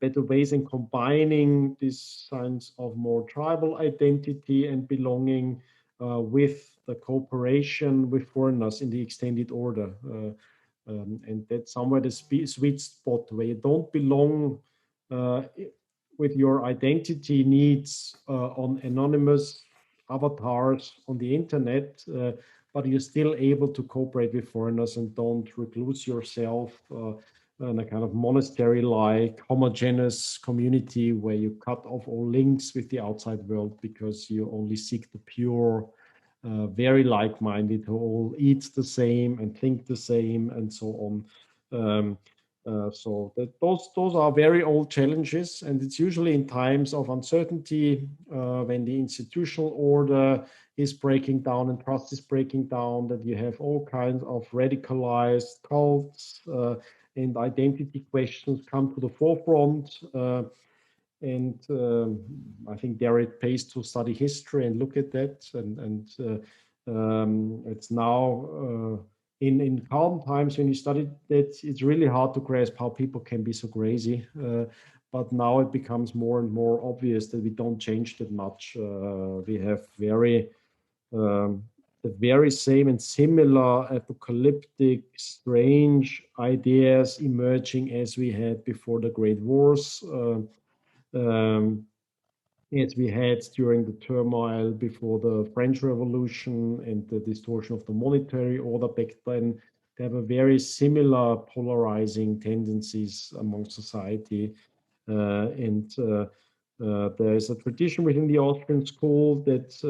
better ways, and combining these signs of more tribal identity and belonging with the cooperation with foreigners in the extended order. And that's somewhere the sweet spot where you don't belong with your identity needs on anonymous avatars on the internet, but you're still able to cooperate with foreigners and don't recluse yourself in a kind of monastery-like homogeneous community where you cut off all links with the outside world because you only seek the pure, very like-minded, who all eat the same and think the same and so on. So those are very old challenges, and it's usually in times of uncertainty, when the institutional order is breaking down and trust is breaking down, that you have all kinds of radicalized cults and identity questions come to the forefront. And I think there it pays to study history and look at that. And it's now in calm times, when you study that, it's really hard to grasp how people can be so crazy. But now it becomes more and more obvious that we don't change that much. We have the very same and similar apocalyptic, strange ideas emerging as we had before the Great Wars. Um, as we had during the turmoil before the French Revolution and the distortion of the monetary order back then. They have a very similar polarizing tendencies among society. There is a tradition within the Austrian school that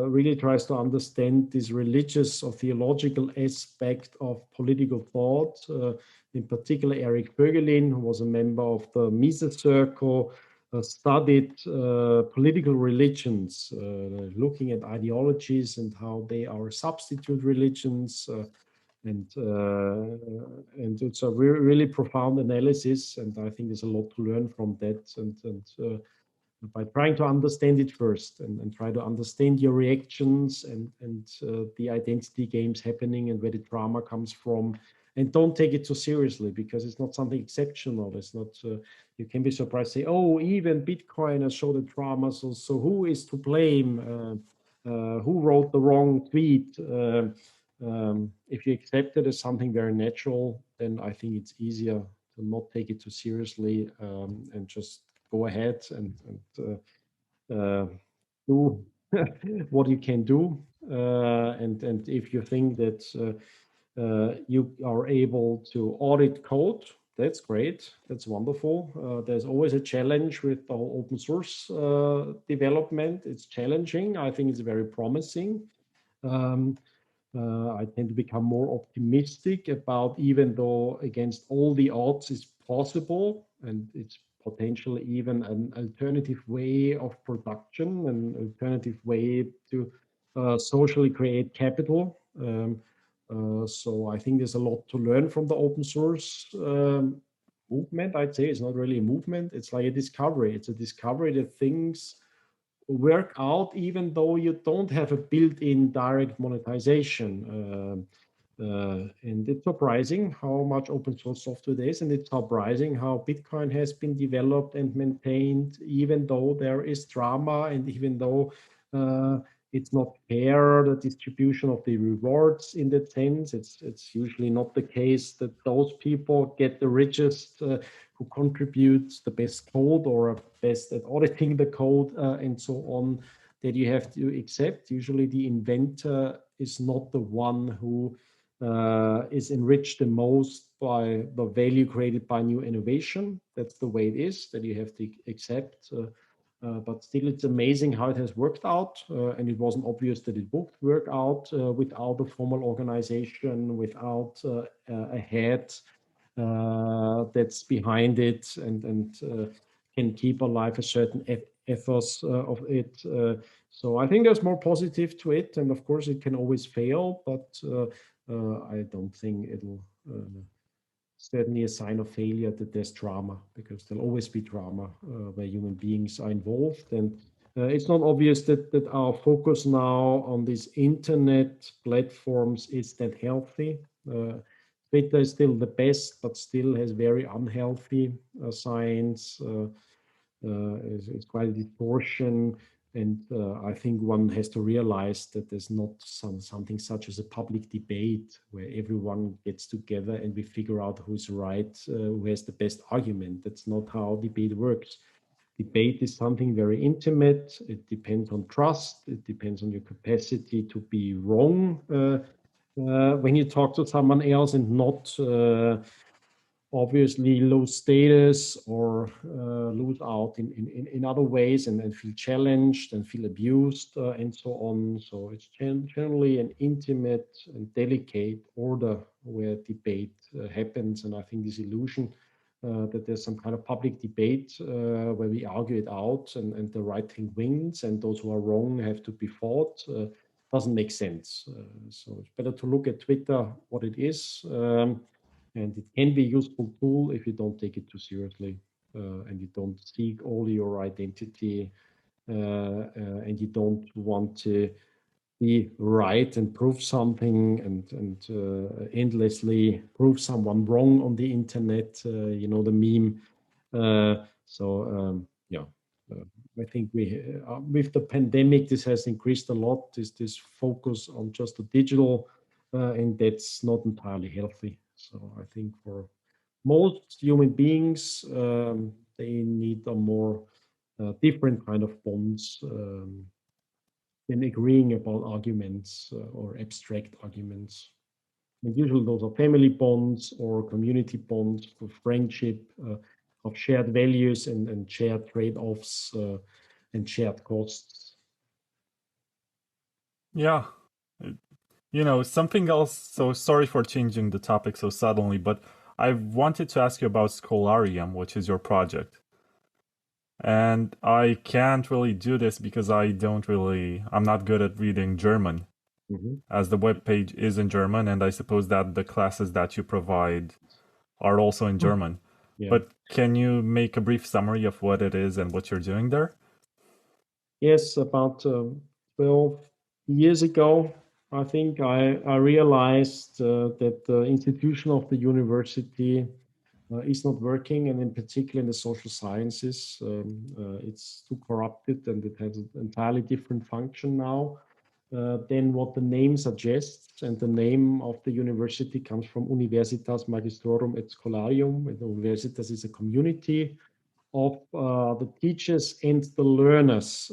really tries to understand this religious or theological aspect of political thought. In particular, Erich Voegelin, who was a member of the Mises Circle, studied political religions, looking at ideologies and how they are substitute religions. And it's a really profound analysis, and I think there's a lot to learn from that. And by trying to understand it first, and try to understand your reactions and the identity games happening and where the drama comes from, and don't take it too seriously because it's not something exceptional. It's not. You can be surprised, say, "Oh, even Bitcoiners show the drama, so who is to blame? Who wrote the wrong tweet?" If you accept it as something very natural, then I think it's easier to not take it too seriously, and just go ahead and do what you can do. And if you think that you are able to audit code, that's great. That's wonderful. There's always a challenge with the whole open source development. It's challenging. I think it's very promising. I tend to become more optimistic about, even though against all the odds it's possible, and it's potentially even an alternative way of production, an alternative way to socially create capital. So I think there's a lot to learn from the open source movement. I'd say it's not really a movement. It's like a discovery. It's a discovery that things work out even though you don't have a built-in direct monetization. And it's surprising how much open source software there is, and it's surprising how Bitcoin has been developed and maintained, even though there is drama and even though it's not fair, the distribution of the rewards in that sense. It's usually not the case that those people get the richest who contributes the best code or are best at auditing the code and so on, that you have to accept. Usually the inventor is not the one who is enriched the most by the value created by new innovation. That's the way it is, that you have to accept. But still, it's amazing how it has worked out. And it wasn't obvious that it would work out without a formal organization, without a head that's behind it and can keep alive a certain ethos of it. So I think there's more positive to it, and of course it can always fail, but I don't think it'll certainly a sign of failure that there's drama, because there'll always be drama where human beings are involved. And it's not obvious that our focus now on these internet platforms is that healthy. Twitter is still the best, but still has very unhealthy signs. It's quite a distortion. And I think one has to realize that there's not something such as a public debate where everyone gets together and we figure out who's right, who has the best argument. That's not how debate works. Debate is something very intimate. It depends on trust. It depends on your capacity to be wrong when you talk to someone else, and not obviously lose status or lose out in other ways, and feel challenged and feel abused and so on. So it's generally an intimate and delicate order where debate happens. And I think this illusion that there's some kind of public debate where we argue it out and the right thing wins and those who are wrong have to be fought doesn't make sense. So it's better to look at Twitter what it is. And it can be a useful tool if you don't take it too seriously and you don't seek all your identity and you don't want to be right and prove something and endlessly prove someone wrong on the internet. You know the meme. Yeah. I think we, with the pandemic, this has increased a lot. This focus on just the digital, and that's not entirely healthy. So I think for most human beings, they need a more different kind of bonds than agreeing about arguments or abstract arguments. And usually those are family bonds or community bonds for friendship, of shared values and shared trade-offs and shared costs. Yeah. Something else. So sorry for changing the topic so suddenly, but I wanted to ask you about Scholarium, which is your project. And I can't really do this because I'm not good at reading German, as the web page is in German, and I suppose that the classes that you provide are also in German. Yeah. But can you make a brief summary of what it is and what you're doing there? Yes, about 12 years ago, I think I realized that the institution of the university is not working, and in particular in the social sciences, it's too corrupted and it has an entirely different function now than what the name suggests. And the name of the university comes from Universitas Magistrorum et Scholarium. And Universitas is a community of the teachers and the learners.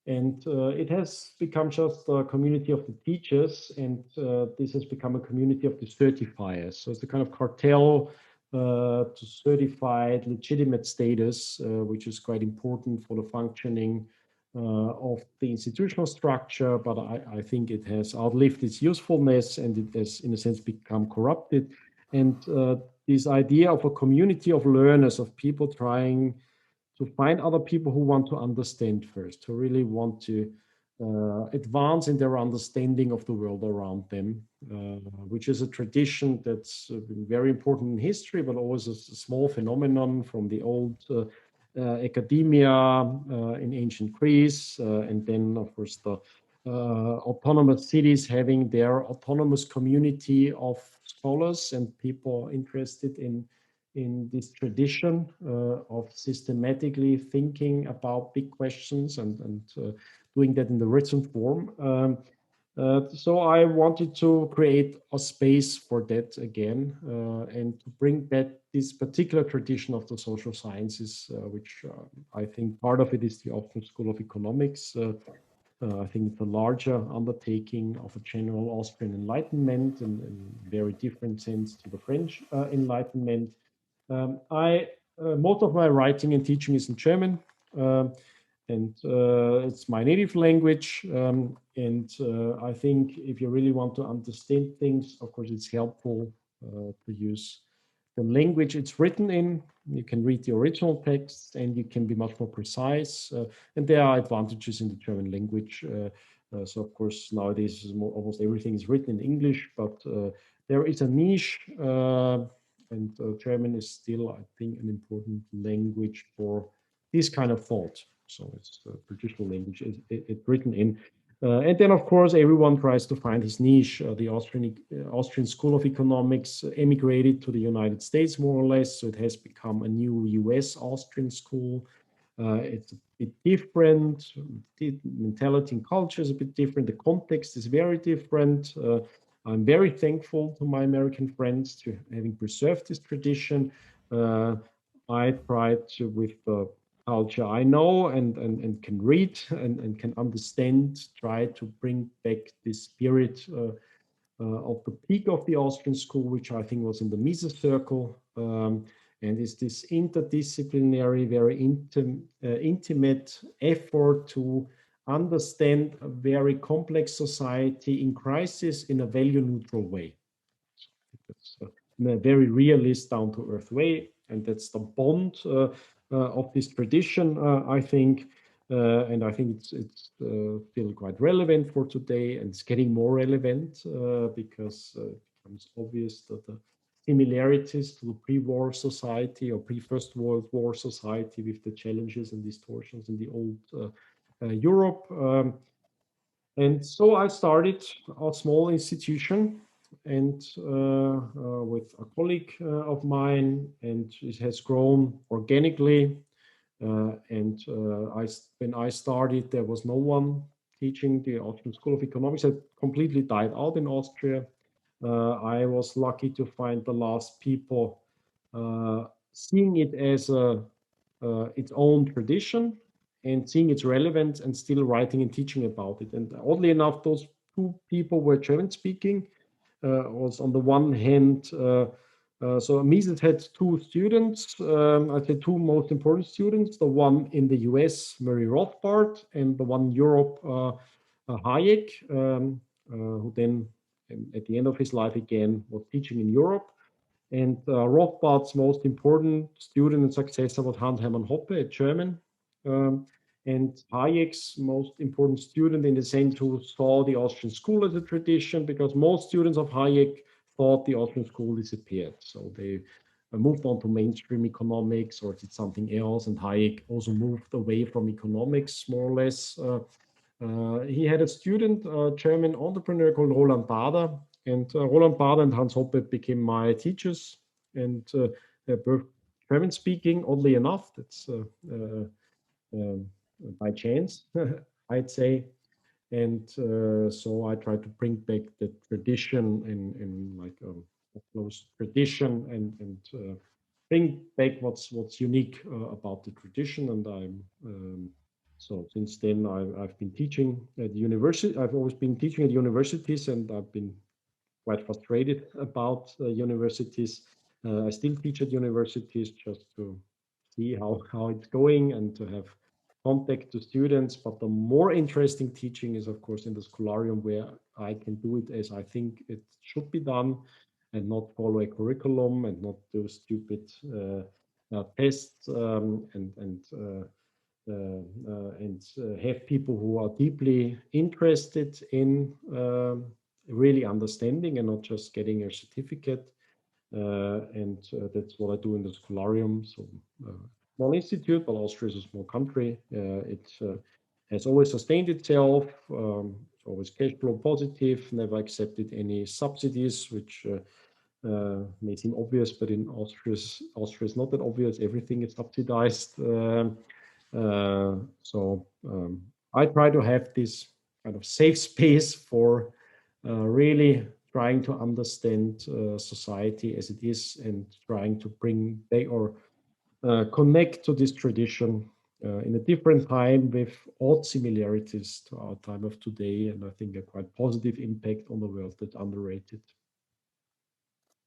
And it has become just a community of the teachers, and this has become a community of the certifiers. So it's a kind of cartel to certified legitimate status, which is quite important for the functioning of the institutional structure. But I think it has outlived its usefulness, and it has, in a sense, become corrupted. And this idea of a community of learners, of people trying to find other people who want to understand first, who really want to advance in their understanding of the world around them, which is a tradition that's been very important in history, but always a small phenomenon from the old academia in ancient Greece, and then, of course, the autonomous cities having their autonomous community of scholars and people interested in this tradition of systematically thinking about big questions and doing that in the written form. So I wanted to create a space for that again and to bring back this particular tradition of the social sciences, which I think part of it is the Austrian School of Economics. I think it's a larger undertaking of a general Austrian Enlightenment in very different sense to the French Enlightenment. Most of my writing and teaching is in German, and it's my native language. I think if you really want to understand things, of course, it's helpful to use the language it's written in. You can read the original text, and you can be much more precise. And there are advantages in the German language. So, of course, nowadays almost everything is written in English, but there is a niche. And German is still, I think, an important language for this kind of thought. So it's the traditional language it's written in. And then, of course, everyone tries to find his niche. The Austrian School of Economics emigrated to the United States, more or less. So it has become a new US-Austrian school. It's a bit different. The mentality and culture is a bit different. The context is very different. I'm very thankful to my American friends to having preserved this tradition. I tried to, with the culture I know and can read and can understand, try to bring back the spirit of the peak of the Austrian school, which I think was in the Mises circle, and is this interdisciplinary, very intimate effort to understand a very complex society in crisis in a value-neutral way. That's in a very realist, down-to-earth way, and that's the bond of this tradition, I think. And I think it's still quite relevant for today, and it's getting more relevant because it becomes obvious that the similarities to the pre-war society or pre-First World War society with the challenges and distortions in the old Europe. And so I started a small institution and with a colleague of mine, and it has grown organically. When I started, there was no one teaching the Austrian School of Economics. It completely died out in Austria. I was lucky to find the last people seeing it as a its own tradition and seeing its relevance and still writing and teaching about it. And oddly enough, those two people were German speaking. Was on the one hand, so Mises had two students, I'd say two most important students, the one in the US, Murray Rothbard, and the one in Europe, Hayek, who then at the end of his life again was teaching in Europe. And Rothbard's most important student and successor was Hans Hermann Hoppe, a German. And Hayek's most important student in the sense who saw the Austrian school as a tradition, because most students of Hayek thought the Austrian school disappeared. So they moved on to mainstream economics or did something else. And Hayek also moved away from economics, more or less. He had a student, a German entrepreneur called Roland Bader. And Roland Bader and Hans Hoppe became my teachers. And they're both German speaking, oddly enough. That's by chance, I'd say. And so I try to bring back the tradition in like a close tradition and bring back what's unique about the tradition. And I'm so since then I've been teaching at the university. I've always been teaching at universities, and I've been quite frustrated about universities. I still teach at universities just to see how it's going and to have contact to students. But the more interesting teaching is, of course, in the Scholarium, where I can do it as I think it should be done and not follow a curriculum and not do stupid tests and have people who are deeply interested in really understanding and not just getting a certificate. And that's what I do in the Scholarium. So small institute, but Austria is a small country. It has always sustained itself, always cash flow positive, never accepted any subsidies, which may seem obvious, but in Austria is not that obvious. Everything is subsidized. So I try to have this kind of safe space for really trying to understand society as it is and trying to bring back or connect to this tradition in a different time with odd similarities to our time of today, and I think a quite positive impact on the world that's underrated.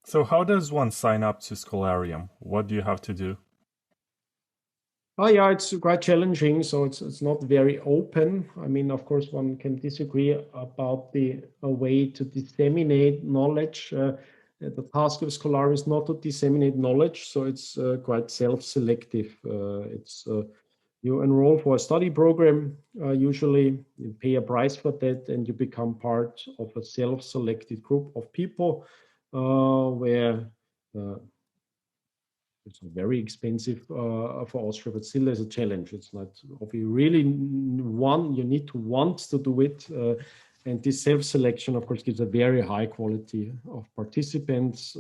So how does one sign up to Scholarium? What do you have to do? Oh yeah, it's quite challenging. So it's not very open. I mean, of course, one can disagree about the way to disseminate knowledge. The task of Scholarium is not to disseminate knowledge, so it's quite self-selective. It's you enroll for a study program. Usually, you pay a price for that, and you become part of a self-selected group of people where it's very expensive for Austria, but still there's a challenge. It's not, if you really want, you need to want to do it. And this self-selection, of course, gives a very high quality of participants.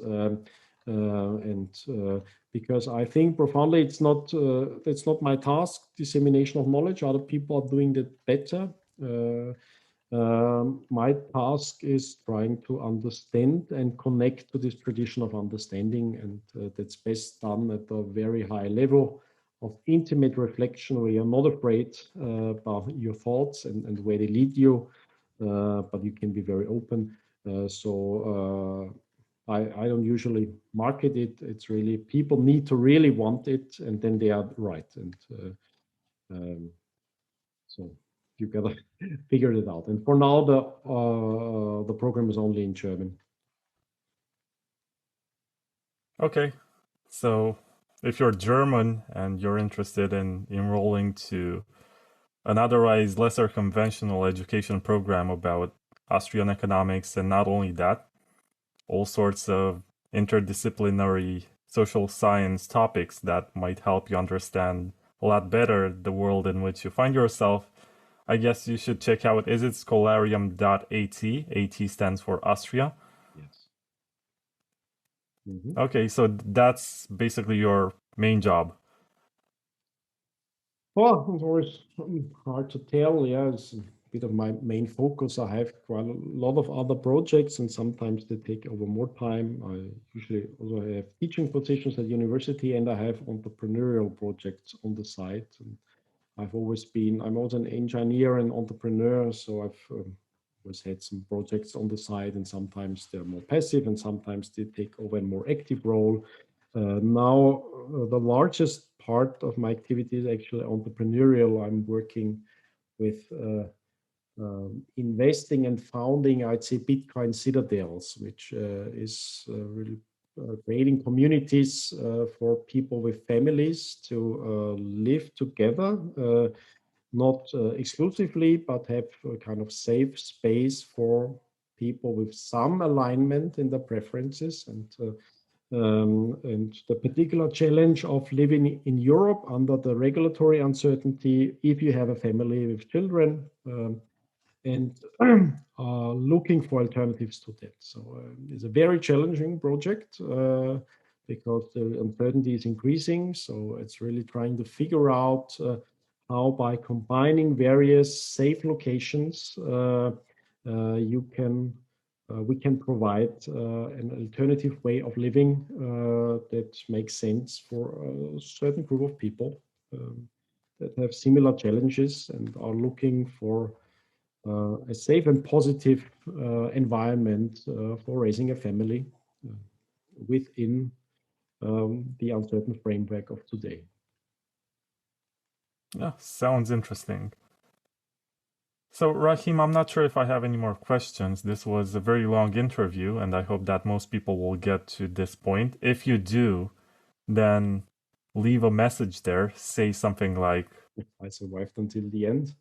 Because I think profoundly, it's not my task, dissemination of knowledge. Other people are doing that better. My task is trying to understand and connect to this tradition of understanding, and that's best done at a very high level of intimate reflection, where you're not afraid about your thoughts and where they lead you, but you can be very open. I don't usually market it. It's really people need to really want it, and then they are right. And so you gotta figure it out. And for now, the program is only in German. Okay, so if you're German and you're interested in enrolling to an otherwise lesser conventional education program about Austrian economics, and not only that, all sorts of interdisciplinary social science topics that might help you understand a lot better the world in which you find yourself, I guess you should check out, is it scholarium.at? AT stands for Austria. Yes. Okay, so that's basically your main job. Well, it's always hard to tell. Yeah, it's bit of my main focus. I have quite a lot of other projects, and sometimes they take over more time. I usually also have teaching positions at university, and I have entrepreneurial projects on the side. And I'm also an engineer and entrepreneur, so I've always had some projects on the side, and sometimes they're more passive, and sometimes they take over a more active role. Now, the largest part of my activity is actually entrepreneurial. I'm working with investing and founding, I'd say, Bitcoin citadels, which is really creating communities for people with families to live together, not exclusively, but have a kind of safe space for people with some alignment in their preferences. And the particular challenge of living in Europe under the regulatory uncertainty, if you have a family with children, and looking for alternatives to that. So it's a very challenging project because the uncertainty is increasing. So it's really trying to figure out how, by combining various safe locations, we can provide an alternative way of living that makes sense for a certain group of people that have similar challenges and are looking for a safe and positive environment for raising a family within the uncertain framework of today. Yeah, sounds interesting. So, Rahim, I'm not sure if I have any more questions. This was a very long interview, and I hope that most people will get to this point. If you do, then leave a message there. Say something like, I survived until the end.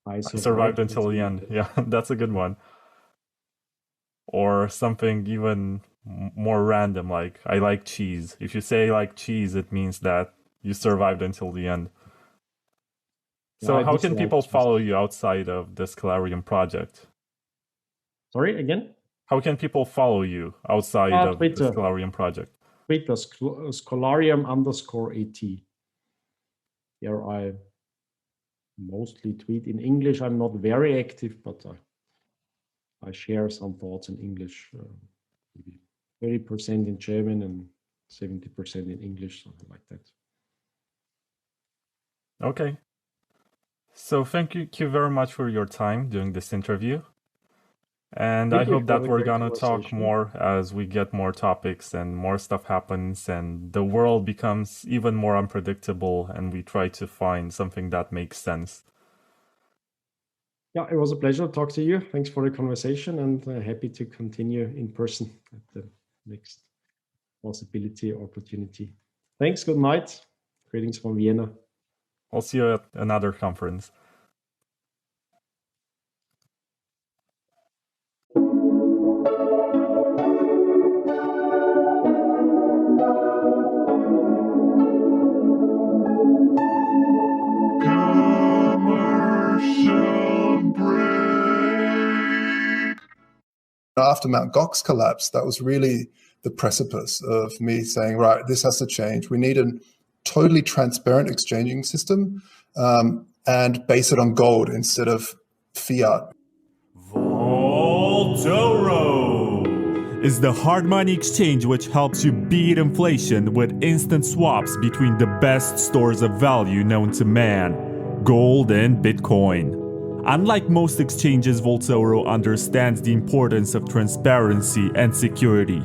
I survived until the end. Yeah, that's a good one. Or something even more random, like, I like cheese. If you say like cheese, it means that you survived until the end. So how can people follow you outside of the Scholarium project? Sorry, again? How can people follow you outside of the Scholarium project? Twitter, Scholarium_AT. Here I mostly tweet in English. I'm not very active, but I share some thoughts in English, maybe 30% in German and 70% in English, something like that. Okay. So thank you very much for your time during this interview. And I hope that we're going to talk more as we get more topics and more stuff happens and the world becomes even more unpredictable and we try to find something that makes sense. Yeah, it was a pleasure to talk to you. Thanks for the conversation and happy to continue in person at the next possibility or opportunity. Thanks. Good night. Greetings from Vienna. I'll see you at another conference. After Mt. Gox collapse, that was really the precipice of me saying, right, this has to change. We need a totally transparent exchanging system and base it on gold instead of fiat. Vaultoro is the hard money exchange which helps you beat inflation with instant swaps between the best stores of value known to man, gold and Bitcoin. Unlike most exchanges, Vaultoro understands the importance of transparency and security.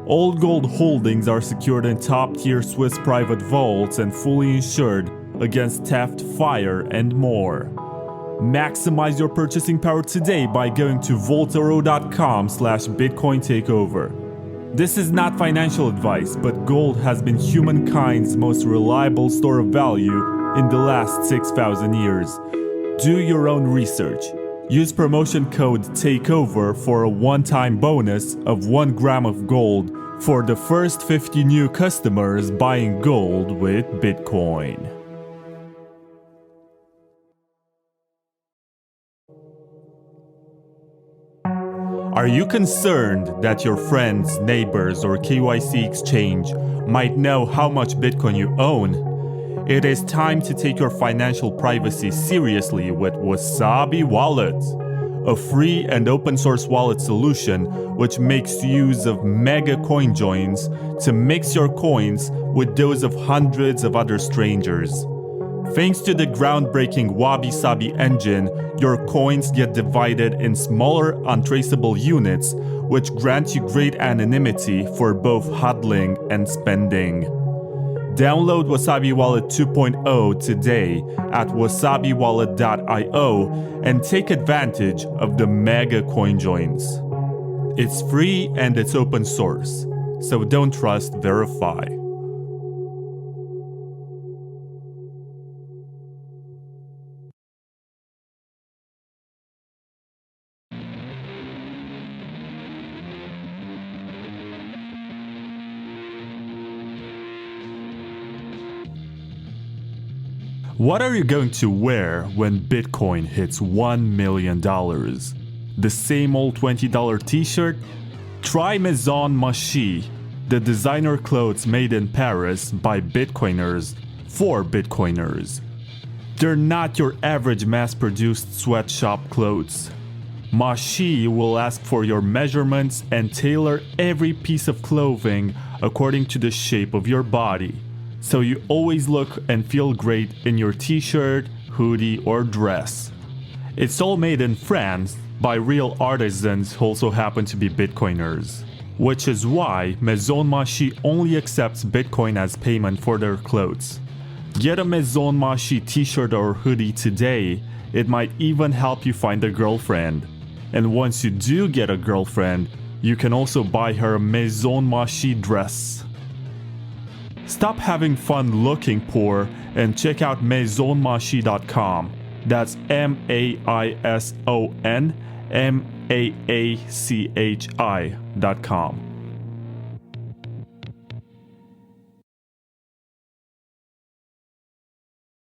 All gold holdings are secured in top-tier Swiss private vaults and fully insured against theft, fire, and more. Maximize your purchasing power today by going to vaultoro.com/Bitcoin takeover. This is not financial advice, but gold has been humankind's most reliable store of value in the last 6,000 years. Do your own research. Use promotion code TAKEOVER for a one-time bonus of 1 gram of gold for the first 50 new customers buying gold with Bitcoin. Are you concerned that your friends, neighbors, or KYC exchange might know how much Bitcoin you own? It is time to take your financial privacy seriously with Wasabi Wallet, a free and open source wallet solution which makes use of mega coin joins to mix your coins with those of hundreds of other strangers. Thanks to the groundbreaking Wabi Sabi engine, your coins get divided in smaller, untraceable units, which grant you great anonymity for both hodling and spending. Download Wasabi Wallet 2.0 today at wasabiwallet.io and take advantage of the mega coin joins. It's free and it's open source, so don't trust, verify. What are you going to wear when Bitcoin hits $1 million? The same old $20 t-shirt? Try Maison Machi, the designer clothes made in Paris by Bitcoiners for Bitcoiners. They're not your average mass-produced sweatshop clothes. Machi will ask for your measurements and tailor every piece of clothing according to the shape of your body, so you always look and feel great in your t-shirt, hoodie, or dress. It's all made in France by real artisans who also happen to be Bitcoiners, which is why Maison Machi only accepts Bitcoin as payment for their clothes. Get a Maison Machi t-shirt or hoodie today. It might even help you find a girlfriend. And once you do get a girlfriend, you can also buy her a Maison Machi dress. Stop having fun looking poor and check out maisonmachi.com. That's MAISON MAACHI.com.